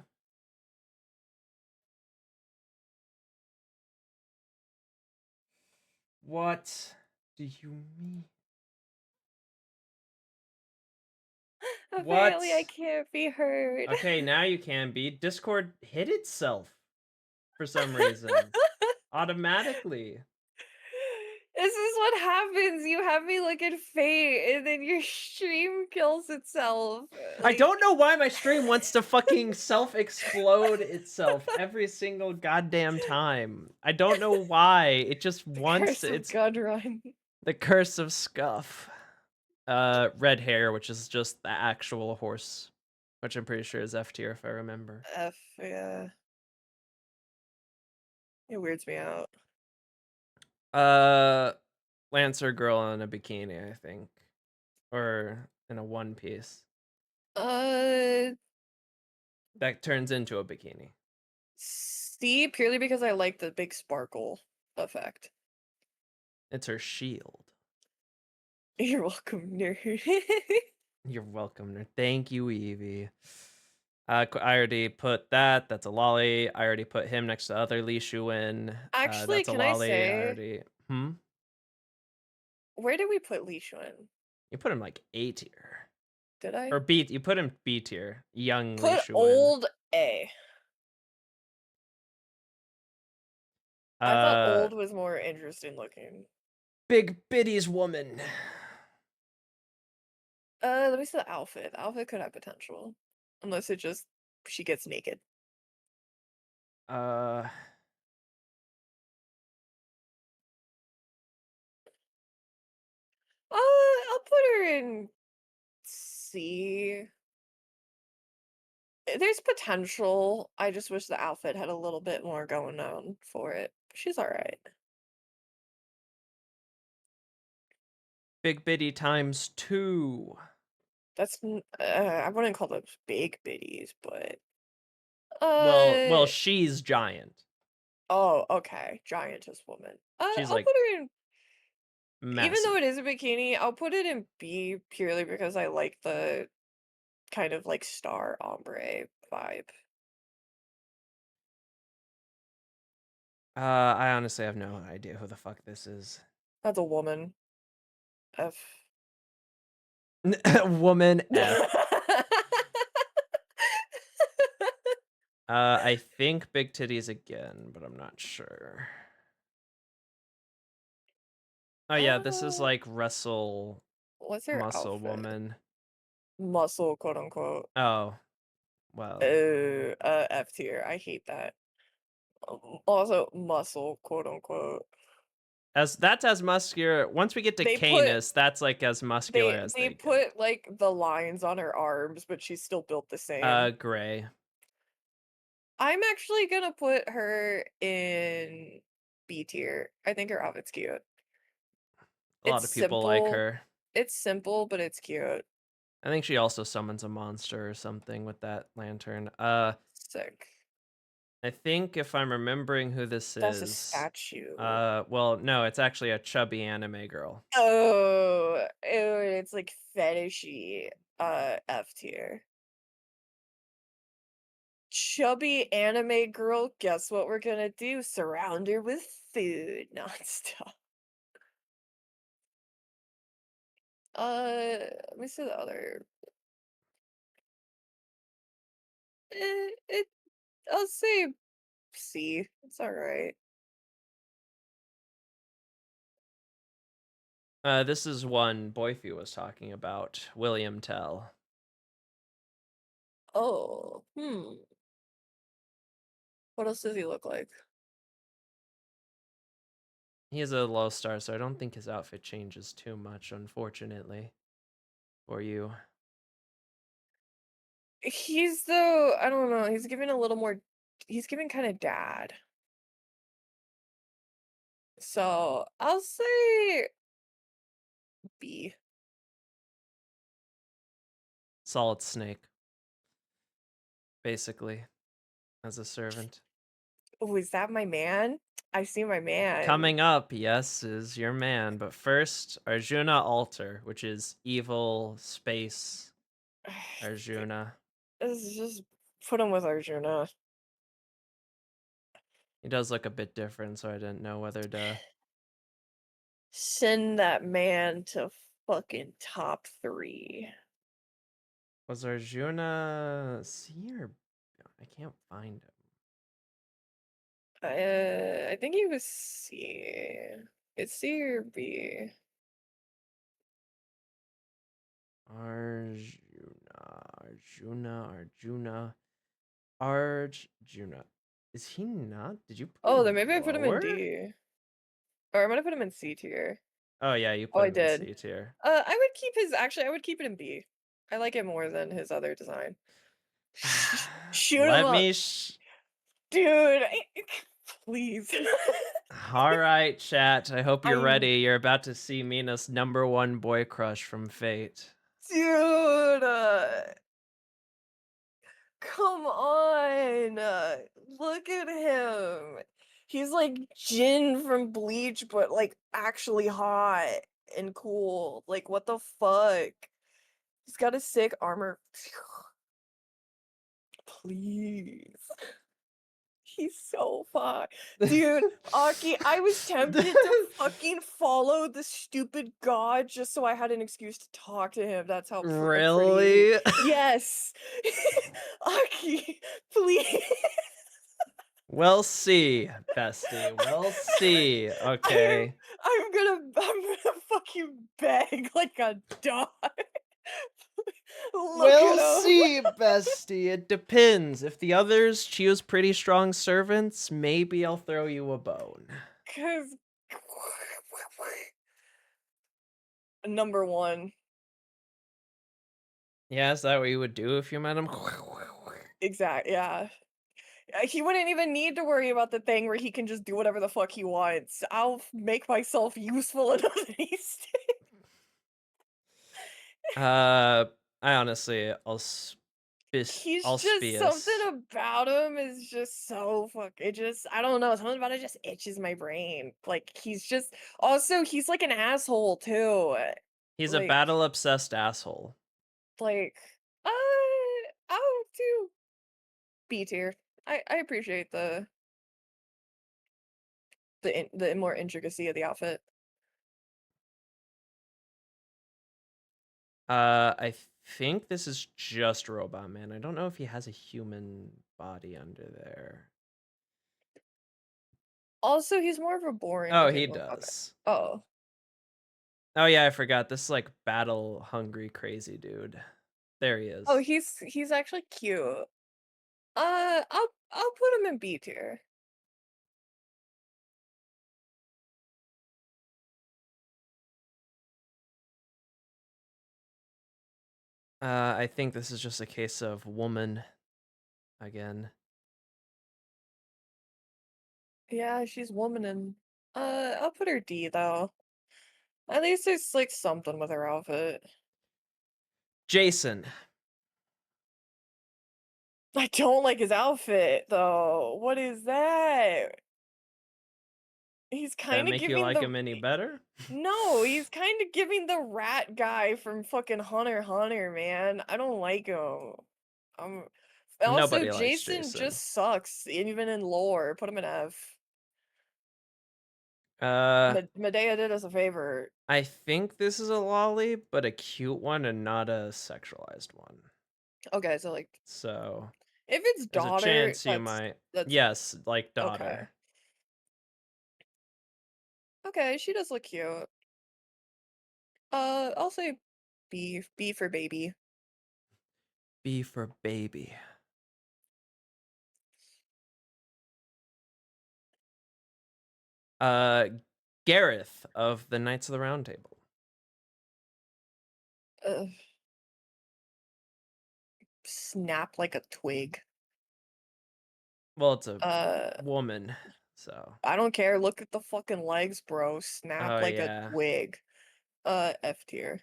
What do you mean? What? Apparently, I can't be heard. Okay, now you can be. Discord hit itself for some reason. Automatically. This is what happens. You have me look at fate, and then your stream kills itself. I Like, don't know why my stream wants to fucking self-explode itself every single goddamn time. I don't know why. It just the wants curse to. of It's Gun Run. the curse of scuff. Red hair, which is just the actual horse, which I'm pretty sure is F tier if I remember. F, yeah. It weirds me out. Lancer girl in a bikini, I think, or in a one piece Uh, that turns into a bikini. C, purely because I like the big sparkle effect. It's her shield. You're welcome, nerd. You're welcome. Thank you, Evie. I already put that. That's a lolly. I already put him next to other Li Shuin. Actually, That's a can I lolly. I say, already. where did we put Li Shuin? You put him like A tier. Did I? Or B. You put him B tier. Young Li Put Shuin. old A. I thought old was more interesting looking. Big Biddy's woman. Let me see the outfit. The outfit could have potential. Unless it just, she gets naked. Uh. I'll put her in C. There's potential. I just wish the outfit had a little bit more going on for it. She's alright. Big Biddy times 2. That's I wouldn't call them big biddies, but Well, she's giant. oh, okay. Giantess woman. She's I'll like put her in, even massive. though it is a bikini, I'll put it in B purely because I like the kind of like star ombre vibe. I honestly have no idea who the fuck this is. That's a woman. F. Woman F. I think big titties again, but I'm not sure. Oh yeah, this is like wrestle What's her muscle outfit? woman. Muscle, quote unquote. Oh, well. F tier. I hate that. Also, muscle, quote unquote. That's as muscular. Once we get to They put Canis, that's like as muscular as they they get. put like the lines on her arms, but she's still built the same. Gray. I'm actually gonna put her in B tier. I think her outfit's cute. A lot It's of people like simple. her. It's simple, but it's cute. I think she also summons a monster or something with that lantern. Sick. I think if I'm remembering who this That's a is, statue. well, no, it's actually a chubby anime girl. Oh, ew, it's like fetishy. F tier. Chubby anime girl, guess what we're gonna do? Surround her with food nonstop. Let me see the other. It I'll say C. It's alright. This is one Boyfie was talking about, William Tell. Oh, what else does he look like? He is a low star, so I don't think his outfit changes too much, unfortunately, for you. He's though, I don't know, he's giving a little more, he's giving kind of dad. So I'll say B. Solid Snake, basically, as a servant. Oh, is that my man? I see my man. Coming up, yes, is your man, but first, Arjuna Alter, which is evil space Arjuna. This is just Put him with Arjuna. He does look a bit different, so I didn't know whether to. Send that man to fucking top 3. Was Arjuna C or I can't find him. I think he was C. It's C or B. Arjuna. Is he not? Did you put Oh, him then maybe I put him in lower? D. Or I might have put him in C tier. Oh yeah, you Oh, put I him in did. C tier. I would keep his, actually, I would keep it in B. I like it more than his other design. Shoot him Let up! me. Dude, please. All right, chat. I hope you're I'm, ready. You're about to see Mina's #1 boy crush from Fate. dude, come on. Look at him. He's like Jin from Bleach, but like actually hot and cool. Like, what the fuck? He's got a sick armor. Please. He's so fine. Dude, Aki, I was tempted to fucking follow the stupid god just so I had an excuse to talk to him. That's how pretty. Really? Yes. Aki, please. We'll see, bestie. We'll see. Okay. I'm gonna fucking beg like a dog. Look We'll at him. see, bestie. It depends. If the others choose pretty strong servants, maybe I'll throw you a bone. Cause #1. Yeah, is that what you would do if you met him? Exact, yeah. He wouldn't even need to worry about the thing where he can just do whatever the fuck he wants. Make myself useful enough that he's I honestly, he's I'll just something spias. about him is just so it just, I don't know, something about it just itches my brain. Like, he's just, also he's like an asshole too. He's a Like battle obsessed asshole. like uh I'll do B tier. I appreciate the more intricacy of the outfit. I think this is just Robot Man. I don't know if he has a human body under there. Also, he's more of a boring Oh, he looking robot. does. Oh. Oh yeah, I forgot. This is like battle hungry crazy dude. There he Oh, is. he's actually cute. I'll put him in B tier. I think this is just a case of woman again. Yeah, she's womanin. I'll put her D though. At least there's like something with her outfit. Jason. I don't like his outfit though. What is that? He's That kind of make you giving like the him any better? no, he's kind of giving the rat guy from fucking Hunter x Hunter, man. I don't like him. Um, also Nobody likes Jason Jason. just sucks, even in lore. Put him in F. Medea did us a favor. I think this is a lolly, but a cute one and not a sexualized one. Okay, so like So if it's there's a daughter, chance you might. that's Yes, like okay. daughter. Okay, she does look cute. I'll say B. B for baby. B for baby. Uh, Gareth of the Knights of the Round Table. Uh, snap like a twig. Well, it's a Uh, woman, so. I don't care. Look at the fucking legs, bro. Snap Oh like a yeah. twig. F tier.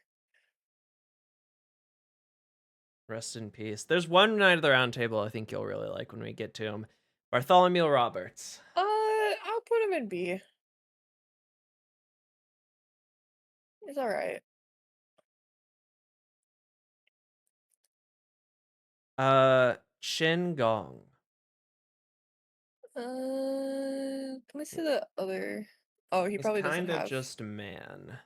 Rest in peace. There's one Knight of the Round Table I think you'll really like when we get to him. Bartholomew Roberts. I'll put him in B. It's alright. Chin Gong. Let me see the other. Oh, he He's probably doesn't kind of have. just a man.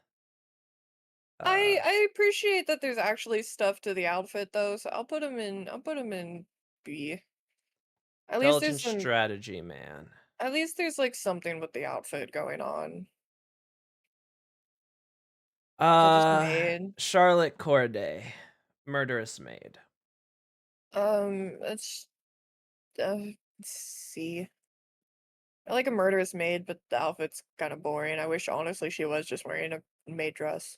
I appreciate that there's actually stuff to the outfit though, so I'll put him in B. At least there's Intelligent some strategy man. at least there's like something with the outfit going on. Cultist maid. Charlotte Corday. Murderous maid. Let's let's see. I like a murderous maid, but the outfit's kind of boring. I wish honestly she was just wearing a maid dress.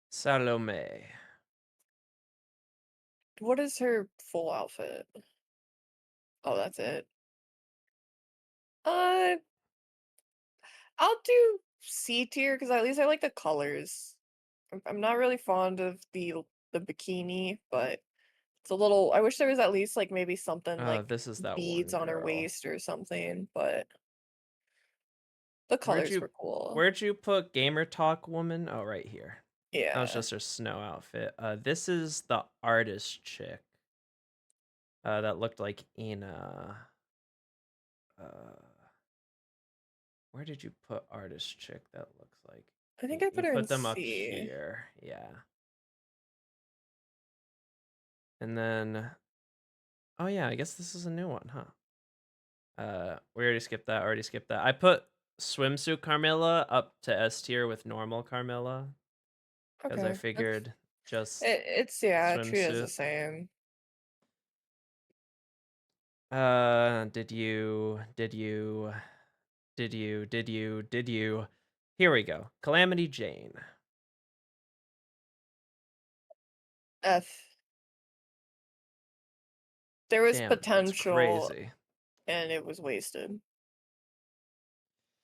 Salome. What is her full outfit? Oh, that's it. Uh, I'll do C tier because at least I like the colors. I'm not really fond of the bikini, but it's a little. I wish there was at least like maybe something like This is that beads one on her girl. waist or something, but the Where'd colors you were cool. where'd you put Gamer Talk woman? Oh, right here. That was Yeah. just her snow outfit. This is the artist chick. That looked like Ina. Uh, where did you put artist chick that looks like? I think I You put her in put them up C. here, yeah. And then, oh yeah, I guess this is a new one, huh? We already skipped that. Already skipped that. I put swimsuit Carmilla up to S tier with normal Carmilla because I Okay. figured just It's yeah, treat it as the swimsuit. same. Did you? Here we go. Calamity Jane. F. There was Damn, that's potential crazy. and it was wasted.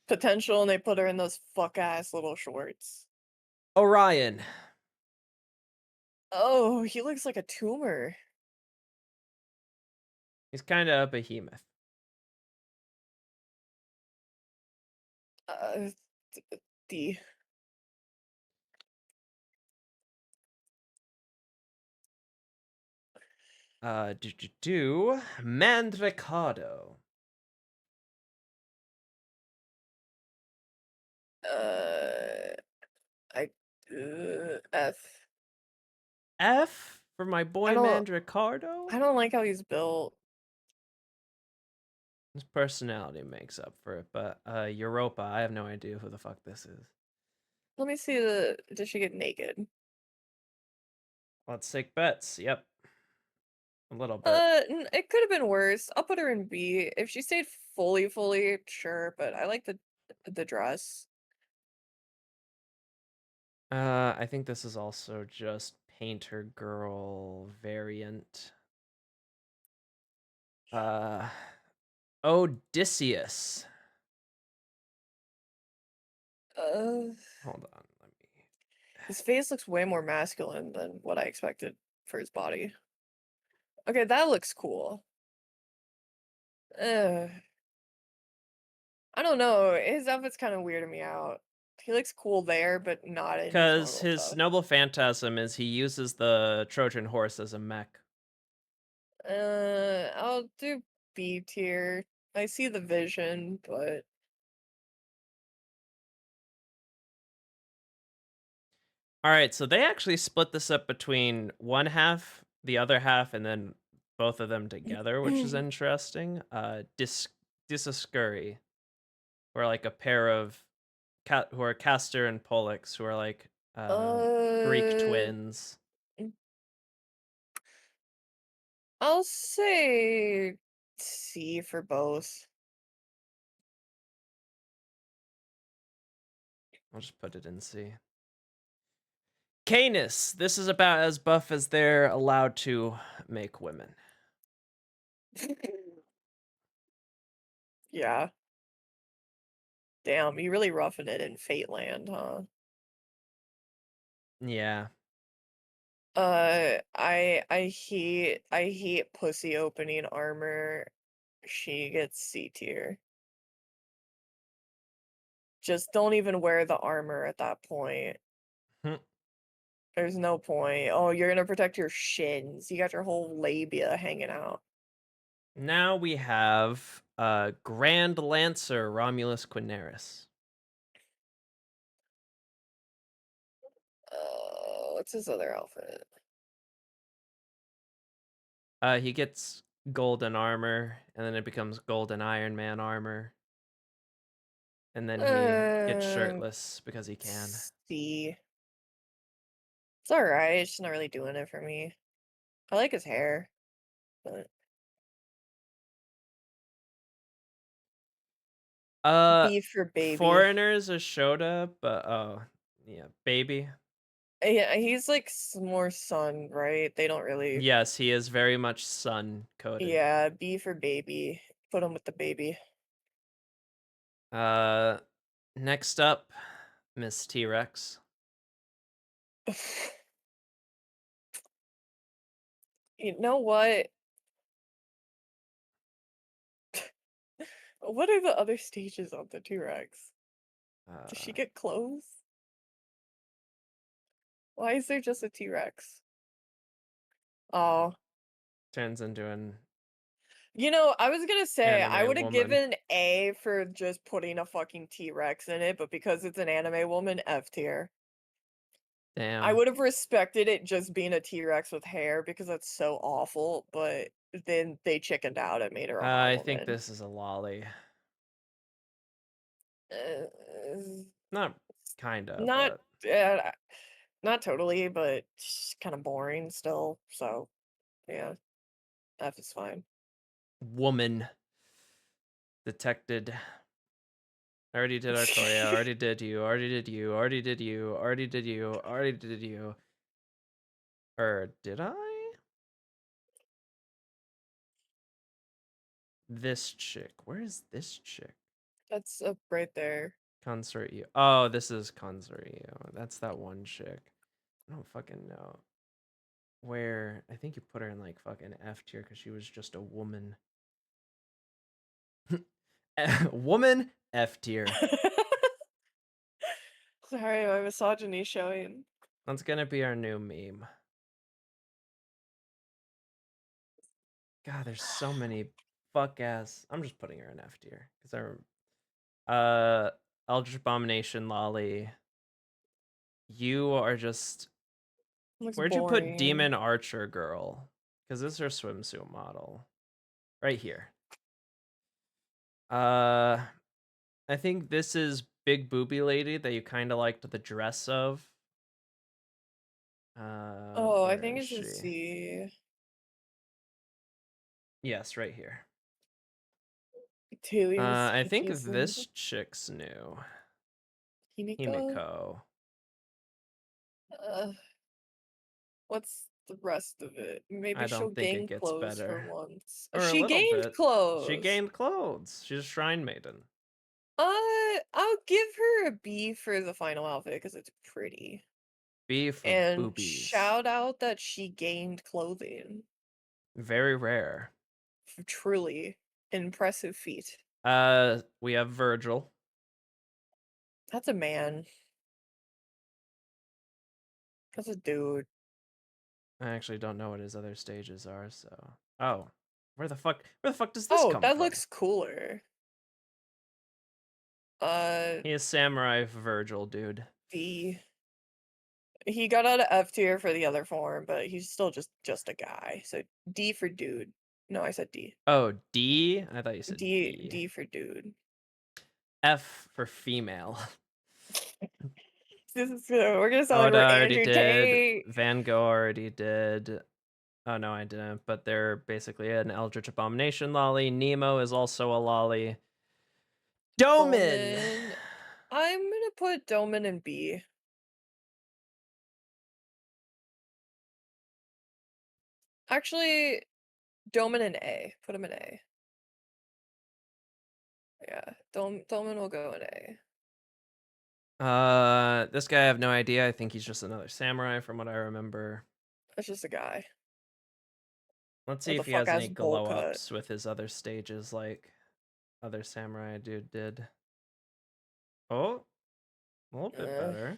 Potential and they put her in those fuck ass little shorts. Orion. Oh, he looks like a tumor. He's kind of a behemoth. Uh, D. Mandricardo. Uh, I F. F for my I boy don't. Mandricardo. I don't like how he's built. His personality makes up for it, but Europa, I have no idea who the fuck this is. Let me see the. Did she get naked? Let's take bets. Yep. A little bit. It could have been worse. I'll put her in B. If she stayed fully, sure, but I like the dress. I think this is also just Painter Girl variant. Odysseus. Uh, Hold on, let me. his face looks way more masculine than what I expected for his body. Okay, that looks cool. Uh, I don't know. His outfit's kind of weirding me out. He looks cool there, but not in his Because normal his stuff. noble phantasm is he uses the Trojan horse as a mech. I'll do B tier. I see the vision, but All right, so they actually split this up between one half, the other half, and then both of them together, which is interesting. Disascuri, who are like a pair of who are Castor and Pollux, who are like Greek uh, twins. I'll say C for both. I'll just put it in C. Canis, this is about as buff as they're allowed to make women. Yeah. Damn, you really roughing it in Fate Land, huh? Yeah. I hate pussy opening armor. She gets C tier. Just don't even wear the armor at that point. Hmm. There's no point. Oh, you're gonna protect your shins. You got your whole labia hanging out. Now we have Grand Lancer Romulus Quinaris. What's his other outfit? He gets golden armor, and then it becomes golden Iron Man armor. And then he gets Uh, shirtless because he can. see. It's alright, it's just not really doing it for me. I like his hair, but beef for baby. Foreigners are Shota, but oh, yeah, baby. Yeah, he's like more sun, right? They don't really. Yes, he is very much sun coded. Yeah, B for baby. Put him with the baby. Next up, Miss T-Rex. You know what? What are the other stages of the T-Rex? Does she get clothes? Why is there just a T-Rex? Oh. Turns into an You know, I was gonna say I anime would have woman. given A for just putting a fucking T-Rex in it, but because it's an anime woman, F tier. I Damn. would have respected it just being a T-Rex with hair because that's so awful, but then they chickened out and made her a hot I think woman. this is a lolly. Uh, Not kinda, not but uh, not totally, but kind of boring still. So yeah, F is fine. woman detected. I already did Artoria, already did you, already did you, already did you, already did you, already did you. Or did I? This chick. Where is this chick? That's up right there. Consort you. Oh, this is Consort you. That's that one chick. I don't fucking know. Where I think you put her in like fucking F tier because she was just a woman. Woman F tier. Sorry, my misogyny showing. That's gonna be our new meme. God, there's so many fuck ass. I'm just putting her in F tier because Eldritch Abomination Lolly. You are just. Looks Where'd you put boring. Demon Archer Girl? Because this is her swimsuit model. Right here. I think this is Big Booby Lady that you kind of liked the dress of. Oh, I Where think is it's a she? C. Yes, right here. Telia's I think confusing. this chick's new. Himiko? Himiko. Uh, what's the rest of it? Maybe I she'll don't think it gain gets clothes for better. once. Or a She little gained bit. She clothes! gained clothes. She's a shrine maiden. I'll give her a B for the final outfit because it's pretty. B for And boobies. shout out that she gained clothing. Very rare. Truly impressive feat. We have Virgil. That's a man. That's a dude. I actually don't know what his other stages are, so. Oh. Where the fuck does this Oh, come that from? looks cooler. Uh, He is Samurai Virgil, dude. D. He got out of F tier for the other form, but he's still just a guy. So D for dude. No, I said D. Oh, D? I thought you said D. D for dude. F for female. This is we're gonna sound like Oda we're already Andrew did. Tate. Van Gogh already did. Oh no, I didn't. But they're basically an Eldritch Abomination lolly. Nemo is also a lolly. Doman! Dolman. I'm gonna put Dolman in B. Actually, Dolman in A. Put him in A. Yeah, Dolman will go in A. This guy I have no idea. I think he's just another samurai from what I remember. That's just a guy Let's see with a if he fuck has ass any bowl glow cut. ups with his other stages like other samurai dude did. Oh, a little bit Uh, better.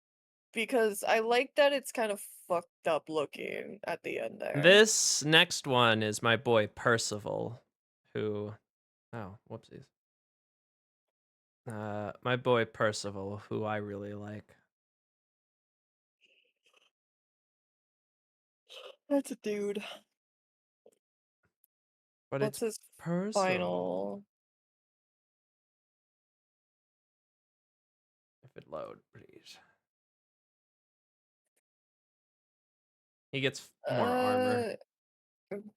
because I like that it's kind of fucked up looking at the end there. This next one is my boy Percival, who, oh, whoopsies. My boy Percival, who I really like. That's a dude. But What's it's his Percival. final? If it load, please. He gets more armor.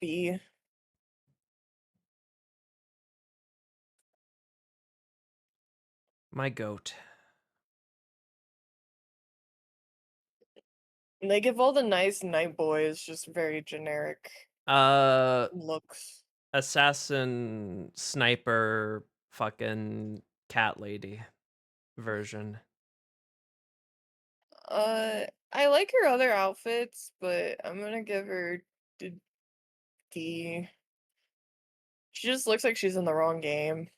B. My goat. They give all the nice night boys just very generic looks. Assassin, sniper, fucking cat lady version. I like her other outfits, but I'm gonna give her D. She just looks like she's in the wrong game.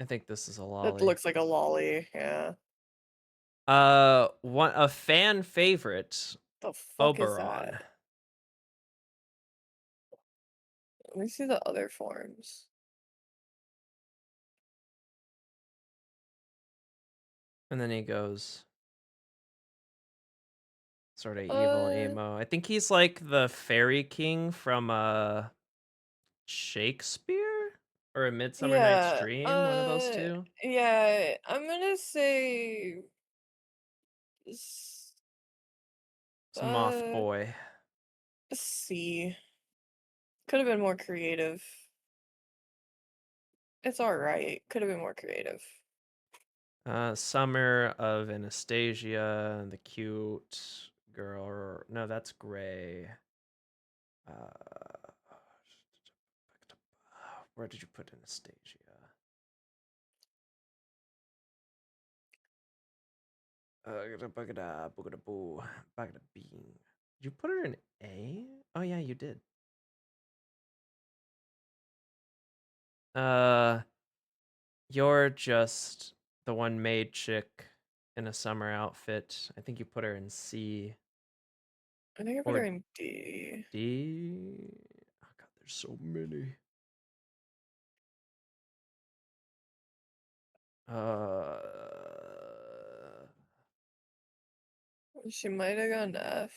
I think this is a That lolly. looks like a lolly, yeah. A fan favorite, The fuck is Oberon. that? Let me see the other forms. And then he goes sort of evil emo. I think he's like the fairy king from Shakespeare or A Midsummer Night's Yeah, Dream, one of those two. yeah, I'm gonna say s- It's Moth uh Boy. C. Could have been more creative. It's alright. Could have been more creative. Summer of Anastasia, the cute girl. No, that's Gray. Where did you put Anastasia? Bagada bean. Did you put her in A? Oh yeah, you did. You're just the one maid chick in a summer outfit. I think you put her in C I think I put her or in D. D. Oh god, there's so many. Uh, She might have gone F.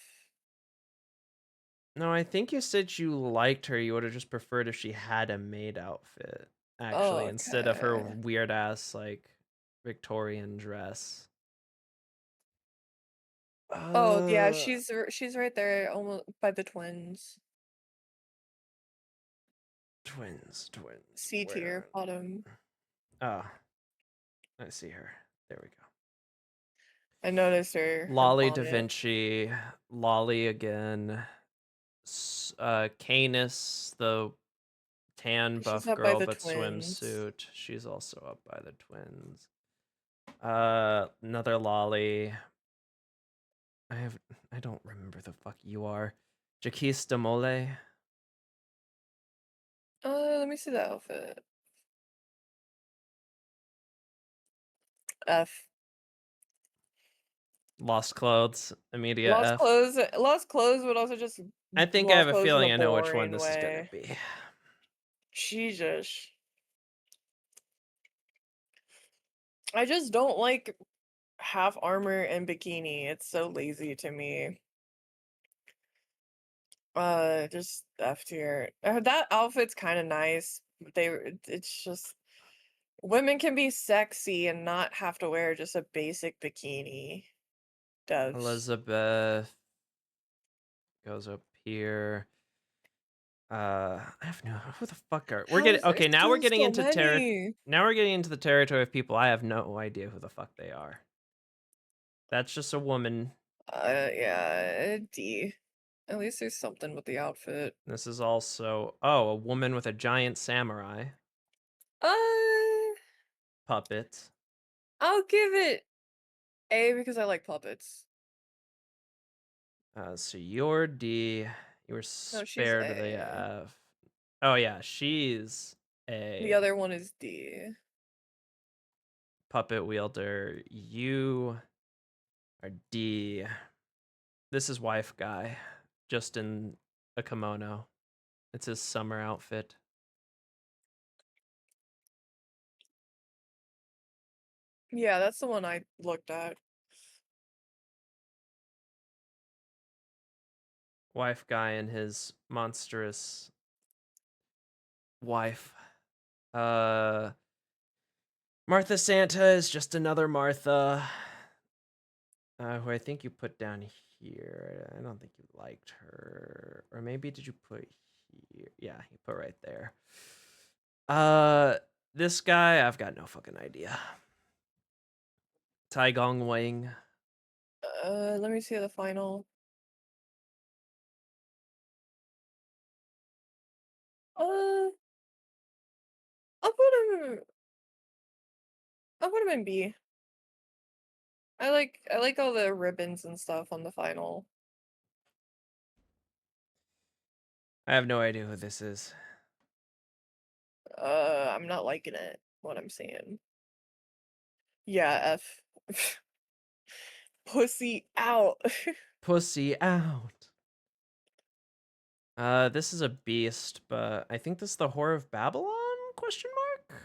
no, I think you said you liked her. You would have just preferred if she had a maid outfit, actually, instead of her Okay. weird ass like Victorian dress. Oh yeah, Uh, she's right there, almost by the twins. twins. C tier, Where? bottom. Ah, I see her. There we go. I noticed her Lolly Da bonnet. Vinci, Lolly again. Canis, the tan She's buff up by girl the but twins. swimsuit. She's also up by the twins. Another Lolly. I don't remember the fuck you are. Jaquista Mole. Let me see the outfit. F. Lost clothes. Immediate Lost F. clothes. Lost clothes, but also just I think I have lost a clothes in a feeling I know which one boring this is gonna way. be. Jesus. I just don't like half armor and bikini. It's so lazy to me. Just F tier. That outfit's kind of nice. It's just women can be sexy and not have to wear just a basic bikini. Devs. Elizabeth goes up here. I have no who the fuck are we're How getting is there okay, now we're still getting so into many? now we're getting into the territory of people I have no idea who the fuck they are. That's just a woman. Yeah, D. At least there's something with the outfit. This is also a woman with a giant samurai Uh, puppet. I'll give it A because I like puppets. So you're D. You were No, she's spared the A. F. Oh yeah, she's The A. other one is D. puppet wielder. You are D. This is wife guy, just in a kimono. It's his summer outfit. Yeah, that's the one I looked at. Wife guy and his monstrous wife. Martha Santa is just another Martha. Who I think you put down here. I don't think you liked her. Or maybe did you put here? Yeah, you put right there. This guy, I've got no fucking idea. Tai Gong Wang. Let me see the final. Uh, I'll put him. I'll put him in B. I like all the ribbons and stuff on the final. I have no idea who this is. I'm not liking it. What I'm saying. Yeah, F. Pussy out. Pussy out. This is a beast, but I think this is the Whore of Babylon? Question mark?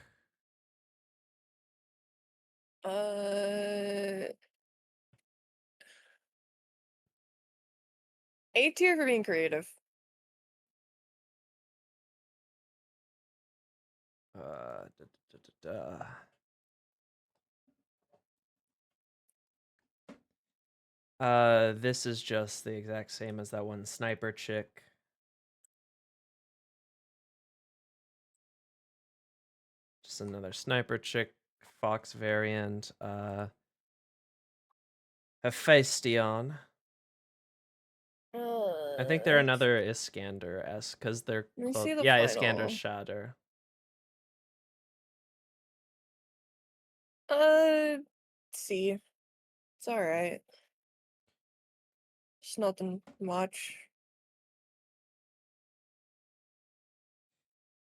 A tier for being creative. Da, da, da, da. This is just the exact same as that one sniper chick. Just another sniper chick, Fox variant. Hephaestion. I think they're another Iskander-esque because they're Let me close. see the Yeah, final. Iskander Shatter. C. It's alright. It's nothing much.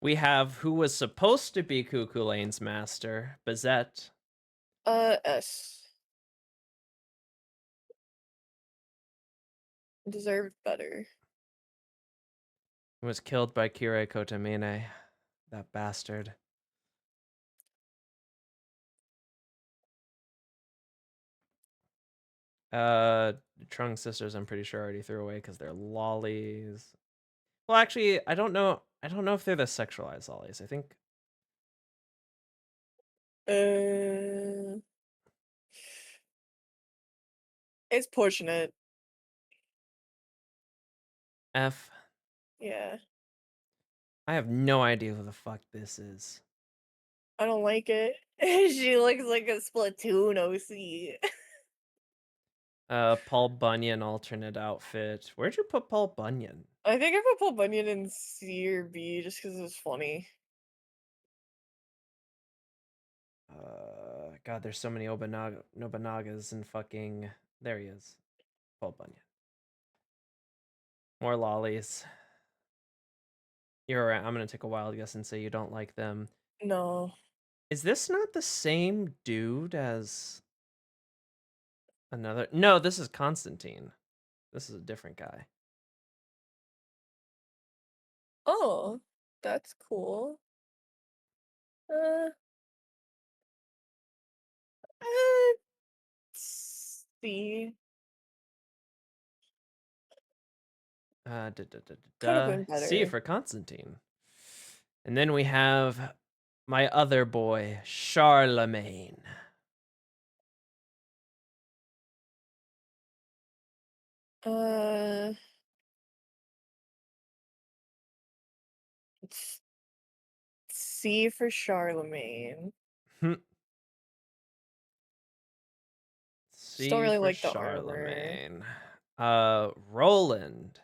We have who was supposed to be Cuckoo Lane's master, Bazette. S. Deserved better. Was killed by Kirei Kotamine. That bastard. Trung sisters, I'm pretty sure already threw away because they're lollies. Well, actually, I don't know. I don't know if they're the sexualized lollies. I think. It's pushing it. F. Yeah. I have no idea who the fuck this is. I don't like it. She looks like a Splatoon OC. Paul Bunyan alternate outfit. Where'd you put Paul Bunyan? I think I put Paul Bunyan in C or B just because it was funny. God, there's so many Nobanagas and fucking. There he is. Paul Bunyan. More lollies. You're right. I'm gonna take a wild guess and say you don't like them. No. Is this not the same dude as another? No, this is Constantine. This is a different guy. Oh, that's cool. Uh, C. Could have been C better. for Constantine. And then we have my other boy, Charlemagne. C for Charlemagne. Just don't C really for like the armor. Charlemagne. Roland.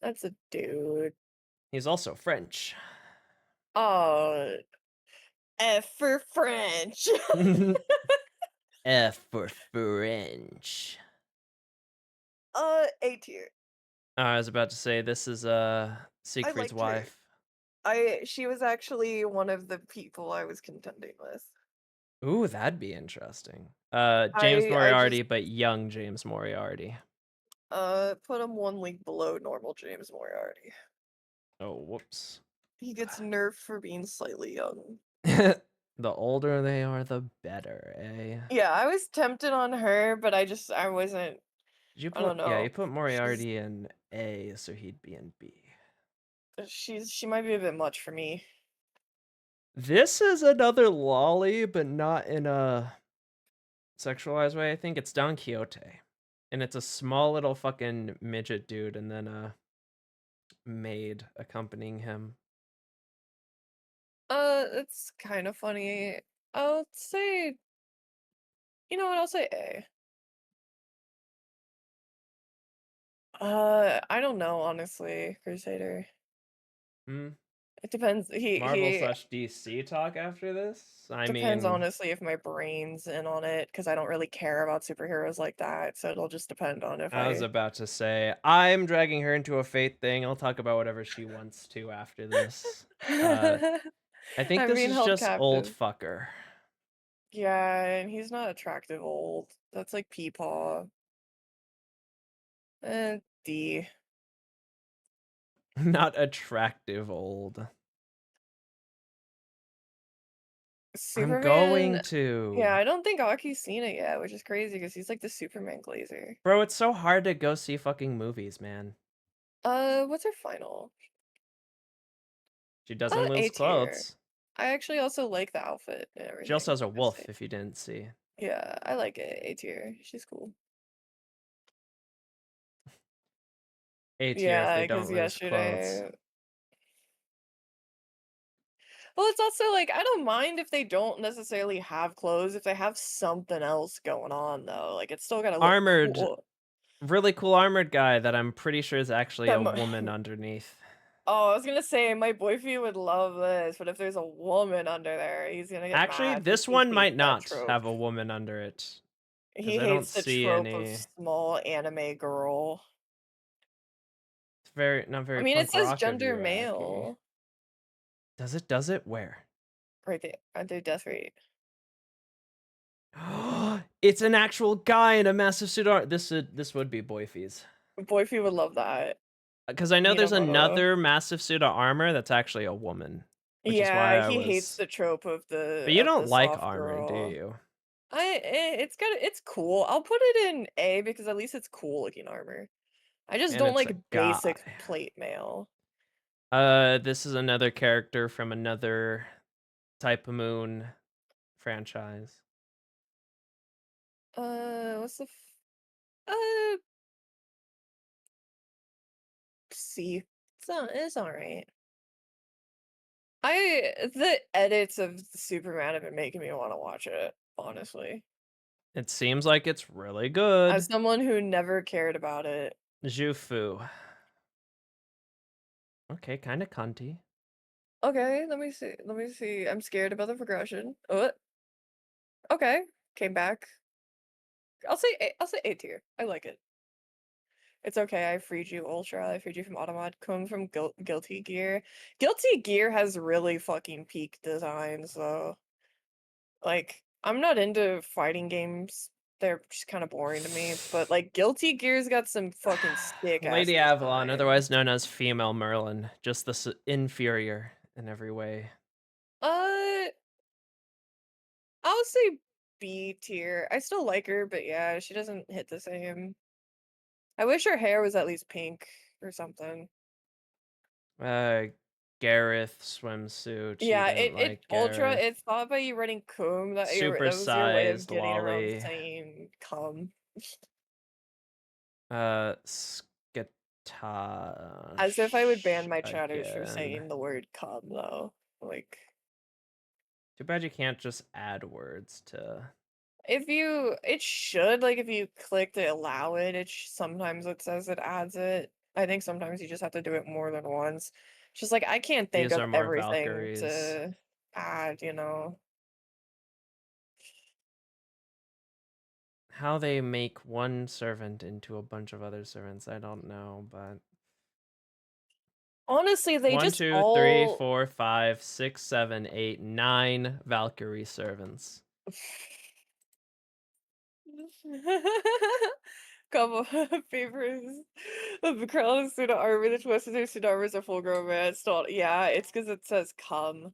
That's a dude. He's also French. Oh, F for French. F for French. A tier. I was about to say this is Siegfried's liked her. wife. She was actually one of the people I was contending with. Ooh, that'd be interesting. James I just Moriarty, but young James Moriarty. put him one league below normal James Moriarty. Oh, whoops. He gets nerfed for being slightly young. The older they are, the better, eh? Yeah, I was tempted on her, but I wasn't. Did you I don't put, yeah, know. you put She's Moriarty in A, so he'd be in B. she might be a bit much for me. This is another lolly, but not in a sexualized way. I think it's Don Quixote. And it's a small little fucking midget dude, and then a maid accompanying him. It's kind of funny. I'll say, you know what? I'll say A. I don't know, honestly, Crusader. Hmm. It depends. Marvel He slash DC talk after this? I depends mean, honestly if my brain's in on it because I don't really care about superheroes like that. So it'll just depend on if I was I. about to say, I'm dragging her into a fate thing. I'll talk about whatever she wants to after this. I think I'm this being is held just old captive. fucker. Yeah, and he's not attractive old. That's like Peepaw. D. Not attractive old. I'm going Superman. Yeah, to. I don't think Aki's seen it yet, which is crazy because he's like the Superman glazer. Bro, it's so hard to go see fucking movies, man. What's her final? She doesn't A lose tier. clothes. I actually also like the outfit and She also everything. has a I say. wolf, if you didn't see. Yeah, I like it. A tier. She's cool. A tier if Yeah, they don't because lose clothes. yesterday. Well, it's also like I don't mind if they don't necessarily have clothes if they have something else going on though. Like it's still gotta look Armored, cool. really cool armored guy that I'm pretty sure is actually That a mo- woman underneath. Oh, I was gonna say my boyfriend would love this, but if there's a woman under there, he's gonna get Actually, mad because this he one hates might that not trope. have a woman under it. Because He I don't hates the see trope of any. small anime girl. It's very not I very mean, it punk says rock of gender you, Aki. male Does it? Does it? Where? right there under death rate. It's an actual guy in a massive suit. This would be Boyfie's. Boyfriend would love that. Because I know there's Minamoto. another massive suit of armor that's actually a woman, which is why Yeah, I he hates was. the trope But you of don't the like soft armor, do girl. you? It's cool. I'll put it in A because at least it's cool looking armor. I just And don't it's a like guy. basic plate mail. This is another character from another Type of Moon franchise. What's the uh C? It's all right. The edits of Superman have been making me want to watch it, honestly. It seems like it's really As good. someone who never cared about it. Jufu. Okay, kind of cunty. Okay, let me see. Let me see. I'm scared about the progression. Oh, okay. Came back. I'll say A tier. I like it. It's okay. I freed you, Ultra. I freed you from Automat. Come from Guilty Gear. Guilty Gear has really fucking peak designs, though. Like, I'm not into fighting games. They're just kind of boring to me. But like, Guilty Gear's got some fucking sick ass Lady Avalon, designs. otherwise known as Female Merlin, just the inferior in every way. Uh, I'll say B tier. I still like her, but yeah, she doesn't hit the same. I wish her hair was at least pink or something. Uh, Gareth swimsuit. You Yeah, didn't it like ultra. Gareth. It's thought by you writing cum that was your way of Supersized getting around lolly. saying cum. Skatosh As if I would ban my chatters for again. saying the word cum though. Like Too bad you can't just add words to. if you it should like if you click to allow it, sometimes it says it adds it. I think sometimes you just have to do it more than once. It's just like I can't think These of are more everything Valkyries. to add, you know. How they make one servant into a bunch of other servants, I don't know, but Honestly, they 1, just 2, 3, all 4, 5, 6, 7, 8, 9 Valkyrie servants. Couple favorites of the crown of suit armor. The twist is their suit armor is a full grown man. Still, yeah, it's because it says come.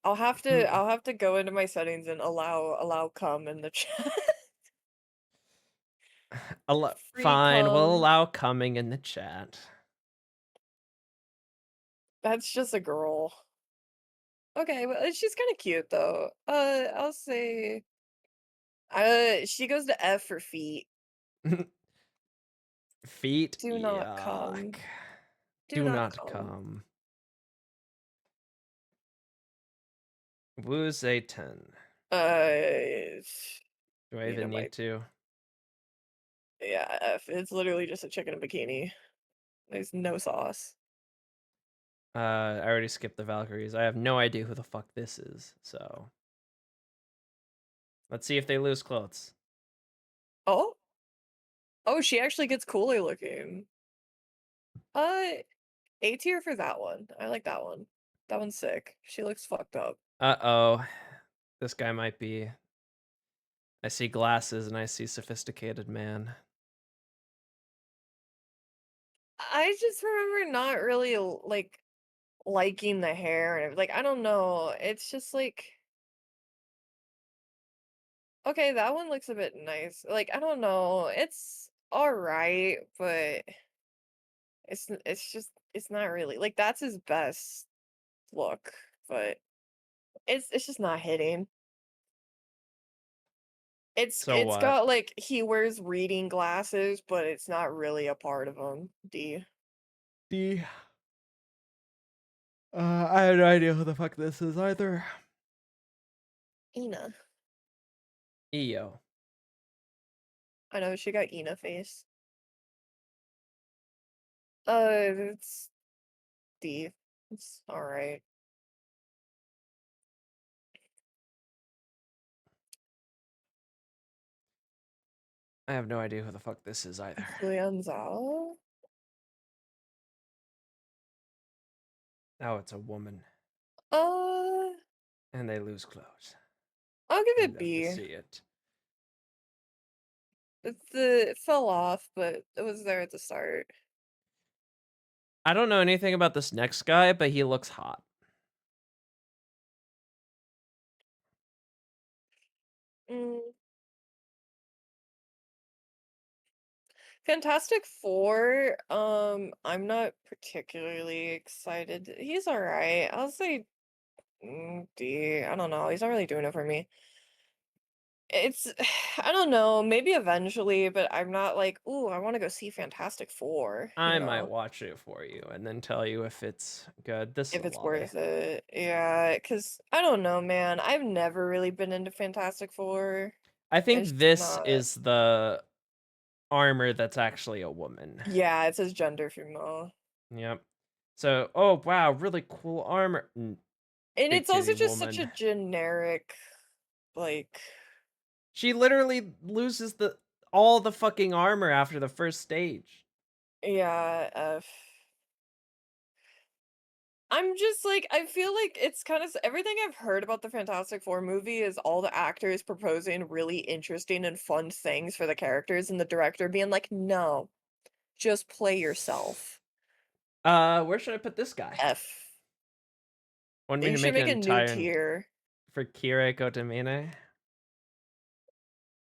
I'll have to go into my settings and allow come in the chat. Free Fine, we'll come. allow coming in the chat. That's just a girl. Okay, but she's kind of cute though. I'll say she goes to F for feet. Feet, Do not yuck. come. Do Do not not come. come. Woo's a 10. Uh, Do I you know even my need to? yeah, F. It's literally just a chicken in a bikini. There's no sauce. I already skipped the Valkyries. I have no idea who the fuck this is, so. Let's see if they lose clothes. Oh, oh, she actually gets cooler looking. Uh, A tier for that one. I like that one. That one's sick. She looks fucked up. Uh-oh. This guy might be... I see glasses and I see sophisticated man. I just remember not really like liking the hair and like I don't know. It's just like okay, that one looks a bit nice. Like I don't know. It's all right, but it's just it's not really like that's his best look, but it's just not hitting. So It's what? got like he wears reading glasses, but it's not really a part of him. D. D. I have no idea who the fuck this is either. Ina. EO. I know she got Ina face. It's D. It's all right. I have no idea who the fuck this is either. Lian Zhao. Now it's a woman. Uh, And they lose clothes. I'll give I it love to B. see it. It fell off, but it was there at the start. I don't know anything about this next guy, but he looks hot. Mm. Fantastic Four, I'm not particularly excited. He's all right. I'll say D. I don't know. He's not really doing it for me. It's, I don't know. Maybe eventually, but I'm not like, ooh, I want to go see Fantastic Four. You I might know, watch it for you and then tell you if it's good. This is if a it's lobby. worth it. Yeah, because I don't know, man. I've never really been into Fantastic Four. I think It's just this not. is the armor that's actually a woman. Yeah, it says gender female. Yep. So, oh wow, really cool armor. And Big it's titty also just such woman. a generic, like, She literally loses all the fucking armor after the first stage. yeah, F. I'm just like, I feel like it's kind of everything I've heard about the Fantastic Four movie is all the actors proposing really interesting and fun things for the characters, and the director being like, no, just play yourself. Where should I put this guy? F. Want me You to should make an make a new entire tier. for Kiriko Tamine?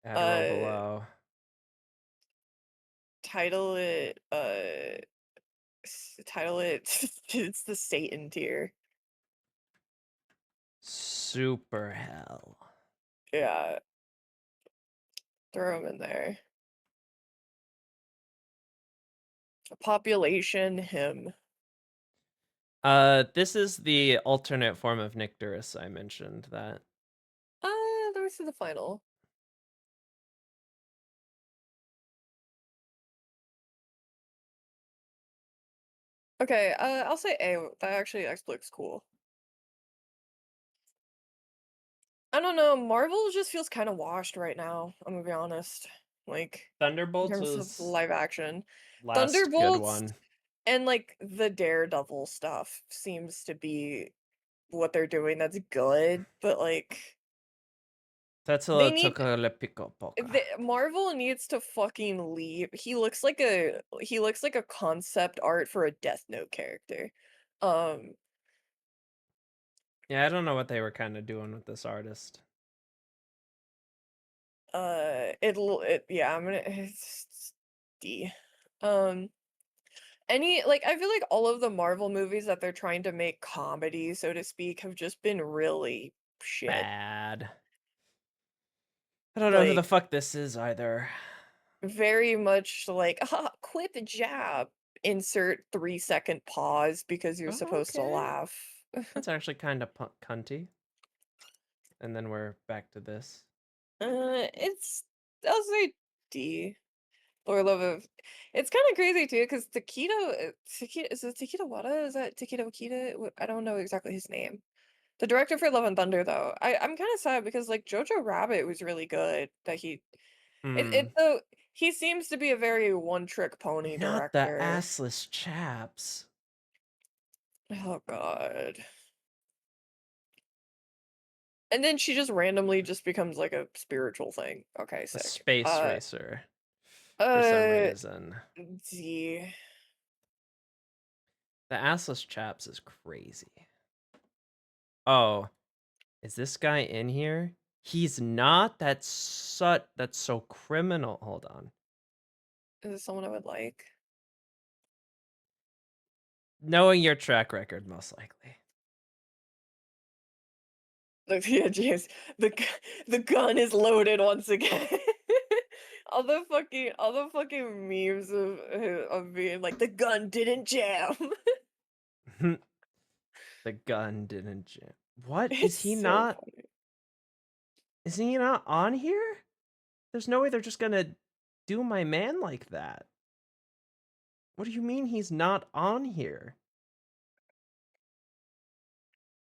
Add row Uh, below. title it, title it, it's the Satan tier. Super hell. Yeah. Throw him in there. Population, him. This is the alternate form of Nycteris I mentioned that. Let me see the final. Okay, I'll say A. That actually looks cool. I don't know, Marvel just feels kind of washed right now, I'm gonna be honest. Like, in Thunderbolts terms of was live action. last good Thunderbolts, one. And like the Daredevil stuff seems to be what they're doing that's good, but like they need Marvel needs to fucking leave. He looks like a concept art for a Death Note character. Um Yeah, I don't know what they were kind of doing with this artist. yeah, I'm gonna it's D. Um I feel like all of the Marvel movies that they're trying to make comedy, so to speak, have just been really shit. Bad. I don't know who the Like fuck this is either. very much like, quip jab, insert 3-second pause because you're Oh, supposed to okay. laugh. That's actually kind of cunty. And then we're back to this. It's I'll say D. Or love of it's kind of crazy too because Takedo is it Takedo Wada? Is that Takedo Wakita? I don't know exactly his name. The director for Love and Thunder though, I'm kind of sad because like Jojo Rabbit was really good. That Hmm. so he seems to be a very one-trick pony Not the director. assless chaps. Oh god. And then she just randomly just becomes like a spiritual thing. Okay, A sick. space racer. For some Uh, reason. D. The assless chaps is crazy. Oh, is this guy in here? He's not. That's so criminal. Hold on. Is this someone I would like? Knowing your track record, most likely. Look, yeah, jeez. The gun is loaded once again. All the fucking memes of being like the gun didn't jam. The gun didn't jam. What? It's so funny. Is he not on here? There's no way they're just gonna do my man like that. What do you mean he's not on here?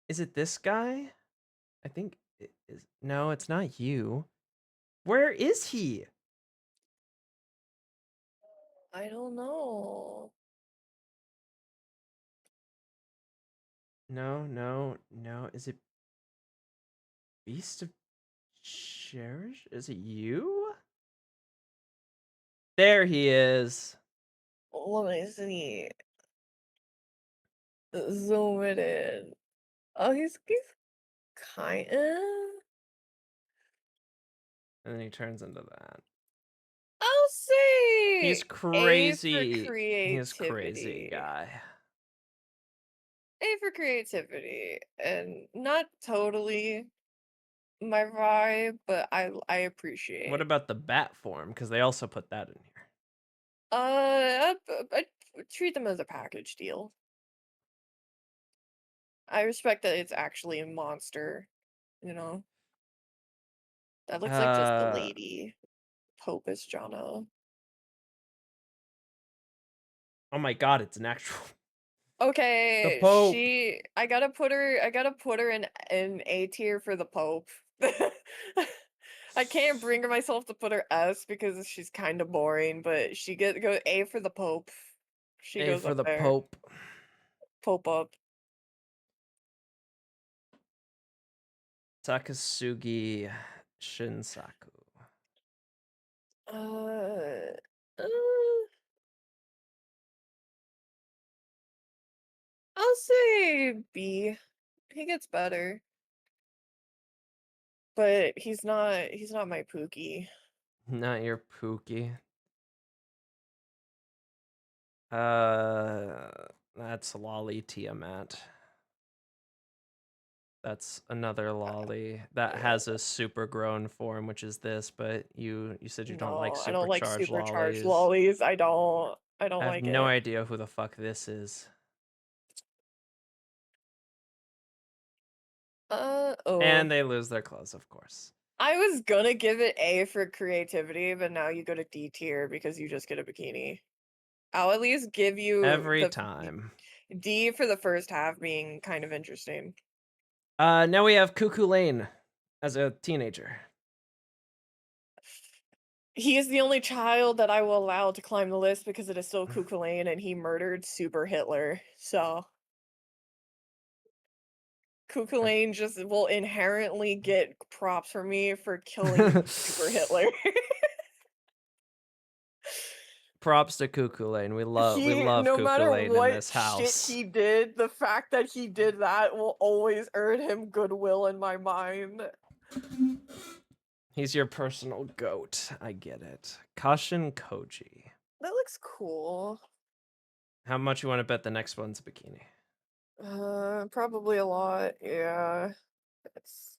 Is it this guy? I think it is. No, it's not you. Where is he? I don't know. No, no, no. Is it Beast of Cherish? Is it you? There he is. Let me see. Zoom it in. Oh, he's kind of. And then he turns into that. I'll He's say A for crazy. He's crazy creativity. guy. A for creativity, and not totally my vibe, but I What appreciate. about the bat form? Because they also put that in here. I treat them as a package deal. I respect that it's actually a monster, you know? That looks like just the Uh, lady, Popus Jana. oh my god, it's an actual the Okay, Pope. I gotta put her in A tier for the Pope. I can't bring myself to put her S because she's kind of boring, but go A for the Pope. She A goes for up the there. Pope. Pope up. Takasugi Shinsaku. Uh, uh, I'll say B. He gets better, but he's not my Pookie. Not your Pookie. That's Lolly Tiamat. That's another lolly that Yeah. has a super grown form, which is this, but you said you don't like No, I don't like supercharged supercharged lollies. lollies. I don't I have like no it. idea who the fuck this is. Oh. And they lose their clothes, of course. I was gonna give it A for creativity, but now you go to D tier because you just get a bikini. I'll at least give you Every the time. D for the first half being kind of interesting. Now we have Cuckoo Lane as a teenager. He is the only child that I will allow to climb the list because it is still Kukulane and he murdered Super Hitler. So Kukulane just will inherently get props from me for killing Super Hitler. Props to Cuckoo Lane. We He love no Cuckoo matter Lane in what this shit house. he did, the fact that he did that will always earn him goodwill in my mind. He's your personal goat. I get it. Kashin Koji. That looks cool. How much you want to bet the next one's a bikini? Probably a lot, yeah. It's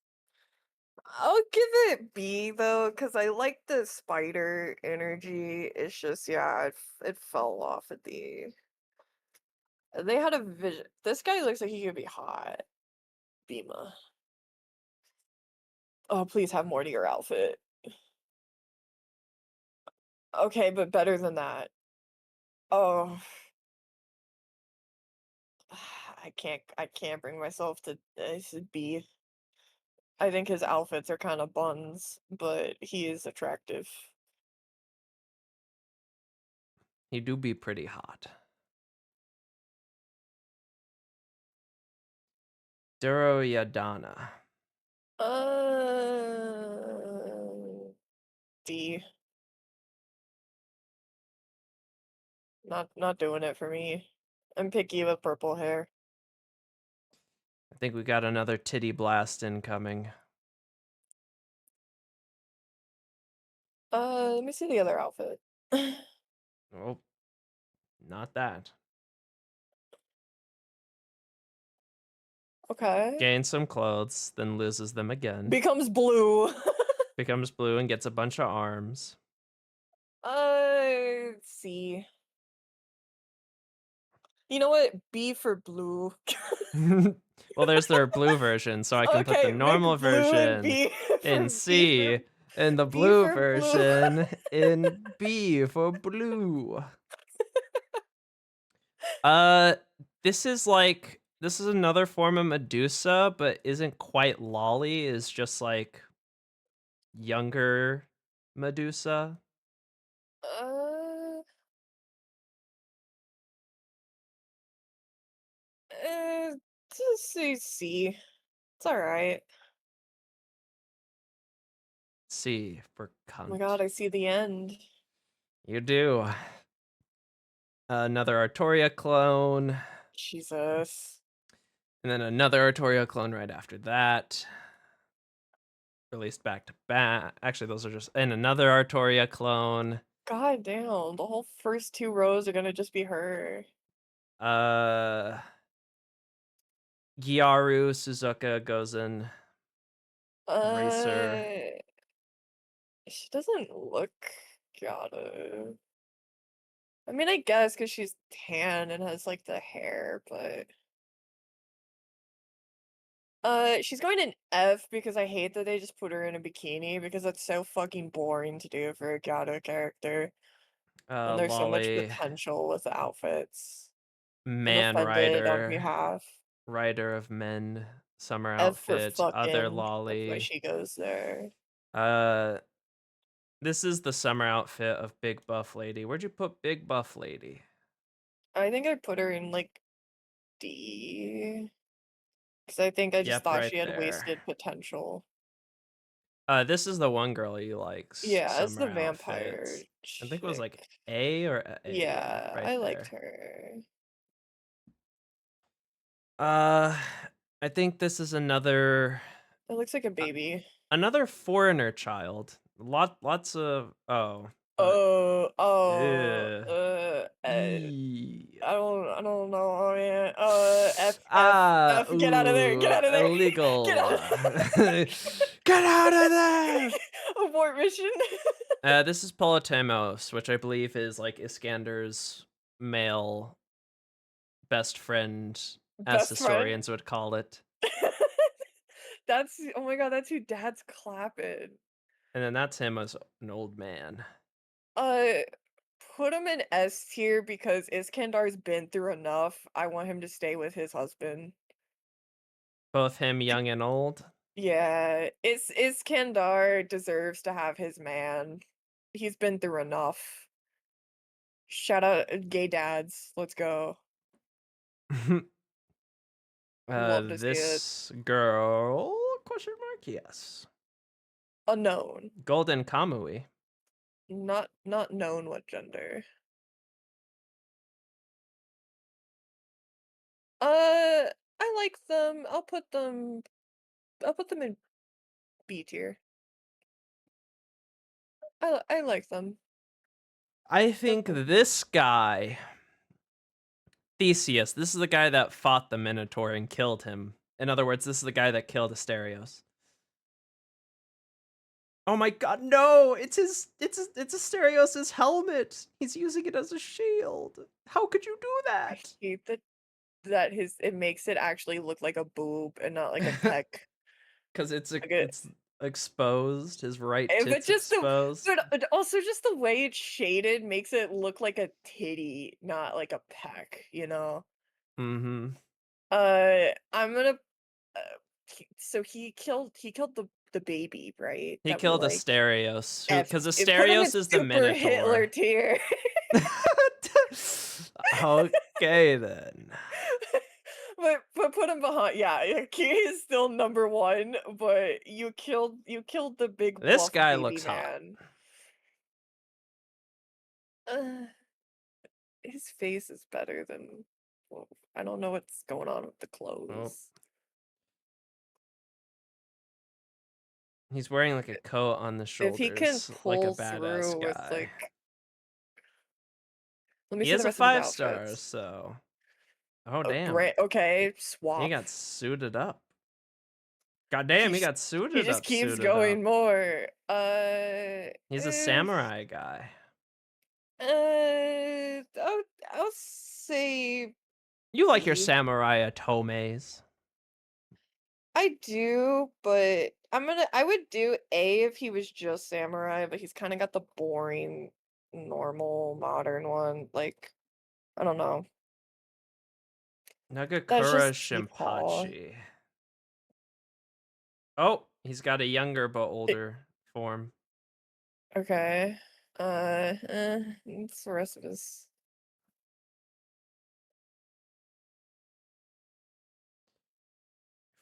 I'll give it B though, because I like the spider energy. It's just, yeah, it fell off at the. They had a vision. This guy looks like he could be hot. Bima. Oh, please have more to your outfit. Okay, but better than that. Oh, I can't bring myself to this B. I think his outfits are kind of buns, but he is attractive. He do be pretty hot. Duro Yadana. D. Not doing it for me. I'm picky with purple hair. I think we got another titty blast incoming. Let me see the other outfit. Oh, not that. Okay. Gains some clothes, then loses them again. Becomes blue. Becomes blue and gets a bunch of arms. C. You know what? B for blue. Well, there's their blue version, so I can put the Okay, normal make blue and version B in for B for C and the B blue for blue. version in B for blue. Uh, this is another form of Medusa, but isn't quite Lolly. Is just like younger Medusa. Uh, just say C. It's alright. C for Oh my cunt. god, I see the end. You do. Another Artoria clone, Jesus. and then another Artoria clone right after that. Released back to back. Actually, those are just and another Artoria clone. God damn, the whole first two rows are gonna just be her. Uh, Gyaru, Suzuka, Gozen, Racer. Uh, she doesn't look gotta. I mean, I guess because she's tan and has like the hair, but she's going in F because I hate that they just put her in a bikini because that's so fucking boring to do for a Gato character. And there's so much Lolly, potential with the outfits. I'm Man offended on Rider, behalf. Rider of Men, Summer F for Outfit, Other fucking. That's why Lolly. she goes there. Uh, this is the summer outfit of Big Buff Lady. Where'd you put Big Buff Lady? I think I put her in like D. Because I think I just Yep, thought right she had there. wasted potential. This is the one girl he likes. Yeah, it's Summer the vampire outfit. I think it was like chick. A or A. Yeah, Yeah, right I liked there. her. Uh, I think this is another It looks like a baby. another foreigner child. Lots of but Oh, oh, ugh. Eee. I don't know, man. F, get out of there, get Ooh, out of there, get illegal. out of Get out of there. Abort mission. This is Politemos, which I believe is like Iskander's male best friend, as Best friend. historians would call it. That's, oh my god, that's who Dad's clapping. And then that's him as an old man. Uh, put him in S tier because Iskandar's been through enough. I want him to stay with his husband. Both him young and old. Yeah, Iskandar deserves to have his man. He's been through enough. Shout out gay dads. Let's go. Love to see it. This girl? Question mark? Yes. Unknown. Golden Kamui. Not known what gender. I like them. I'll put them in B tier. I like them. I think Yep. this guy, Theseus, this is the guy that fought the Minotaur and killed him. In other words, this is the guy that killed Asterios. Oh my god, no! It's Asterios' helmet! He's using it as a shield! How could you do I that? hate that it makes it actually look like a boob and not like a peck. Because it's Okay. it's exposed, his right But tit's just exposed. but also just the way it's shaded makes it look like a titty, not like a peck, you know? Mm-hmm. I'm gonna uh, so he killed the baby, right? He That we killed like Asterios, F because it put him in Asterios is the super Hitler Minotaur. tier. Okay, then. But put him behind. Yeah, he is still number one. But you killed the big This buff guy baby looks hot. man. Uh, his face is better than. Well, I don't know what's going on with the Oh, clothes. he's wearing like a coat on the If he can shoulders, like a pull badass through with guy. like, let me He see is the a rest of his 5-star, outfits. so. Oh, damn. Okay, He swap. got suited up. God damn, he He's got he suited just up, keeps suited up. going more. He's a samurai guy. I'll say You like your B. samurai Otomes. I do, but I would do A if he was just samurai, but he's kind of got the boring, normal, modern one. Like, I don't know. That's Nagakura just Paul. Shinpachi. Oh, he's got a younger but It, older form. okay. What's the rest of his?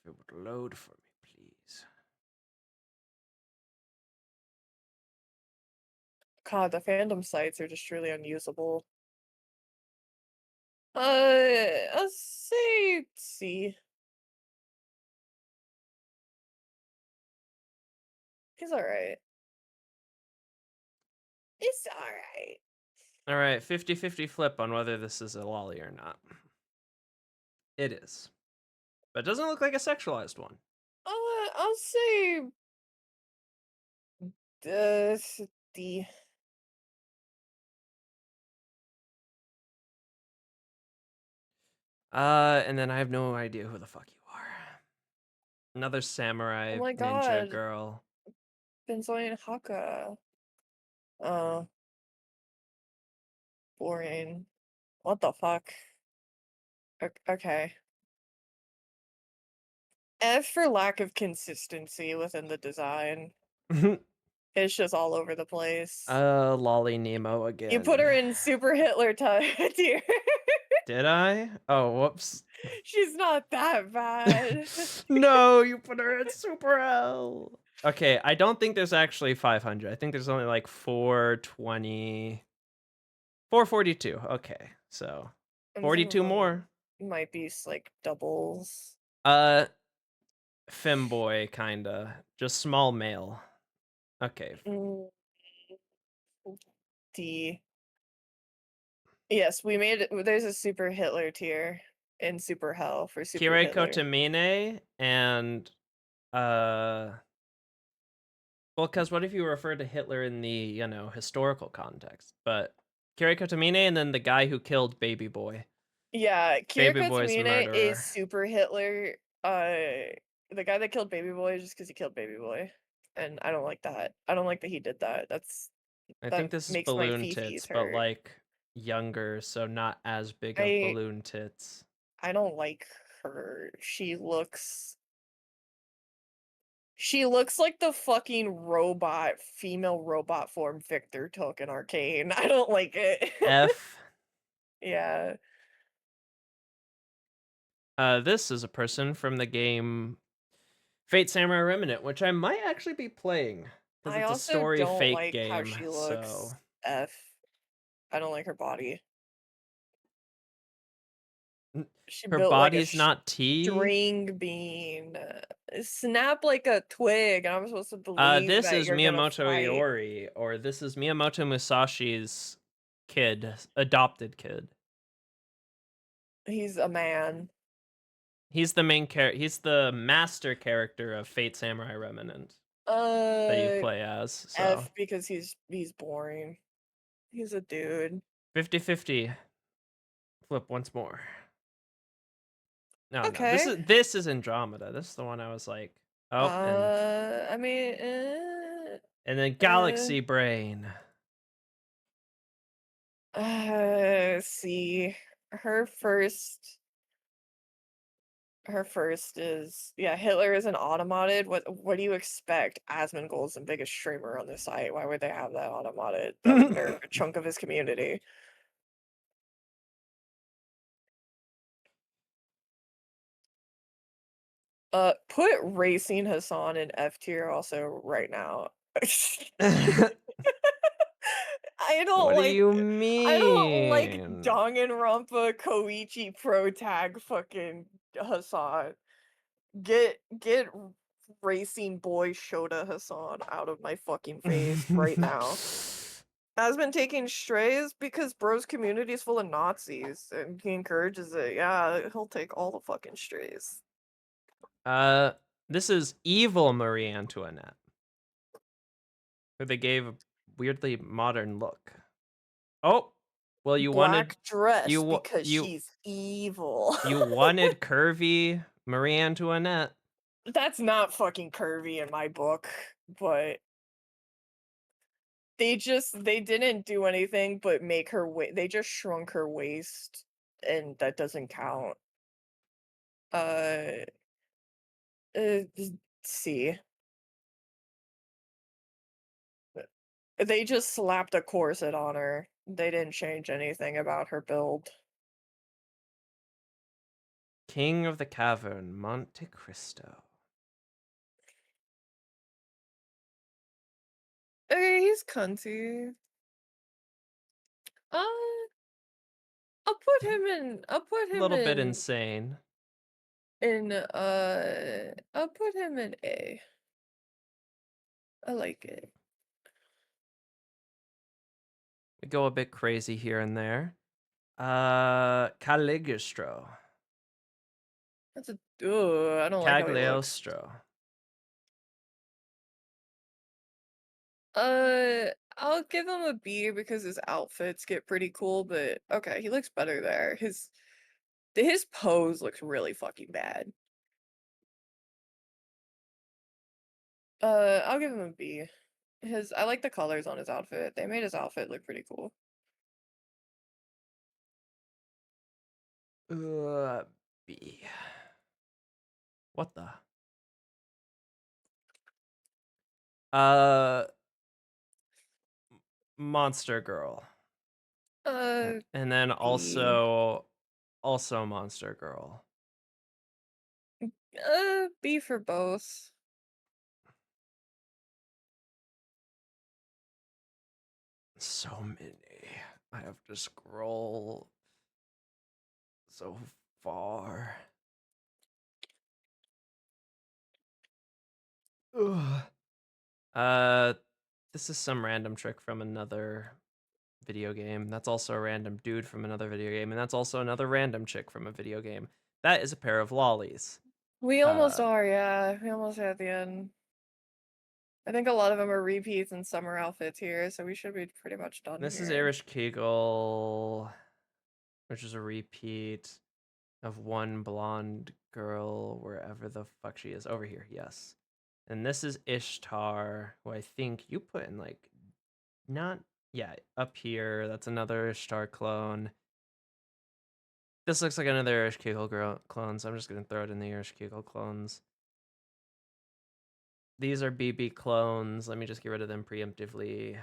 If it would load for me, please. God, the fandom sites are just truly unusable. I'll say C. He's alright. It's alright. All right, 50-50 flip on whether this is a lolly or not. It is. But it doesn't look like a sexualized one. I'll say uh, D. And then I have no idea who the fuck you are. Another Oh samurai my ninja god, girl. Benzoin Haka. Oh, boring. What the fuck? Okay. F for lack of consistency within the design. It's just all over the place. Lolly Nemo You put her again. in Super Hitler tier. Did I? Oh, whoops. She's not that bad. No, you put her in Super L. Okay, I don't think there's actually 500. I think there's only like 420. 442. Okay, so And some of 42 more. them might be like doubles. Uh, femboy, kinda. Just small male. Okay. Mm, D. Yes, we made it. There's a Super Hitler tier in Super Hell for Super Kirei Hitler. Kotomine and, well, because what if you refer to Hitler in the, historical context? But Kirei Kotomine and then the guy who killed Baby Boy. Yeah, Kira Baby Boy's Kotomine is murderer. Super Hitler. The guy that killed Baby Boy just because he killed Baby Boy, and I don't like that. I don't like that he did that. I That think this is makes my balloon fifis tits, but hurt. like younger, so not as big of I balloon tits. I don't like her. She looks She looks like the fucking robot, female robot form Victor took in Arcane. I don't like it. F. Yeah. This is a person from the game Fate Samurai Remnant, which I might actually be playing because I it's a also story don't fake like how game. she So looks. F. I don't like her body. She her built like a body's not T. string bean. Snap like a twig, and I'm supposed to believe This that is you're gonna Miyamoto fight. Iori, or this is Miyamoto Musashi's kid, adopted kid. He's a man. He's the main character. He's the master character of Fate Samurai Remnant that you play as. So F because he's boring. He's a dude. 50-50. Flip once more. No, Okay. this is Andromeda. This is the one I was like, oh, I mean, and then Galaxy Brain. see, her first is, yeah, Hitler is an automated. What do you expect? Asmongold's the biggest streamer on the site. Why would they have that automated? That would nerf a chunk of his community. Put Racing Hassan in F tier also right now. I don't What do like you I don't like mean? Danganronpa Koichi pro tag fucking Hassan. Get Racing Boy Shota Hassan out of my fucking face right now. Has been taking strays because bro's community is full of Nazis and he encourages it. Yeah, he'll take all the fucking strays. This is evil Marie Antoinette, who they gave a weirdly modern look. Oh, well, you wanted Black dress you because she's evil. you wanted curvy Marie Antoinette. That's not fucking curvy in my book, but they didn't do anything but make her they just shrunk her waist and that doesn't count. Uh, see. They just slapped a corset on her. They didn't change anything about her build. King of the Cavern, Monte Cristo. Okay, he's cunty. Uh, I'll put A him little bit in insane. I'll put him in A. I like it. We go a bit crazy here and there. Caligostro. That's a I don't like how he looks. Cagliostro. I'll give him a B because his outfits get pretty cool, but okay, he looks better there. His pose looks really fucking bad. I'll give him a B. I like the colors on his outfit. They made his outfit look pretty cool. B. What the? Monster Girl. And then B. also Monster Girl. B for both. So many. I have to scroll so far. Ugh. This is some random trick from another video game. That's also a random dude from another video game, and that's also another random chick from a video game. That is a pair of lollies. We almost are, yeah. We almost are at the end. I think a lot of them are repeats in summer outfits here, so we should be pretty much done This here. is Irish Kegel, which is a repeat of one blonde girl wherever the fuck she is. Over here, yes. And this is Ishtar, who I think you put in like not up here. That's another Ishtar clone. This looks like another Irish Kegel clone, so I'm just gonna throw it in the Irish Kegel clones. These are BB clones. Let me just get rid of them preemptively.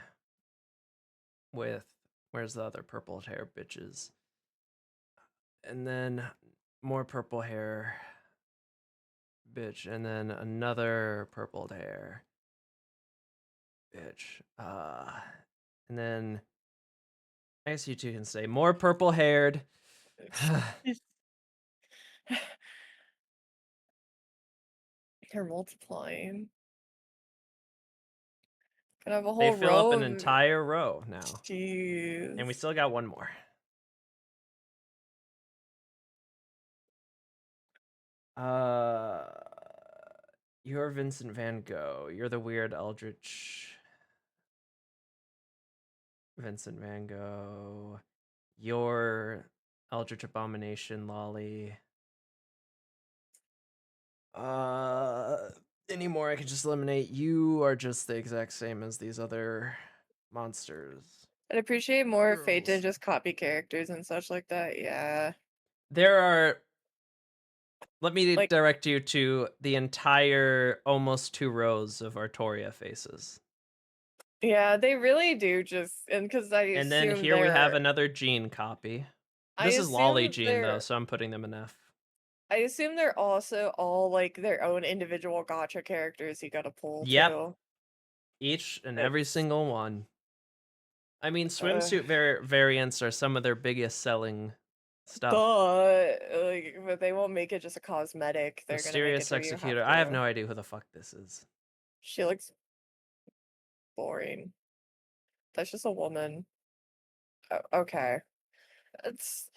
With where's the other purple hair bitches? And then more purple hair bitch, and then another purple hair bitch. And then I guess you two can say more purple haired. They're multiplying. Can I have a They whole fill up row an of entire row now. Jeez. And we still got one more. You're Vincent Van Gogh. You're the weird eldritch Vincent Van Gogh. You're Eldritch Abomination Lolly. Anymore I can just eliminate. You are just the exact same as these other monsters. I'd appreciate more fate than Girls. just copy characters and such like that. Yeah. There are. Let me Like- direct you to the entire almost 2 rows of Artoria faces. Yeah, they really do just, and because I And then assume here we have they're, another Jean copy. I This is Lolly assume Jean though, they're, so I'm putting them in F. I assume they're also all like their own individual gotcha characters you gotta pull Yep. too. Each and every It's- single one. I mean, swimsuit variants are some of their biggest selling stuff. But they won't make it just a cosmetic. They're Mysterious gonna make it where you Executor. have I have to. no idea who the fuck this is. She looks boring. That's just a woman. Okay. It's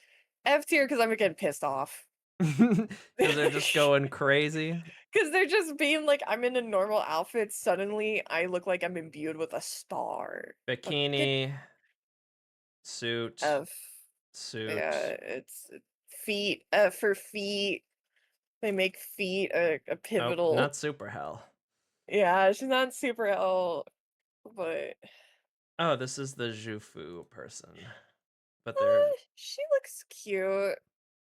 F tier because I'm getting pissed off. Because they're just going crazy. Because they're just being like, I'm in a normal outfit. Suddenly, I look like I'm imbued with a star. Bikini. Suit. F. Suit. Yeah, it's feet. For feet. They make feet a pivotal. Not super hell. Yeah, she's not super L, but Oh, this is the Jufu person. But they're. she looks cute.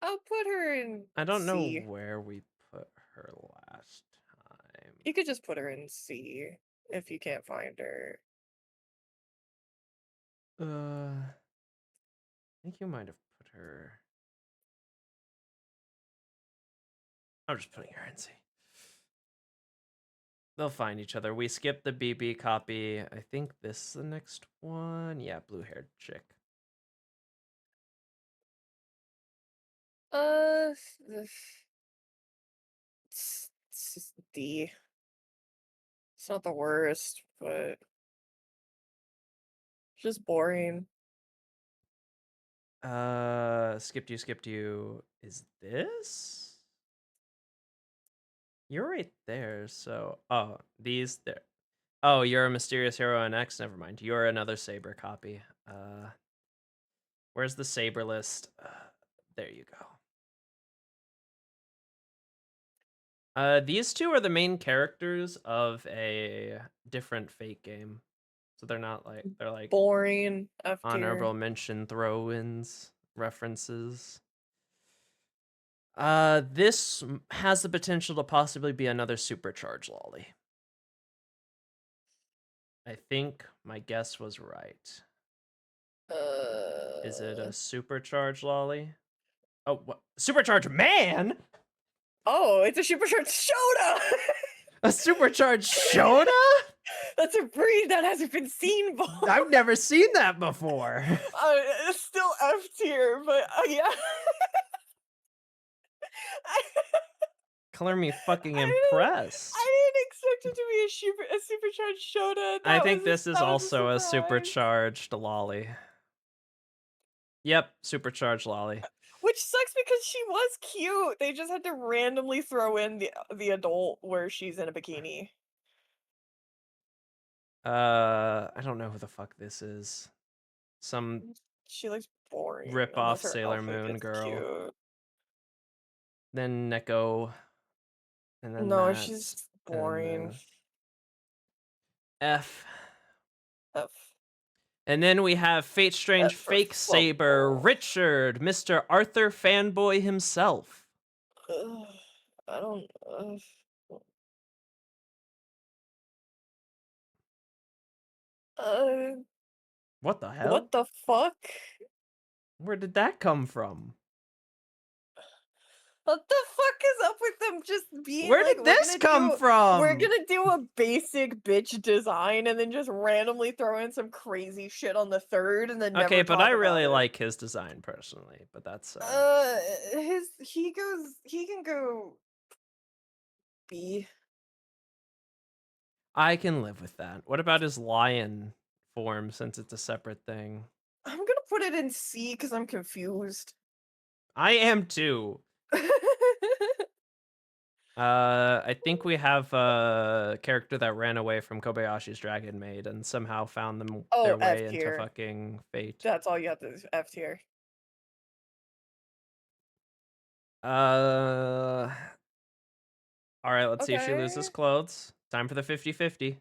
I'll put her in I don't know C. where we put her last time. You could just put her in C if you can't find her. I think you might have put her. I'm just putting her in C. They'll find each other. We skipped the BB copy. I think this is the next one. Yeah, blue-haired chick. It's D. It's not the worst, but just boring. Skipped you. Is this? You're right there, so... Oh, these there. Oh, you're a mysterious hero in X? Never mind. You're another Saber copy. Where's the Saber list? There you go. These two are the main characters of a different Fate game. So they're not like... They're like... Boring. F tier. Honorable mention throw-ins, references. This has the potential to possibly be another supercharged lolly. I think my guess was right. Is it a supercharged lolly? Oh, what? Supercharged man? Oh, it's a supercharged Shota! A supercharged Shona? That's a breed that hasn't been seen before. I've never seen that before. It's still F tier, but yeah. Color me fucking impressed. I didn't expect it to be a supercharged Shota. I think this is also a supercharged lolly. Yep, supercharged lolly. Which sucks because she was cute. They just had to randomly throw in the adult where she's in a bikini. I don't know who the fuck this is. Some She looks boring. rip unless off her Sailor outfit Moon gets girl. cute. Then Neko. And then No, that, she's boring. F. F. And then we have Fate Strange F for Fake Saber, fumble. Richard, Mr. Arthur Fanboy himself. I don't. Uh, What the hell? what the fuck? Where did that come from? What the fuck is up with them just being Where like, did this come we're from? gonna do a basic bitch design and then just randomly throw in some crazy shit on the third and then Okay, never but talk I about really it. like his design personally, but that's He can go B. I can live with that. What about his lion form since it's a separate thing? I'm gonna put it in C because I'm confused. I am too. I think we have a character that ran away from Kobayashi's Dragon Maid and somehow found Oh, their F way into tier. fucking fate. That's all you have to do, F tier. Uh, all right, let's see if she loses Okay. clothes. Time for the 50-50.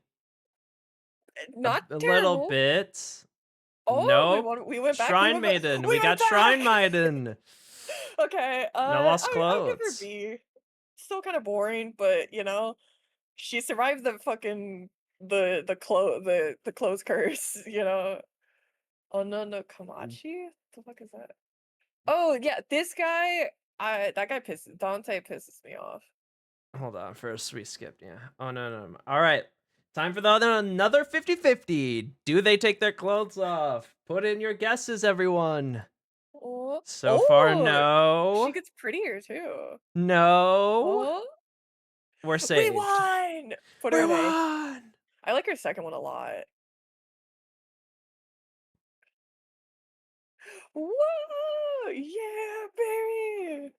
Not A little terrible. bit. Oh, Nope. we went back, Shrine Maiden. we We went got back! Shrine Maiden. Okay, No lost I'll give her clothes. B. Still kind of boring, but you know, she survived the fucking the clothes curse, you know. Oh no, Kamachi? The fuck is that? Oh yeah, this guy, that guy pisses Dante pisses me off. Hold on, first we skipped, yeah. Oh no. All right. Time for another 50-50. Do they take their clothes off? Put in your guesses, everyone. Oh, So far, oh, she no. gets prettier too. No. Oh, We're we saved. won! Put her We in A. won. I like her second one a lot. Whoa! Yeah, baby!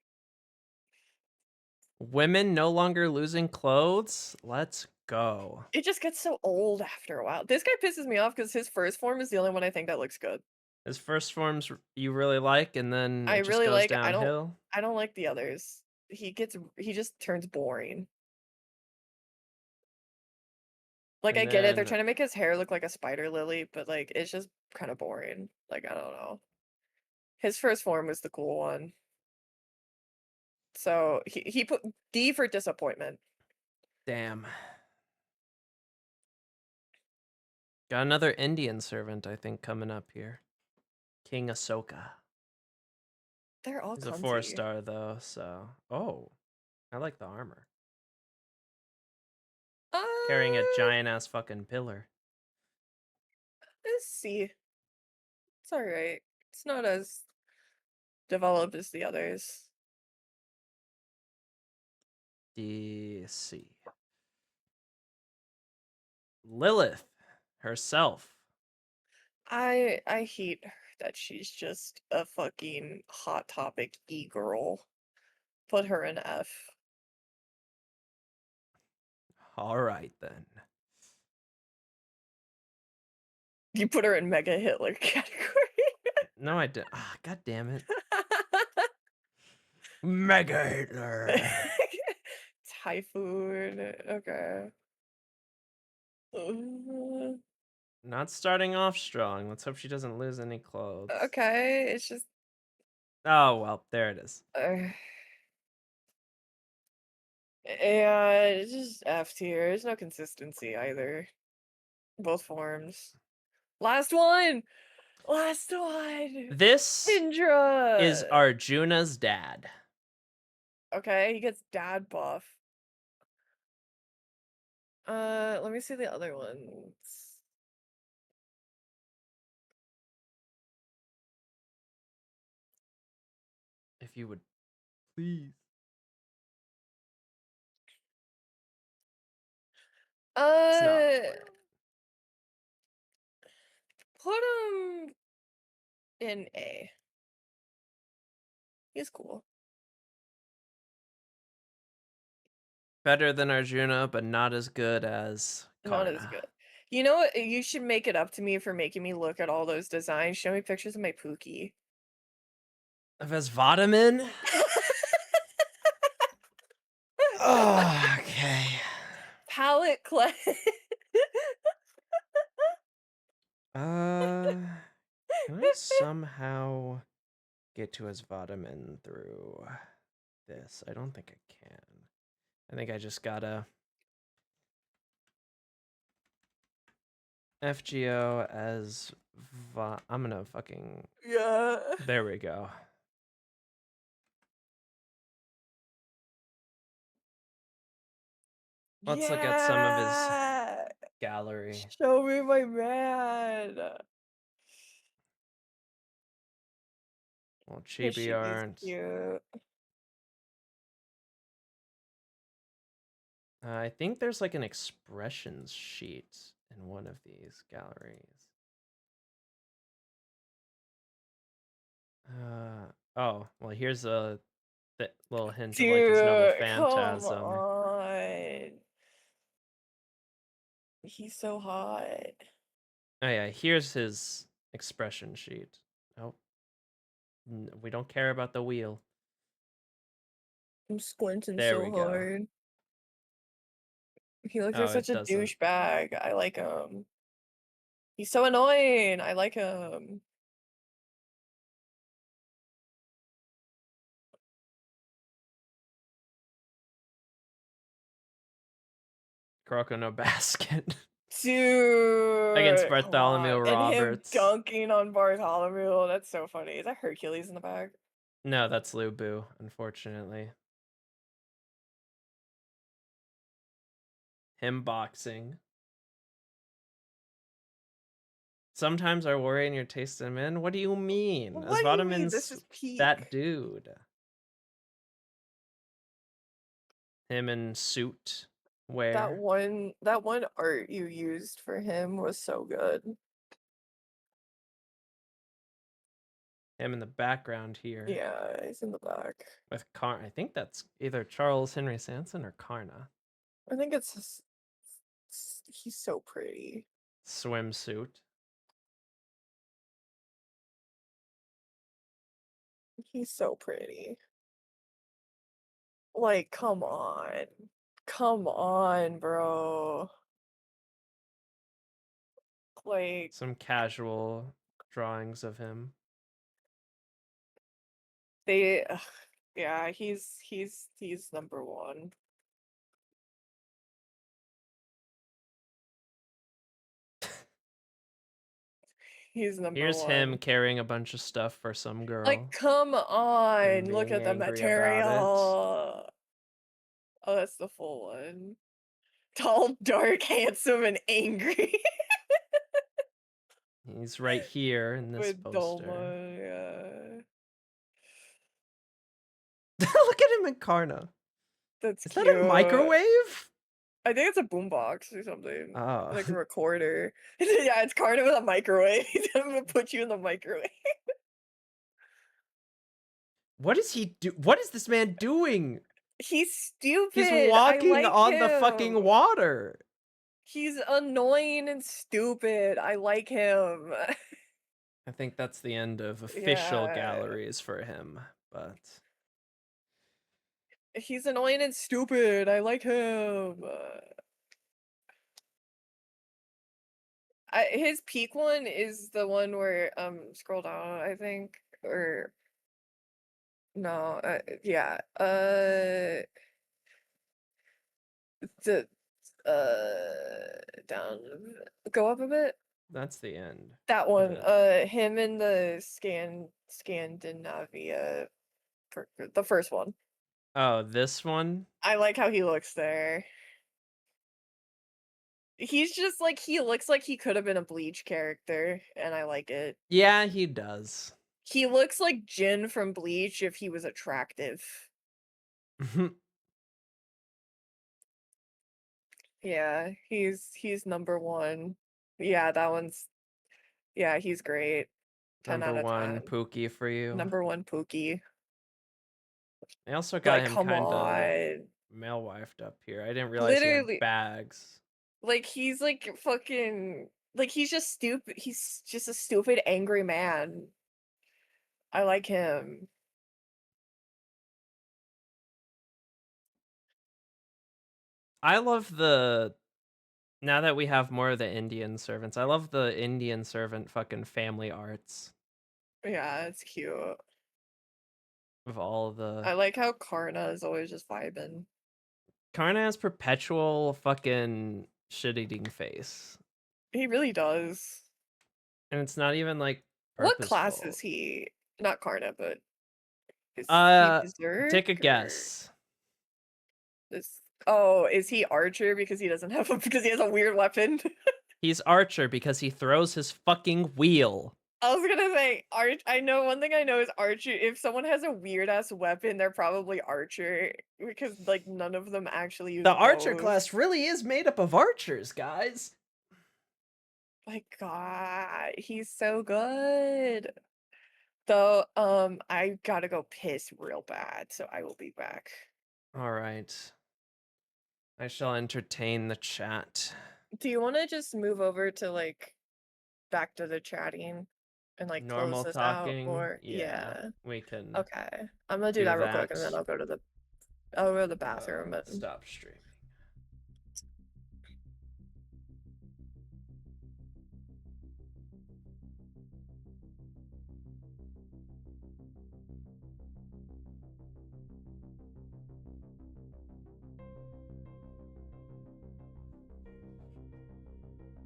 Women no longer losing clothes. Let's go. It just gets so old after a while. This guy pisses me off because his first form is the only one I think that looks good. His first forms you really like, and then I it just really goes like downhill. I don't like the others. He just turns boring. Like I And get it, they're then, trying to make his hair look like a spider lily, but like it's just kind of boring. Like I don't know. His first form was the cool one. So he put D for disappointment. damn. Got another Indian servant, I think, coming up here. King Ahsoka. They're all He's a clumsy. 4-star though, so I like the armor. Carrying a Uh, giant ass fucking pillar. let's see. It's all right. It's not as developed as the others. DC. Lilith herself. I hate her that she's just a fucking hot topic e-girl. Put her in F. All right then. You put her in Mega Hitler category. No, I didn't. Ah, god damn it. Mega Hitler. Typhoon. Okay. Uh, Not starting off strong. Let's hope she doesn't lose any clothes. okay, it's just Oh well, there it is. yeah, it's just F tier. There's no consistency either. Both forms. Last one. Last one. This is Indra. Arjuna's dad. Okay, he gets dad buff. Let me see the other ones. If you would please. It's not Uh, real. put him in A. He's cool. Better than Arjuna, but not as good as Not as Karna. good. You know what? You should make it up to me for making me look at all those designs. Show me pictures of my Pookie. Of his Vitamin? Oh, okay. Palette cleanse. Can I somehow get to his Vitamin through this? I don't think I can. I think I just gotta FGO as I'm gonna fucking. Yeah. There we go. Let's look at some of his Yeah. gallery. Show me my man. Well, His chibi shit is art. cute. I think there's like an expressions sheet in one of these galleries. Oh, well, here's a little hint of like his novel Dude, come Phantasm. on. He's so hot. Oh yeah, here's his expression sheet. Nope. We don't care about the wheel. I'm squinting There we so go. hard. He looks like Oh, such it a doesn't. douchebag. I like him. He's so annoying. I like him. Kuroko no Basket. Against Dude, come Bartholomew on. And him Roberts. dunking on Bartholomew. That's so funny. Is that Hercules in the back? No, that's Lubu, unfortunately. Him boxing. Sometimes I worry in your taste in men. What do you mean? What do you mean? This Asvadamin's is peak. that dude. Him in suit wear. That one art you used for him was so good. Him in the background here. Yeah, he's in the back. With I think that's either Charles Henry Sanson or Karna. I think he's so pretty. Swimsuit. He's so pretty. Like, come on. Come on, bro. Like, Some casual drawings of him. ugh, yeah, he's number one. He's number Here's him one. carrying a bunch of stuff for some girl. Like, come on, and look being at the angry about it. material. Oh, that's the full one. Tall, dark, handsome, and angry. He's right here in this With poster. Dolma, yeah. Look at him in Karna. That's Is cute. that a microwave? I think it's a boombox or something. Oh. Like a recorder. Yeah, it's Carter with a microwave. He's gonna put you in the microwave. What is he do? What is this man doing? He's stupid. He's walking I like on him. the fucking water. He's annoying and stupid. I like him. I think that's the end of official Yeah. galleries for him, but He's annoying and stupid. I like him. His peak one is the one where scroll down, I think, or no, yeah, the down, go up a bit. that's the end. That of one, it. him in the Scandinavia, the first one. Oh, this one? I like how he looks there. He's just like, he looks like he could have been a Bleach character, and I like it. Yeah, he does. He looks like Jin from Bleach if he was attractive. Yeah, he's number one. Yeah, that one's, yeah, he's great. 10 out Number of one 10. Pookie for you. Number one Pookie. I also got Like, him come kind of on. male wifed up here. I didn't realize he had Literally, bags. like, he's like fucking, like, he's just stupid. He's just a stupid, angry man. I like him. I love now that we have more of the Indian servants, I love the Indian servant fucking family arts Yeah, it's cute. of all of the. I like how Karna is always just vibing. Karna has perpetual fucking shit eating face. He really does. And it's not even like What class purposeful. is he? Not Karna, but is he Take a Berserk or guess. is oh, is he Archer because he doesn't have a because he has a weird weapon? He's Archer because he throws his fucking wheel. I was gonna say I know one thing I know is Archer. If someone has a weird ass weapon, they're probably Archer because like none of them actually use The Archer bows. class really is made up of archers, guys. My God, he's so good. Though, I gotta go piss real bad, so I will be back. All right. I shall entertain the chat. Do you want to just move over to like back to the chatting and like close Normal this out, talking? or Yeah, yeah? we can Okay, I'm gonna do do that real quick, and then that. I'll go to the bathroom. But Stop streaming.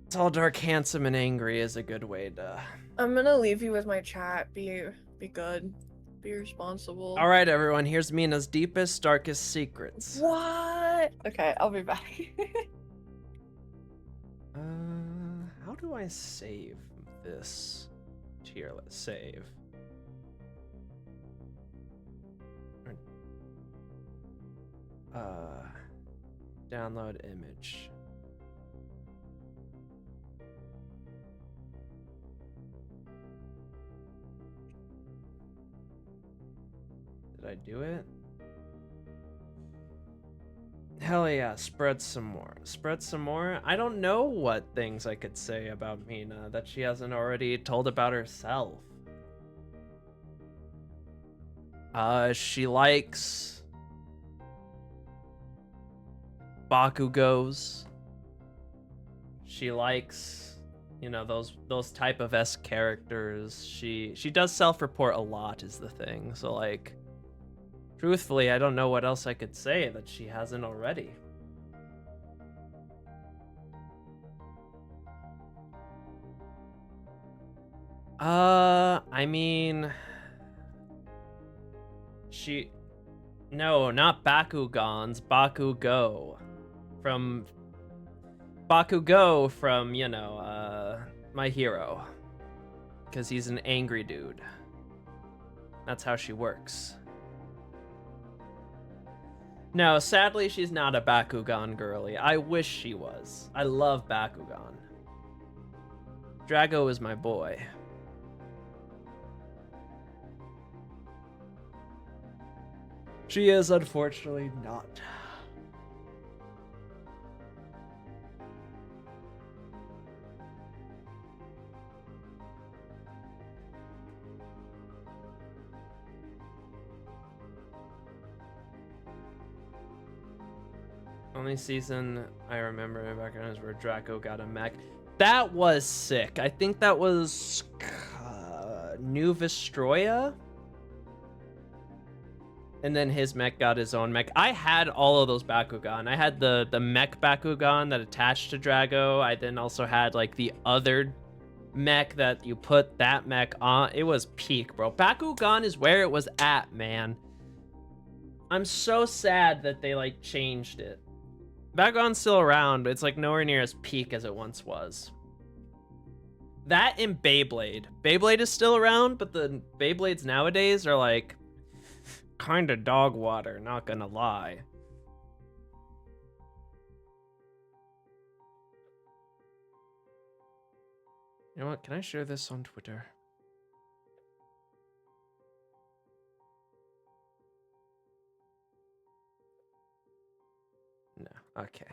Tall, dark, handsome, and angry is a good way to... I'm gonna leave you with my chat. Be good. Be responsible. All right, everyone. Here's Mina's deepest, darkest secrets. What? Okay, I'll be back. How do I save this tier list? Save. Download image. Did I do it? Hell yeah, spread some more. Spread some more? I don't know what things I could say about Mina that she hasn't already told about herself. She likes Bakugos. She likes, you know, those type of S characters. She does self-report a lot is the thing. So like, truthfully, I don't know what else I could say that she hasn't already. I mean, no, not Bakugans, Bakugo. From Bakugo from, you know, My Hero. Because he's an angry dude. That's how she works. No, sadly, she's not a Bakugan girly. I wish she was. I love Bakugan. Drago is my boy. She is unfortunately not. Only season I remember in background is where Draco got a mech. That was sick. I think that was New Vestroya. And then his mech got his own mech. I had all of those Bakugan. I had the mech Bakugan that attached to Drago. I then also had like the other mech that you put that mech on. It was peak, bro. Bakugan is where it was at, man. I'm so sad that they like changed it. Bakugan's still around, but it's like nowhere near as peak as it once was. That and Beyblade. Beyblade is still around, but the Beyblades nowadays are like kind of dog water, not gonna lie. You know what? Can I share this on Twitter? No. Okay.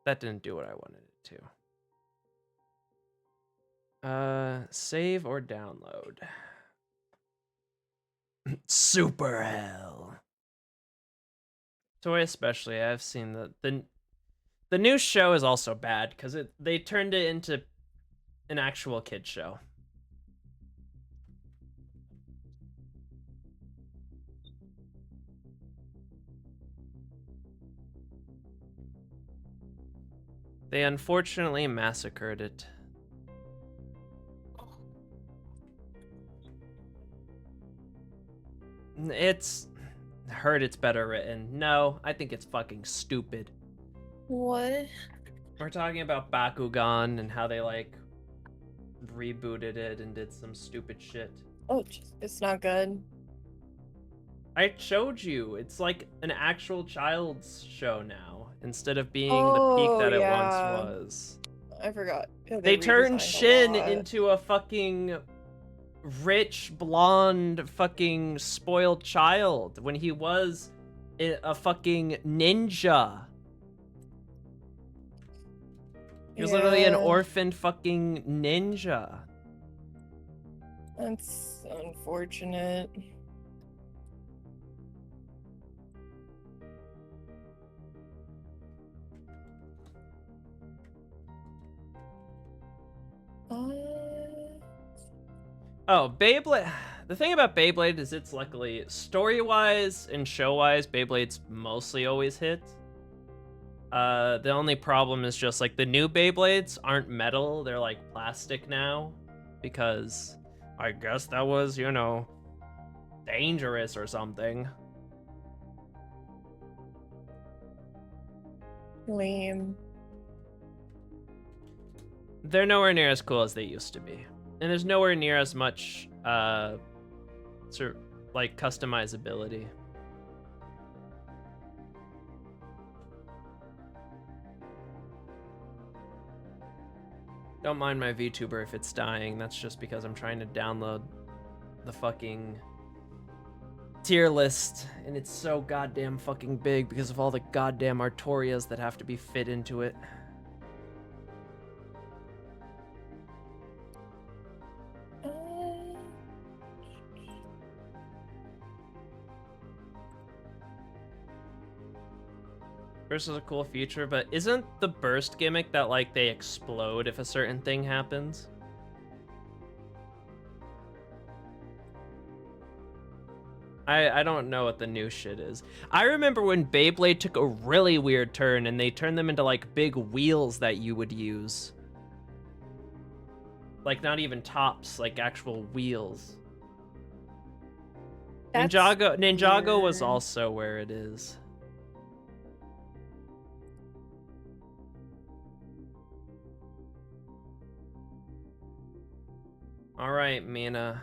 That didn't do what I wanted it to. Save or download? Super hell. Toy especially, I've seen the new show is also bad because they turned it into an actual kid show. They unfortunately massacred it. It's heard it's better written. No, I think it's fucking stupid. What? We're talking about Bakugan and how they like rebooted it and did some stupid shit. Oh, it's not good. I showed you. It's like an actual child's show now instead of being the Oh, peak that it yeah. once was. I forgot. Yeah, They turned redesigned a Shin lot. into a fucking rich, blonde, fucking spoiled child when he was a fucking ninja. He was literally an Yeah. orphaned fucking ninja. That's unfortunate. Oh, Beyblade. The thing about Beyblade is it's luckily story-wise and show-wise, Beyblade's mostly always hit. The only problem is just like the new Beyblades aren't metal, they're like plastic now. Because I guess that was, you know, dangerous or something. Lame. They're nowhere near as cool as they used to be. And there's nowhere near as much, sort of, like, customizability. Don't mind my VTuber if it's dying. That's just because I'm trying to download the fucking tier list. And it's so goddamn fucking big because of all the goddamn Artorias that have to be fit into it. Burst is a cool feature, but isn't the burst gimmick that like they explode if a certain thing happens? I don't know what the new shit is. I remember when Beyblade took a really weird turn and they turned them into like big wheels that you would use. Like not even tops, like actual wheels. That's Ninjago was weird. also where it is. All right, Mina.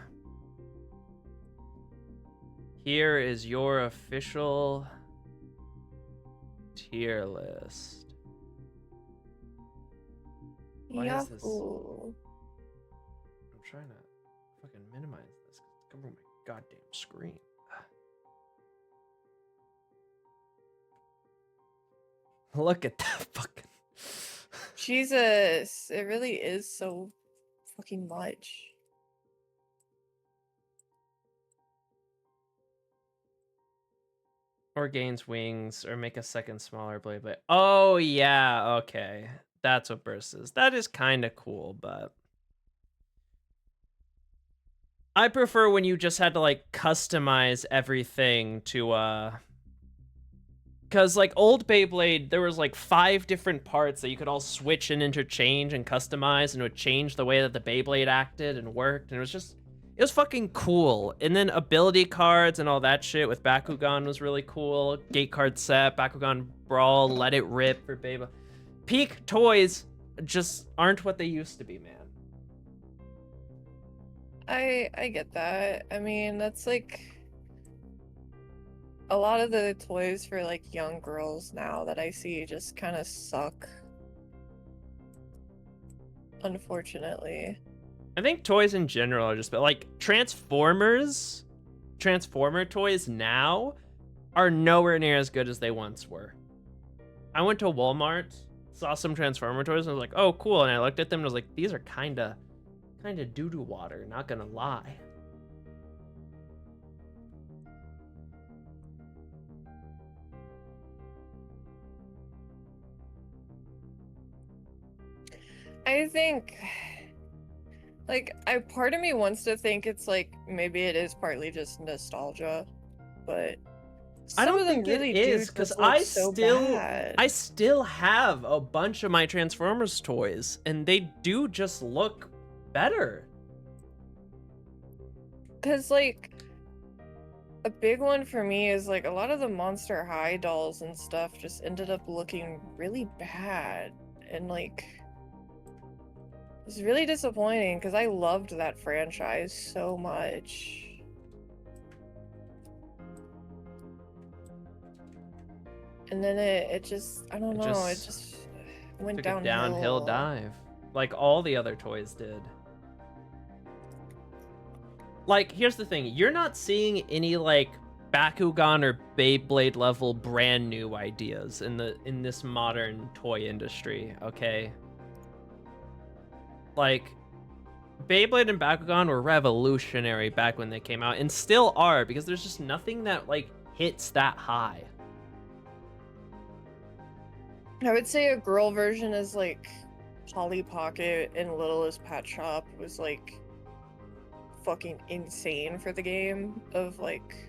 Here is your official tier list. Why is this? Yahoo. I'm trying to fucking minimize this. It's covering my goddamn screen. Look at that fucking. Jesus, it really is so fucking much. Or gains wings, or make a second smaller blade. But oh yeah, okay, that's what burst is. That is kind of cool, but I prefer when you just had to like customize everything to because like old Beyblade, there was like 5 different parts that you could all switch and interchange and customize, and it would change the way that the Beyblade acted and worked, and it was fucking cool. And then ability cards and all that shit with Bakugan was really cool. Gate card set, Bakugan Brawl, Let It Rip for Beyblade. Peak toys just aren't what they used to be, man. I get that. I mean, that's like a lot of the toys for like young girls now that I see just kind of suck. Unfortunately. I think toys in general are just, but like Transformer toys now are nowhere near as good as they once were. I went to Walmart, saw some Transformer toys, and I was like, oh, cool. And I looked at them and I was like, these are kind of doo-doo water, not gonna lie. I think like part of me wants to think it's like maybe it is partly just nostalgia, but I some don't of them think really it do is, because just look so bad. I still have a bunch of my Transformers toys, and they do just look better. Because like A big one for me is like a lot of the Monster High dolls and stuff just ended up looking really bad, and like it's really disappointing because I loved that franchise so much. And then it just, I don't know, it just went took a downhill dive, like all the other toys did. Like, here's the thing, you're not seeing any like Bakugan or Beyblade level brand new ideas in this modern toy industry, okay? Like, Beyblade and Bakugan were revolutionary back when they came out, and still are, because there's just nothing that like hits that high. I would say a girl version is like Polly Pocket and Littlest Pet Shop was like fucking insane for the game of like,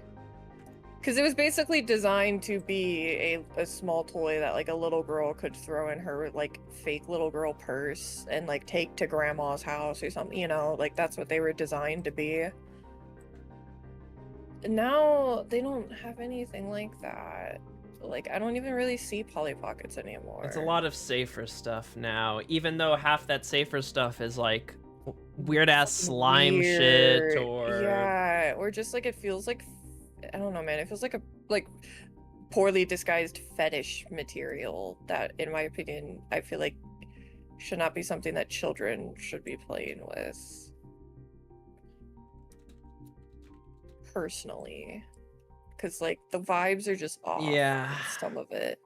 because it was basically designed to be a small toy that like a little girl could throw in her like fake little girl purse and like take to grandma's house or something, you know, like that's what they were designed to be. Now they don't have anything like that. Like, I don't even really see Polly Pockets anymore. It's a lot of safer stuff now, even though half that safer stuff is like weird ass slime shit, or yeah, or just like it feels like, I don't know, man, it feels like a like poorly disguised fetish material that, in my opinion, I feel like should not be something that children should be playing with. Personally. Because like the vibes are just off. Yeah. Some of it.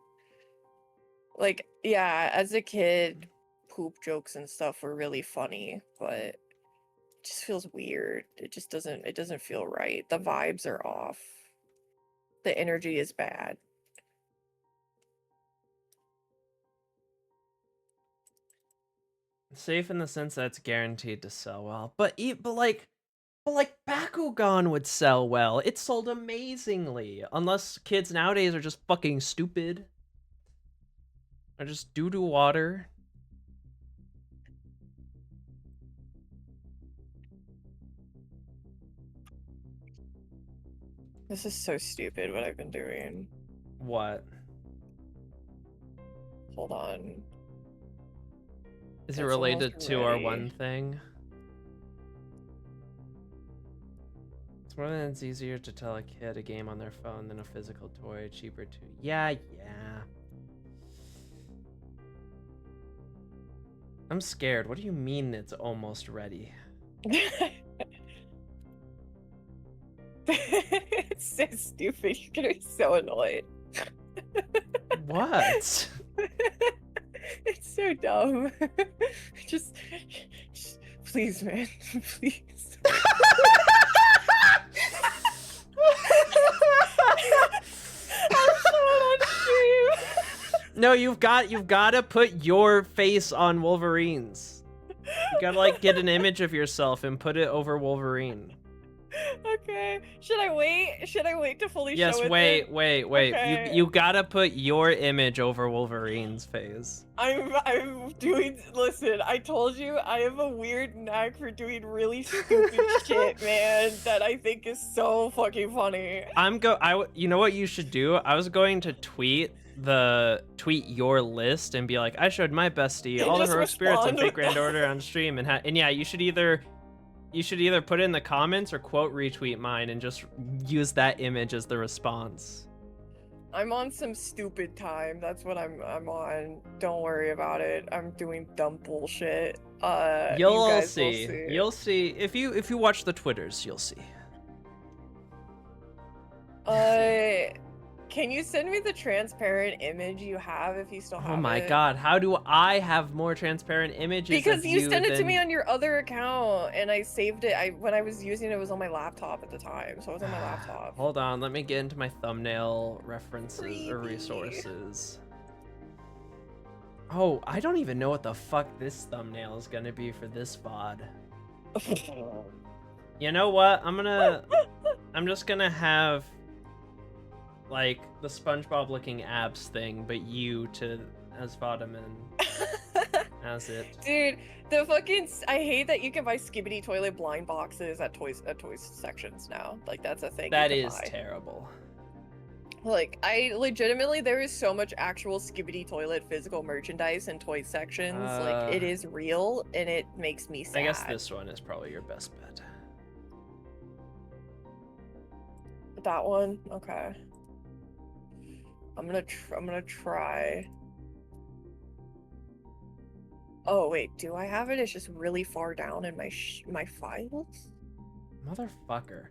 Like, yeah, as a kid, poop jokes and stuff were really funny, but it just feels weird. It doesn't feel right. The vibes are off. The energy is bad. Safe in the sense that it's guaranteed to sell well, but like Bakugan would sell well. It sold amazingly, unless kids nowadays are just fucking stupid, or just doo-doo water. This is so stupid what I've been doing. What? Hold on. Is it related to our one thing? It's more than it's easier to tell a kid a game on their phone than a physical toy. Cheaper too. Yeah. I'm scared. What do you mean it's almost ready? It's so stupid. You're gonna be so annoyed. What? It's so dumb. Just please, man. Please. I'll show it on stream. No, you've got to put your face on Wolverine's. You gotta like get an image of yourself and put it over Wolverine. Okay. Should I wait? Should I wait to fully yes, show it? Yes, wait. Okay. You gotta put your image over Wolverine's face. I'm doing. Listen, I told you I have a weird knack for doing really stupid shit, man. That I think is so fucking funny. You know what you should do? I was going to tweet your list and be like, I showed my bestie all the heroic spirits and fake grand order on stream, and yeah, you should either put it in the comments or quote retweet mine and just use that image as the response. I'm on some stupid time. That's what I'm on. Don't worry about it. I'm doing dumb bullshit. You'll see. You'll see. If you watch the Twitters, you'll see. Can you send me the transparent image you have if you still have it? Oh my god, how do I have more transparent images? Because you sent it to me on your other account and I saved it. When I was using it, it was on my laptop at the time, so it was on my laptop. Hold on, let me get into my thumbnail references or resources. Oh, I don't even know what the fuck this thumbnail is gonna be for this VOD. You know what? I'm just gonna have like the SpongeBob looking abs thing, but you as Vadaman has it. Dude, the fucking I hate that you can buy Skibbity toilet blind boxes at toys sections now. Like that's a thing That you can is buy. terrible. Like I legitimately there is so much actual Skibbity toilet physical merchandise in toy sections. Like it is real and it makes me sad. I guess this one is probably your best bet. That one? Okay. I'm gonna try. Oh wait, do I have it? It's just really far down in my files. Motherfucker.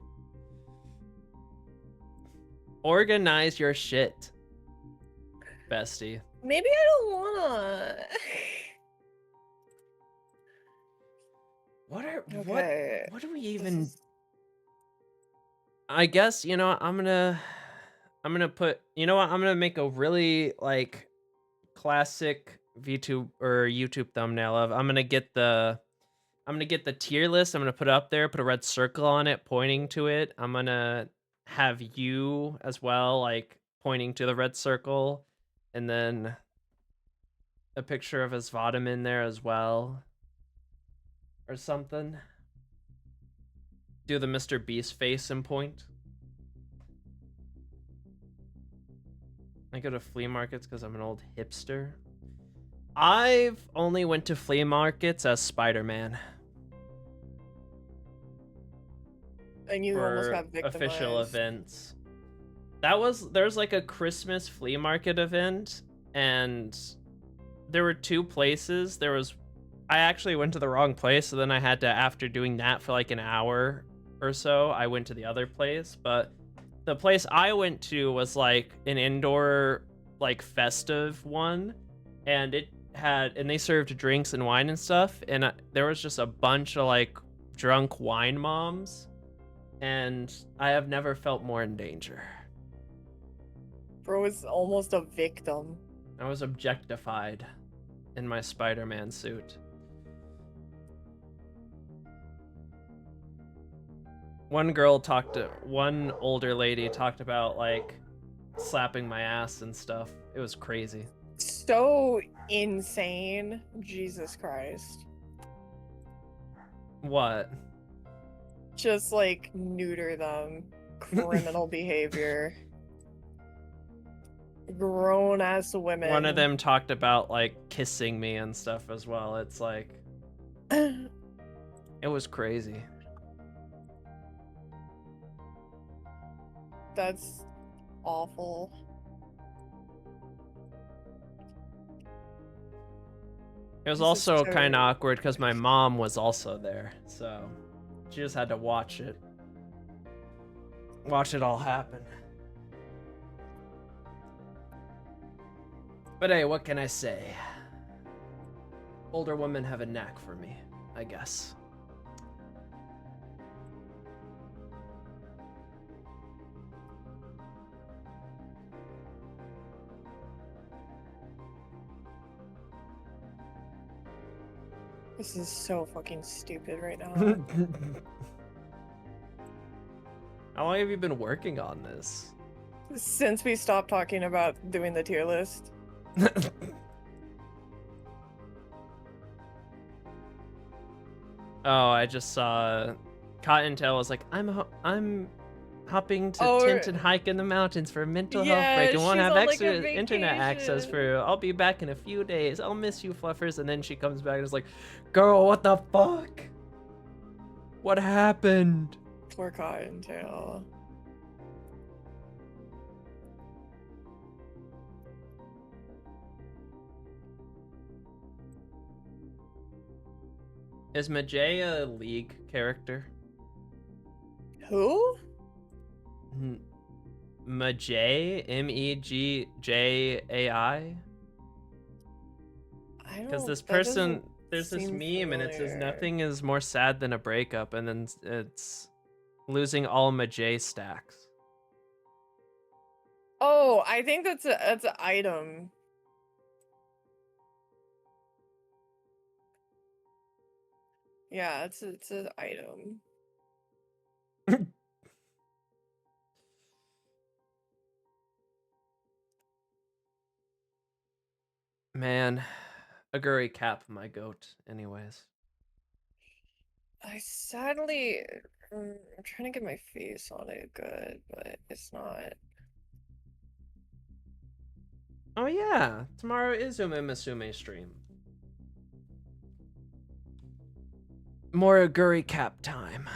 Organize your shit, bestie. Maybe I don't wanna. Okay. What do we even? I guess you know what, I'm gonna put. You know what? I'm gonna make a really like classic VTube or YouTube thumbnail of. I'm gonna get the tier list. I'm gonna put it up there. Put a red circle on it, pointing to it. I'm gonna have you as well, like pointing to the red circle, and then a picture of his VOD in there as well, or something. Do the Mr. Beast face and point. I go to flea markets because I'm an old hipster. I've only went to flea markets as Spider-Man. And you almost got victimized. Official events. There's like a Christmas flea market event, and there were two places. I actually went to the wrong place, so then I had to, after doing that for like an hour or so, I went to the other place. But the place I went to was like an indoor, like festive one, and they served drinks and wine and stuff, and there was just a bunch of like drunk wine moms, and I have never felt more in danger. Bro is almost a victim. I was objectified in my Spider-Man suit. One older lady talked about like slapping my ass and stuff. It was crazy. So insane. Jesus Christ. What? Just like neuter them. Criminal behavior. Grown ass women. One of them talked about like kissing me and stuff as well. It's like it was crazy. That's awful. It was also kind of awkward because my mom was also there, so she just had to watch it all happen. But hey, what can I say? Older women have a knack for me, I guess. This is so fucking stupid right now. How long have you been working on this? Since we stopped talking about doing the tier list. Oh, I just saw Cottontail was like, I'm hopping to tent and hike in the mountains for a mental health break and won't have extra internet access for. I'll be back in a few days. I'll miss you, Fluffers. And then she comes back and is like, girl, what the fuck? What happened? Poor Cottontail. Is Majay a League character? Who? Majay? Megjai? Because this person, there's this meme and it says nothing is more sad than a breakup, and then it's losing all Majay stacks. Oh, I think that's an item. Yeah, it's an item. Man, Aguri cap, my goat, anyways. I sadly, I'm trying to get my face on it good, but it's not. Oh yeah, tomorrow is Umemasume stream. More Aguri cap time.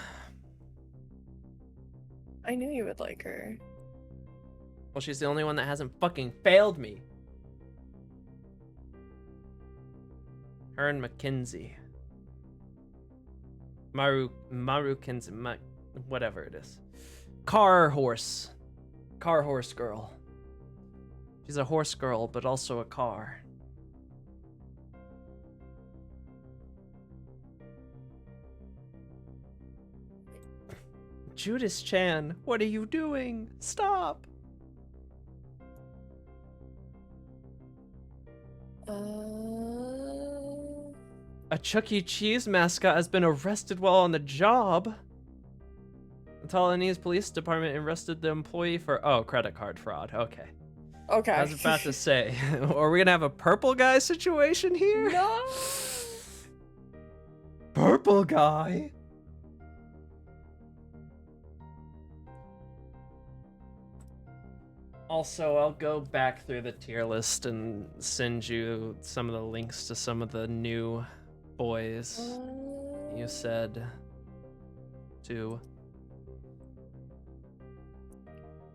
I knew you would like her. Well, she's the only one that hasn't fucking failed me. Her and Mackenzie. Maru Kinsey, whatever it is. Car horse girl. She's a horse girl, but also a car. Judas Chan, what are you doing? Stop. A Chuck E. Cheese mascot has been arrested while on the job. The Talanese Police Department arrested the employee for credit card fraud. Okay. Okay. I was about to say, are we gonna have a purple guy situation here? No. Purple guy. Also, I'll go back through the tier list and send you some of the links to some of the new boys you said to.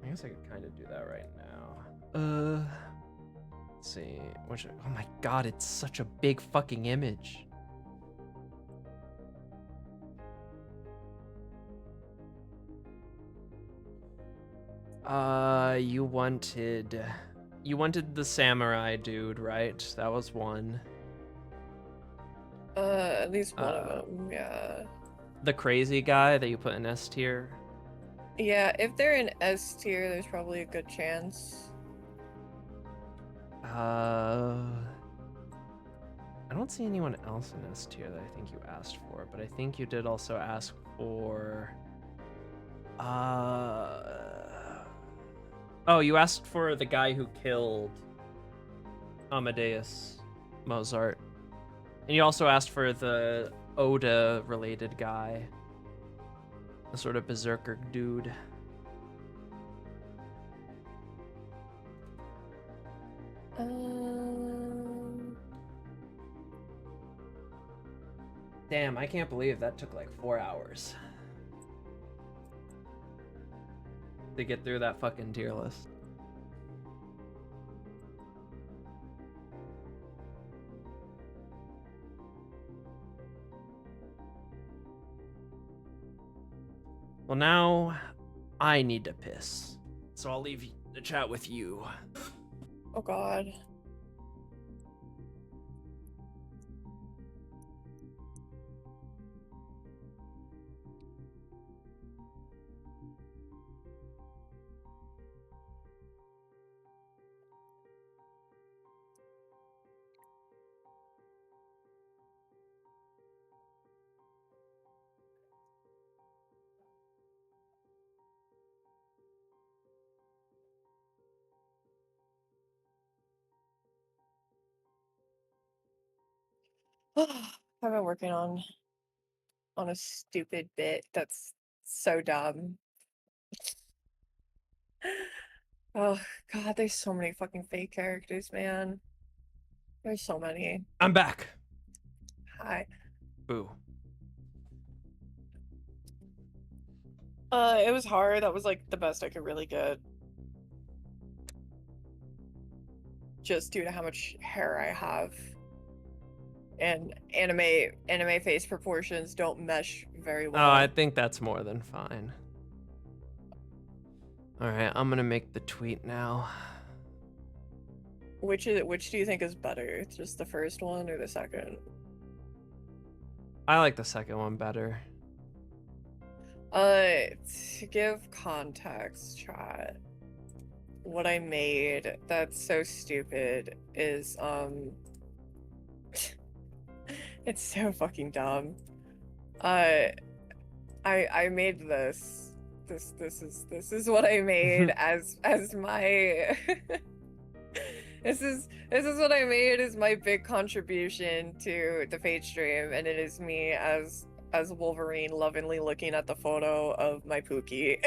I guess I could kind of do that right now. Let's see. Oh my god, it's such a big fucking image. You wanted the samurai dude, right? That was one. At least one of them, yeah. The crazy guy that you put in S tier. Yeah, if they're in S tier, there's probably a good chance. I don't see anyone else in S tier that I think you asked for, but I think you did also ask for. Oh, you asked for the guy who killed Amadeus Mozart. And you also asked for the Oda-related guy. The sort of berserker dude. Damn, I can't believe that took like 4 hours. To get through that fucking tier list. Well, now I need to piss. So I'll leave the chat with you. Oh god. I've been working on a stupid bit that's so dumb. Oh god, there's so many fucking fake characters, man. There's so many. I'm back. Hi. Boo. It was hard. That was like the best I could really get. Just due to how much hair I have. And anime face proportions don't mesh very well. Oh, I think that's more than fine. Alright, I'm gonna make the tweet now. Which do you think is better? Just the first one or the second? I like the second one better. To give context, chat, what I made that's so stupid is it's so fucking dumb. I made this. This is what I made as my This is what I made as my big contribution to the Fate stream, and it is me as Wolverine lovingly looking at the photo of my Pookie.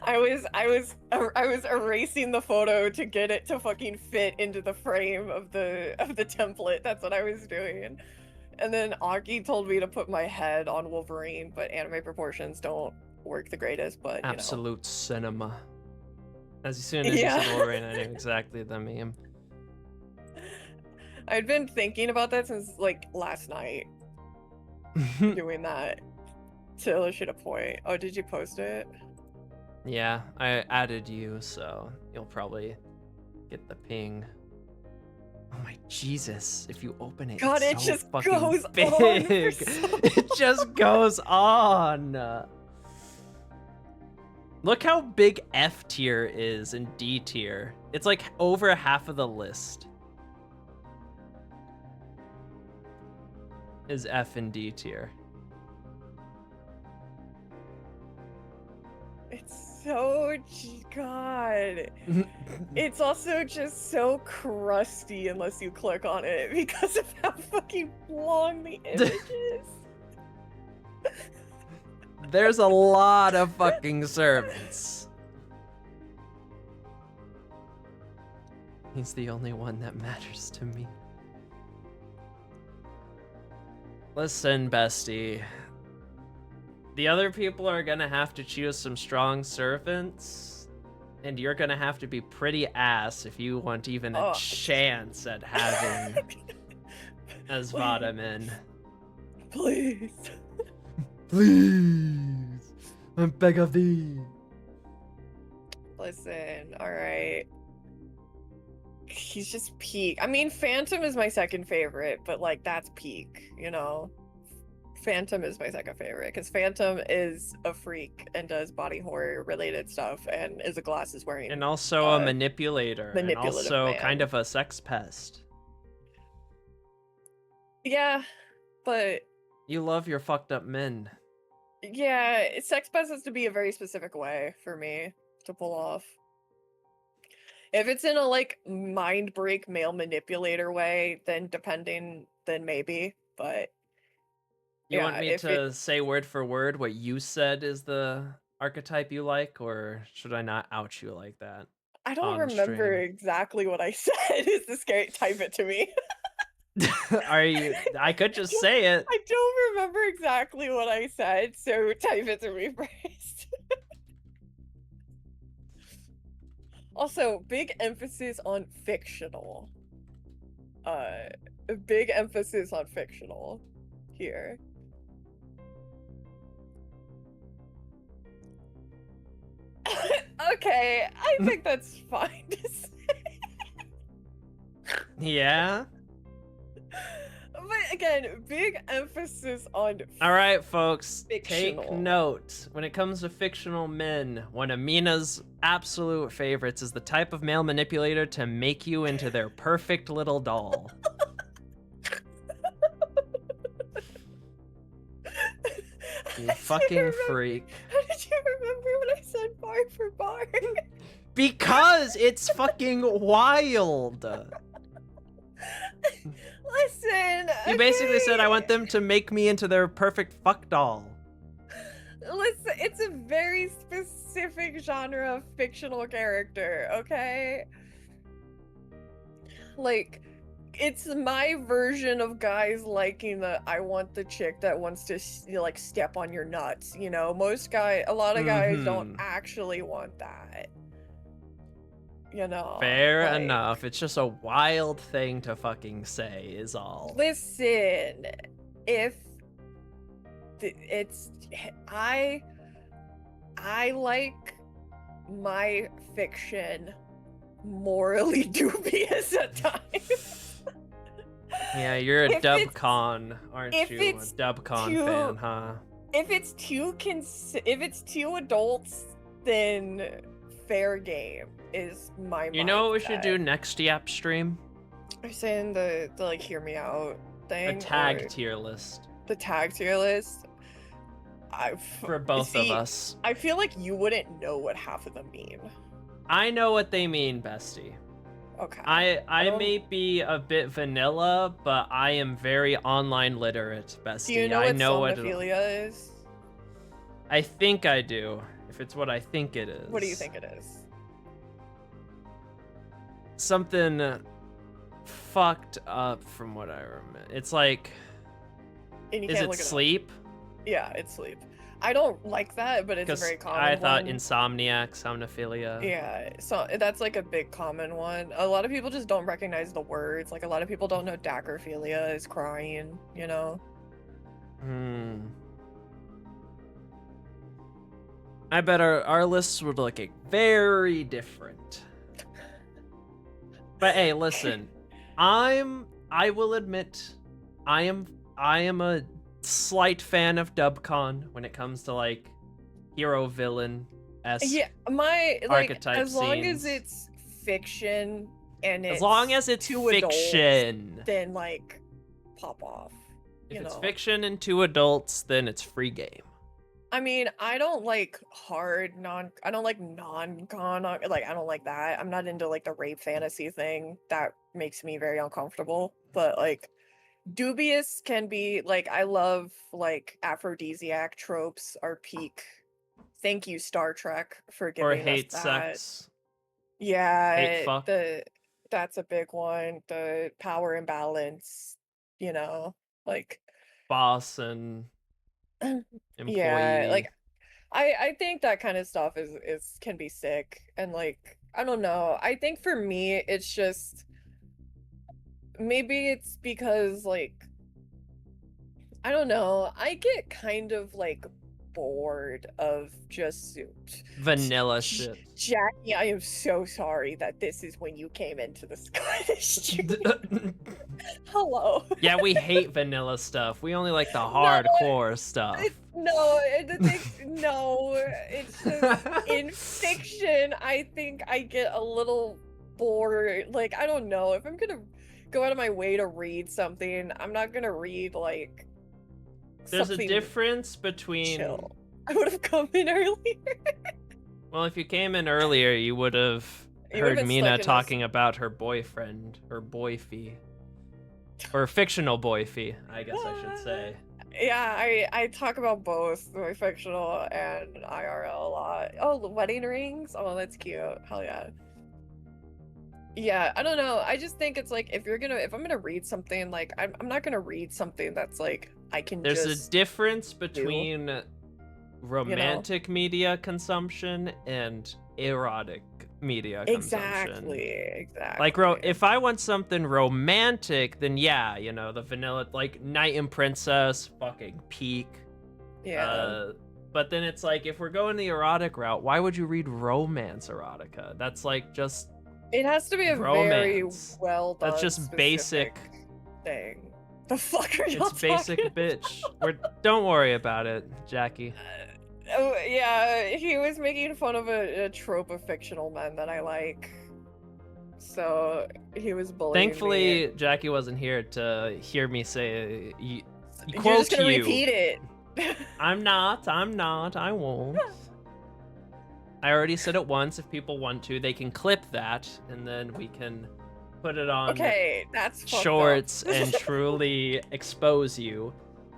I was erasing the photo to get it to fucking fit into the frame of the template. That's what I was doing. And then Aki told me to put my head on Wolverine, but anime proportions don't work the greatest, but you Absolute cinema. As soon as you Yeah. said Wolverine, I knew exactly the meme. I'd been thinking about that since like last night, doing that to illustrate a point. Oh, did you post it? Yeah, I added you, so you'll probably get the ping. Oh my Jesus, if you open it, God, it's it so just fucking goes big. on for so It just goes on. Look how big F tier is and D tier. It's like over half of the list is F and D tier. It's so God. It's also just so crusty unless you click on it because of how fucking long the image is. There's a lot of fucking servants. He's the only one that matters to me. Listen, bestie. The other people are gonna have to choose some strong servants, and you're gonna have to be pretty ass if you want even a chance at having as Vadamin. Please. Please, I beg of thee. Listen, alright. He's just peak. I mean, Phantom is my second favorite, but like that's peak, you know? Phantom is my second favorite because Phantom is a freak and does body horror related stuff and is a glasses wearing And also a manipulator, and manipulative also man. kind of a sex pest. Yeah, but you love your fucked up men. Yeah, sex pest has to be a very specific way for me to pull off. If it's in a like mind break male manipulator way, then maybe, but You yeah, want me to say word for word what you said is the archetype you like, or should I not out you like that? I don't remember exactly what I said. Is this scary? Type it to me. Are you? I could just say it. I don't remember exactly what I said, so type it to me first. Also, big emphasis on fictional. Big emphasis on fictional here. Okay, I think that's fine to say. Yeah? But again, big emphasis on Alright, folks, fictional. Take note. When it comes to fictional men, one of Mina's absolute favorites is the type of male manipulator to make you into their perfect little doll. You fucking freak. How did you remember what I said bar for bar? Because it's fucking wild. Listen, You basically said I want them to make me into their perfect fuck doll. Listen, it's a very specific genre of fictional character, okay? Like, it's my version of guys liking the I want the chick that wants to like step on your nuts, you know? A lot of guys don't actually want that. You know. Fair enough. It's just a wild thing to fucking say is all. Listen, if I like my fiction morally dubious at times. Yeah, you're a dubcon, aren't you? A dubcon fan, huh? If it's too adults, then fair game is my mindset. You know what we should do next Yap stream? You're saying the like hear me out thing? A tag tier list. The tag tier list? For both of us. I feel like you wouldn't know what half of them mean. I know what they mean, bestie. Okay. I don't- may be a bit vanilla, but I am very online literate, bestie. Do you know I what know what somnophilia is? I think I do. If it's what I think it is. What do you think it is? Something fucked up from what I remember. It's like, And you is can't it look it up. sleep? Yeah, it's sleep. I don't like that, but it's a 'Cause very common I thought one. insomniac, somnophilia. Yeah, so that's like a big common one. A lot of people just don't recognize the words. Like a lot of people don't know dacrophilia is crying, you know? Hmm. I bet our lists would look very different. But hey, listen, I will admit, I am a slight fan of Dubcon when it comes to like hero villain esque. Yeah, my archetype as long as scenes. it's fiction and it's As long as it's to adults, fiction. then like pop off. If You it's know? fiction and to adults, then it's free game. I mean, I don't like I don't like non-con, like I don't like that. I'm not into like the rape fantasy thing. That makes me very uncomfortable. But like dubious can be like I love like aphrodisiac tropes are peak. Thank you, Star Trek, for Or giving us hate that. sex. Yeah, Hate fuck. that's a big one. The power imbalance, you know, like Boss and employee. yeah, like I think that kind of stuff is can be sick and like I don't know. I think for me it's just maybe it's because like I don't know. I get kind of like bored of just vanilla shit. Jackie, I am so sorry that this is when you came into the Scottish stream. Hello. Yeah, we hate vanilla stuff. We only like the hardcore stuff. No, it's just in fiction, I think I get a little bored. Like, I don't know. If I'm gonna go out of my way to read something, I'm not gonna read like There's something a difference between chill. I would have come in earlier. Well, if you came in earlier, you would have You would've heard been Mina stuck in this- talking about her boyfriend, her boyfie. Or fictional boyfie, I guess I should say. Yeah, I talk about both my fictional and IRL a lot. Oh, the wedding rings? Oh, that's cute. Hell yeah. Yeah, I don't know. I just think it's like if I'm gonna read something, like I'm not gonna read something that's like I can There's just a difference between romantic media consumption and erotic media consumption. Exactly. Like, if I want something romantic, then yeah, you know, the vanilla, like Knight and Princess, fucking peak. Yeah. But then it's like, if we're going the erotic route, why would you read romance erotica? That's like just It has to be a very romance. well done. That's just basic thing. The fuck are y'all It's basic, talking bitch. Don't worry about it, Jackie. Oh, yeah, he was making fun of a trope of fictional men that I like. So he was bullying Thankfully, me. Jackie wasn't here to hear me say, You're quote just gonna you. repeat it. I'm not, I won't. I already said it once. If people want to, they can clip that, and then we can put it on Okay, that's fucked shorts up. and truly expose you.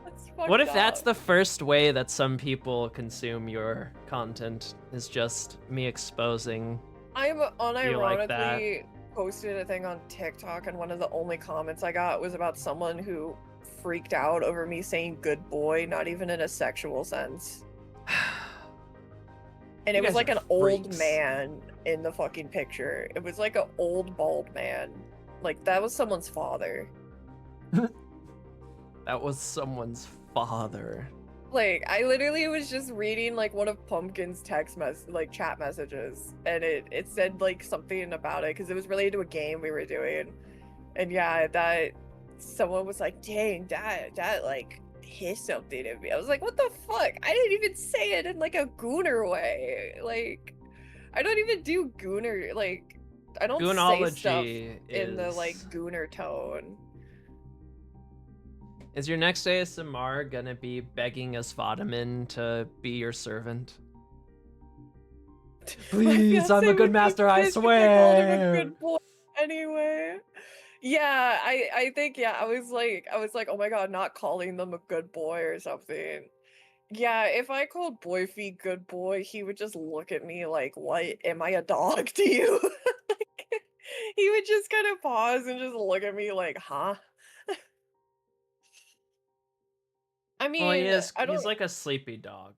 That's What if fucked that's up. the first way that some people consume your content, is just me exposing? I'm like that? unironically posted a thing on TikTok, and one of the only comments I got was about someone who freaked out over me saying good boy, not even in a sexual sense. And You it was guys like are an old freaks. man in the fucking picture. It was like an old bald man. Like that was someone's father. That was someone's father. Like I literally was just reading like one of Pumpkin's chat messages, and it said like something about it because it was related to a game we were doing, and yeah, that someone was like, "Dang, that like hit something in me." I was like, "What the fuck? I didn't even say it in like a gooner way. Like, I don't even do gooner. Like, I don't say stuff Goonology in the is- like gooner tone." Is your next ASMR gonna be begging Asvadamin to be your servant? My Please, I'm fiancé a good would be master, I pissed if I called him a swear. good boy Anyway, yeah, I think I was like, oh my god, not calling them a good boy or something. Yeah, if I called Boyfie good boy, he would just look at me like, what? Am I a dog to you? Like, he would just kind of pause and just look at me like, huh? I Well, mean, I he's don't. like a sleepy dog.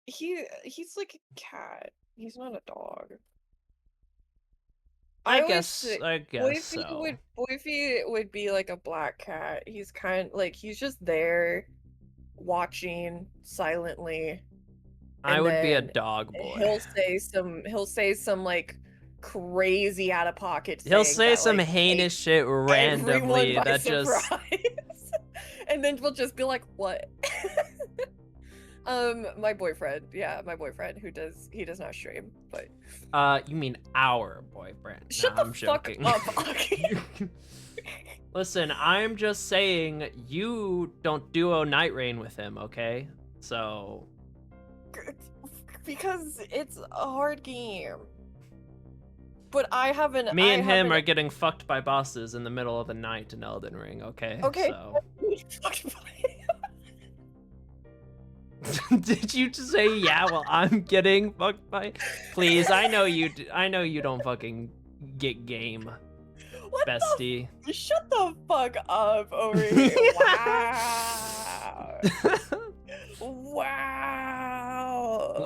He's like a cat. He's not a dog. I I always guess say I guess so. Boyfie would be like a black cat. He's kind like he's just there watching silently, I and would be a then dog boy. he'll say some like crazy out of pocket He'll thing say that some like heinous takes shit everyone randomly by that just surprise. And then we'll just be like, what? My boyfriend, yeah, my boyfriend he does not stream, but you mean our boyfriend. shut Nah, the I'm fuck joking. up, Aki. Listen, I'm just saying you don't duo Night Rain with him, okay? So Because it's a hard game. But me and him are getting fucked by bosses in the middle of the night in Elden Ring, okay? okay. So did you just say yeah? Well, I'm getting fucked by. Please, I know you. I know you don't fucking get game, What bestie. Shut the fuck up over here. Wow. Wow.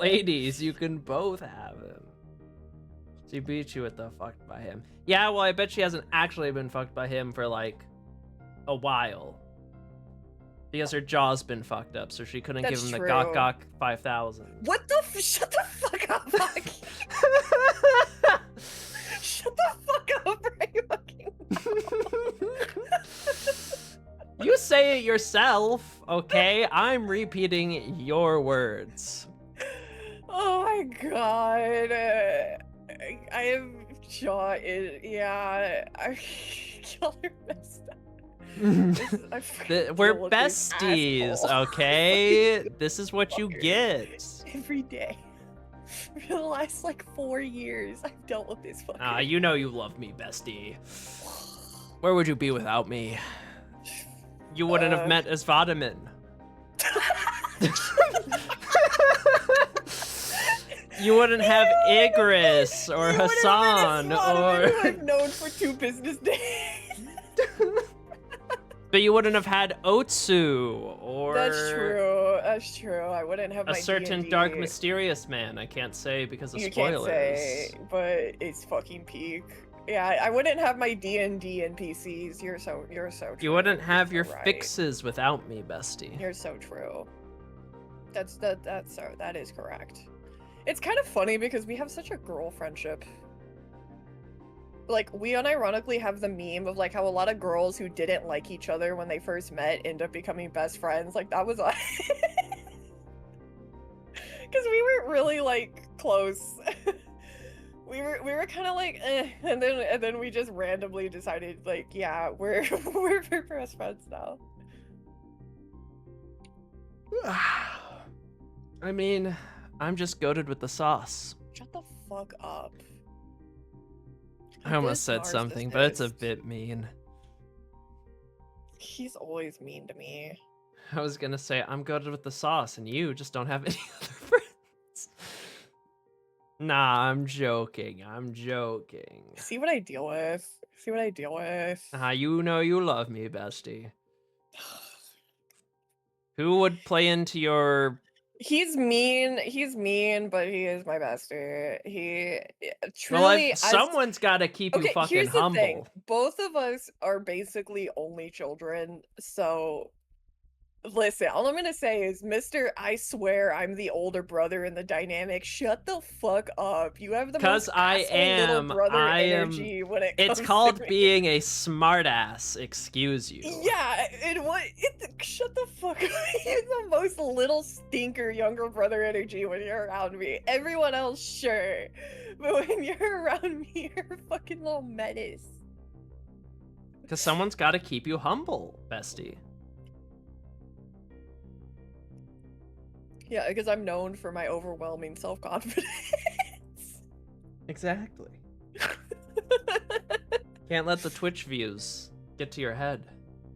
Ladies, you can both have him. She beat you with the fucked by him. Yeah, well, I bet she hasn't actually been fucked by him for like a while. Because her jaw's been fucked up, so she couldn't give him the Gok Gok 5000. What the shut the fuck up, Aki. Shut the fuck up right fucking now. You say it yourself, okay? I'm repeating your words. Oh my god. I have jaw in yeah. Y'all are messed up. We're besties, okay? This is what you get. Every day. For the last like 4 years, I've dealt with this fucker. You know you love me, bestie. Where would you be without me? You wouldn't have met as Vadamin. You wouldn't have Igris or Hassan or. Who I've known for 2 business days. But you wouldn't have had Otsu or. That's true. That's true. I wouldn't have a certain D&D. dark mysterious man. I can't say because of spoilers. Can't say, but it's fucking peak. Yeah, I wouldn't have my D&D NPCs. You're so true. You wouldn't have your right. fixes without me, bestie. You're so true. That is correct. It's kind of funny because we have such a girl friendship. Like, we unironically have the meme of like how a lot of girls who didn't like each other when they first met end up becoming best friends. Like, that was us. Because we weren't really like close. we were kind of like and then we just randomly decided like, yeah, we're best friends now. I mean, I'm just goated with the sauce. Shut the fuck up. I almost said something, but it's a bit mean. He's always mean to me. I was gonna say I'm goated with the sauce, and you just don't have any other friends. Nah, I'm joking. I'm joking. See what I deal with. See what I deal with. You know you love me, bestie. Who would play into your... He's mean, but he is my bestie. He truly... Well, someone's got to keep you fucking here's the humble. thing. Both of us are basically only children, so... Listen, all I'm gonna say is, Mr. I swear I'm the older brother in the dynamic. Shut the fuck up. You have the most little brother energy when it comes It's called to being a smartass. Excuse you. Yeah, shut the fuck up. You're the most little stinker younger brother energy when you're around me. Everyone else, sure. But when you're around me, you're a fucking little menace. Because someone's got to keep you humble, bestie. Yeah, because I'm known for my overwhelming self-confidence. Exactly. Can't let the Twitch views get to your head.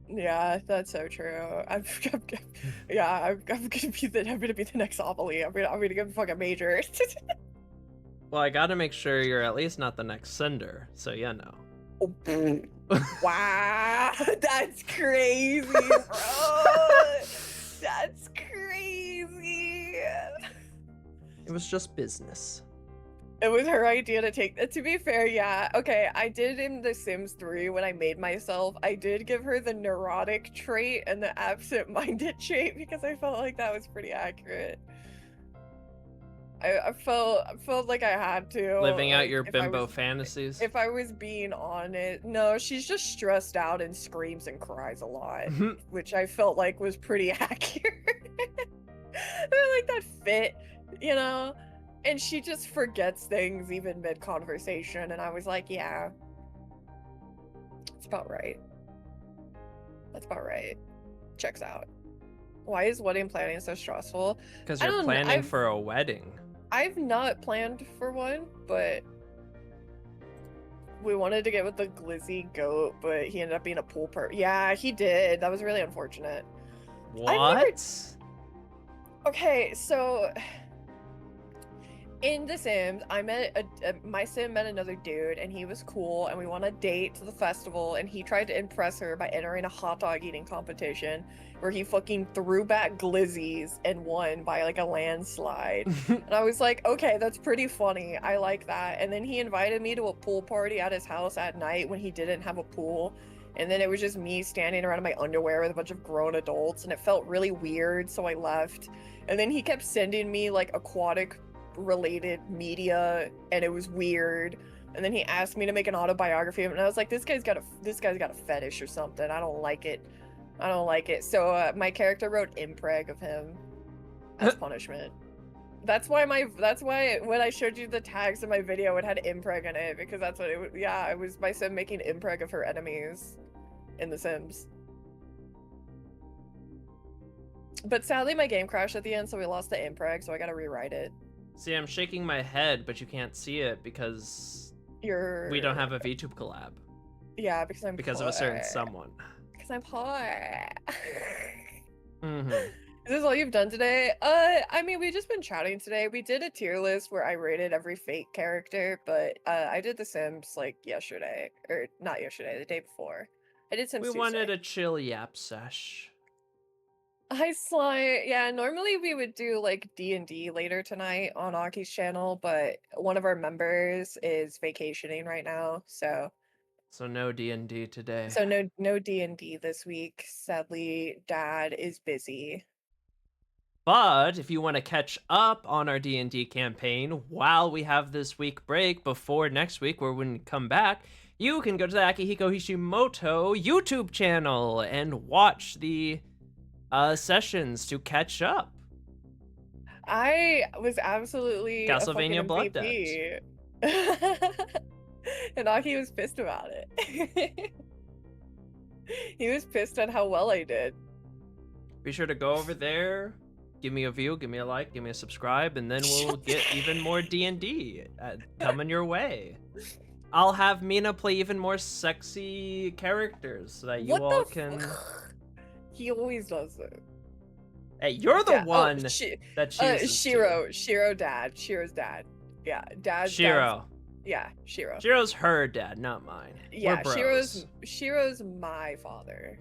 Yeah, that's so true. I'm gonna be the next Amelie. I'm gonna get fucking major. Well, I gotta make sure you're at least not the next Cinder, so you know. Oh, wow, that's crazy, bro. That's crazy. It was just business. It was her idea to take that. To be fair, yeah. Okay, I did in The Sims 3 when I made myself. I did give her the neurotic trait and the absent-minded trait because I felt like that was pretty accurate. I felt like I had to. Living out like, your bimbo fantasies. If I was being honest, no, she's just stressed out and screams and cries a lot, which I felt like was pretty accurate. Like that fit, you know? And she just forgets things even mid-conversation, and I was like, yeah. That's about right. That's about right. Checks out. Why is wedding planning so stressful? Because you're planning for a wedding. I've not planned for one, but we wanted to get with the glizzy goat, but he ended up being a pool Yeah, he did. That was really unfortunate. What? Okay, so in The Sims, I met my sim met another dude, and he was cool, and we went on a date to the festival, and he tried to impress her by entering a hot dog eating competition where he fucking threw back glizzies and won by like a landslide. And I was like, okay, that's pretty funny. I like that. And then he invited me to a pool party at his house at night when he didn't have a pool. And then it was just me standing around in my underwear with a bunch of grown adults, and it felt really weird, so I left. And then he kept sending me like aquatic related media, and it was weird. And then he asked me to make an autobiography of him, and I was like, this guy's got a fetish or something. I don't like it. So my character wrote impreg of him as punishment. That's why when I showed you the tags in my video, it had impreg in it, because that's what it was. Yeah, it was my sim making impreg of her enemies in The Sims. But sadly my game crashed at the end, so we lost the impreg, so I gotta rewrite it. See, I'm shaking my head, but you can't see it because we don't have a VTube collab. Yeah, because I'm because poor. Of a certain someone. Because I'm poor. Mm-hmm. Is this all you've done today? I mean, we've just been chatting today. We did a tier list where I rated every fake character, but I did The Sims like yesterday, or not yesterday, the day before. I did Sims We Tuesday. wanted a chill Yap Sesh. Hi Sly. Yeah, normally we would do like D&D later tonight on Aki's channel, but one of our members is vacationing right now, so no D&D today. So no D&D this week. Sadly, Dad is busy. But if you want to catch up on our D&D campaign while we have this week break before next week where when we come back, you can go to the Akihiko Hishimoto YouTube channel and watch the sessions to catch up. I was absolutely Castlevania Blood Debt. And Aki was pissed about it. He was pissed at how well I did. Be sure to go over there, give me a view, give me a like, give me a subscribe, and then we'll get even more D&D coming your way. I'll have Mina play even more sexy characters so that you all can... He always does it. Hey, you're the one that chooses Shiro's dad. Yeah, Dad's Shiro. Yeah, Shiro. Shiro's her dad, not mine. Yeah, Shiro's my father.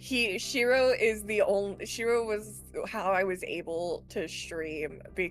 Shiro was how I was able to stream because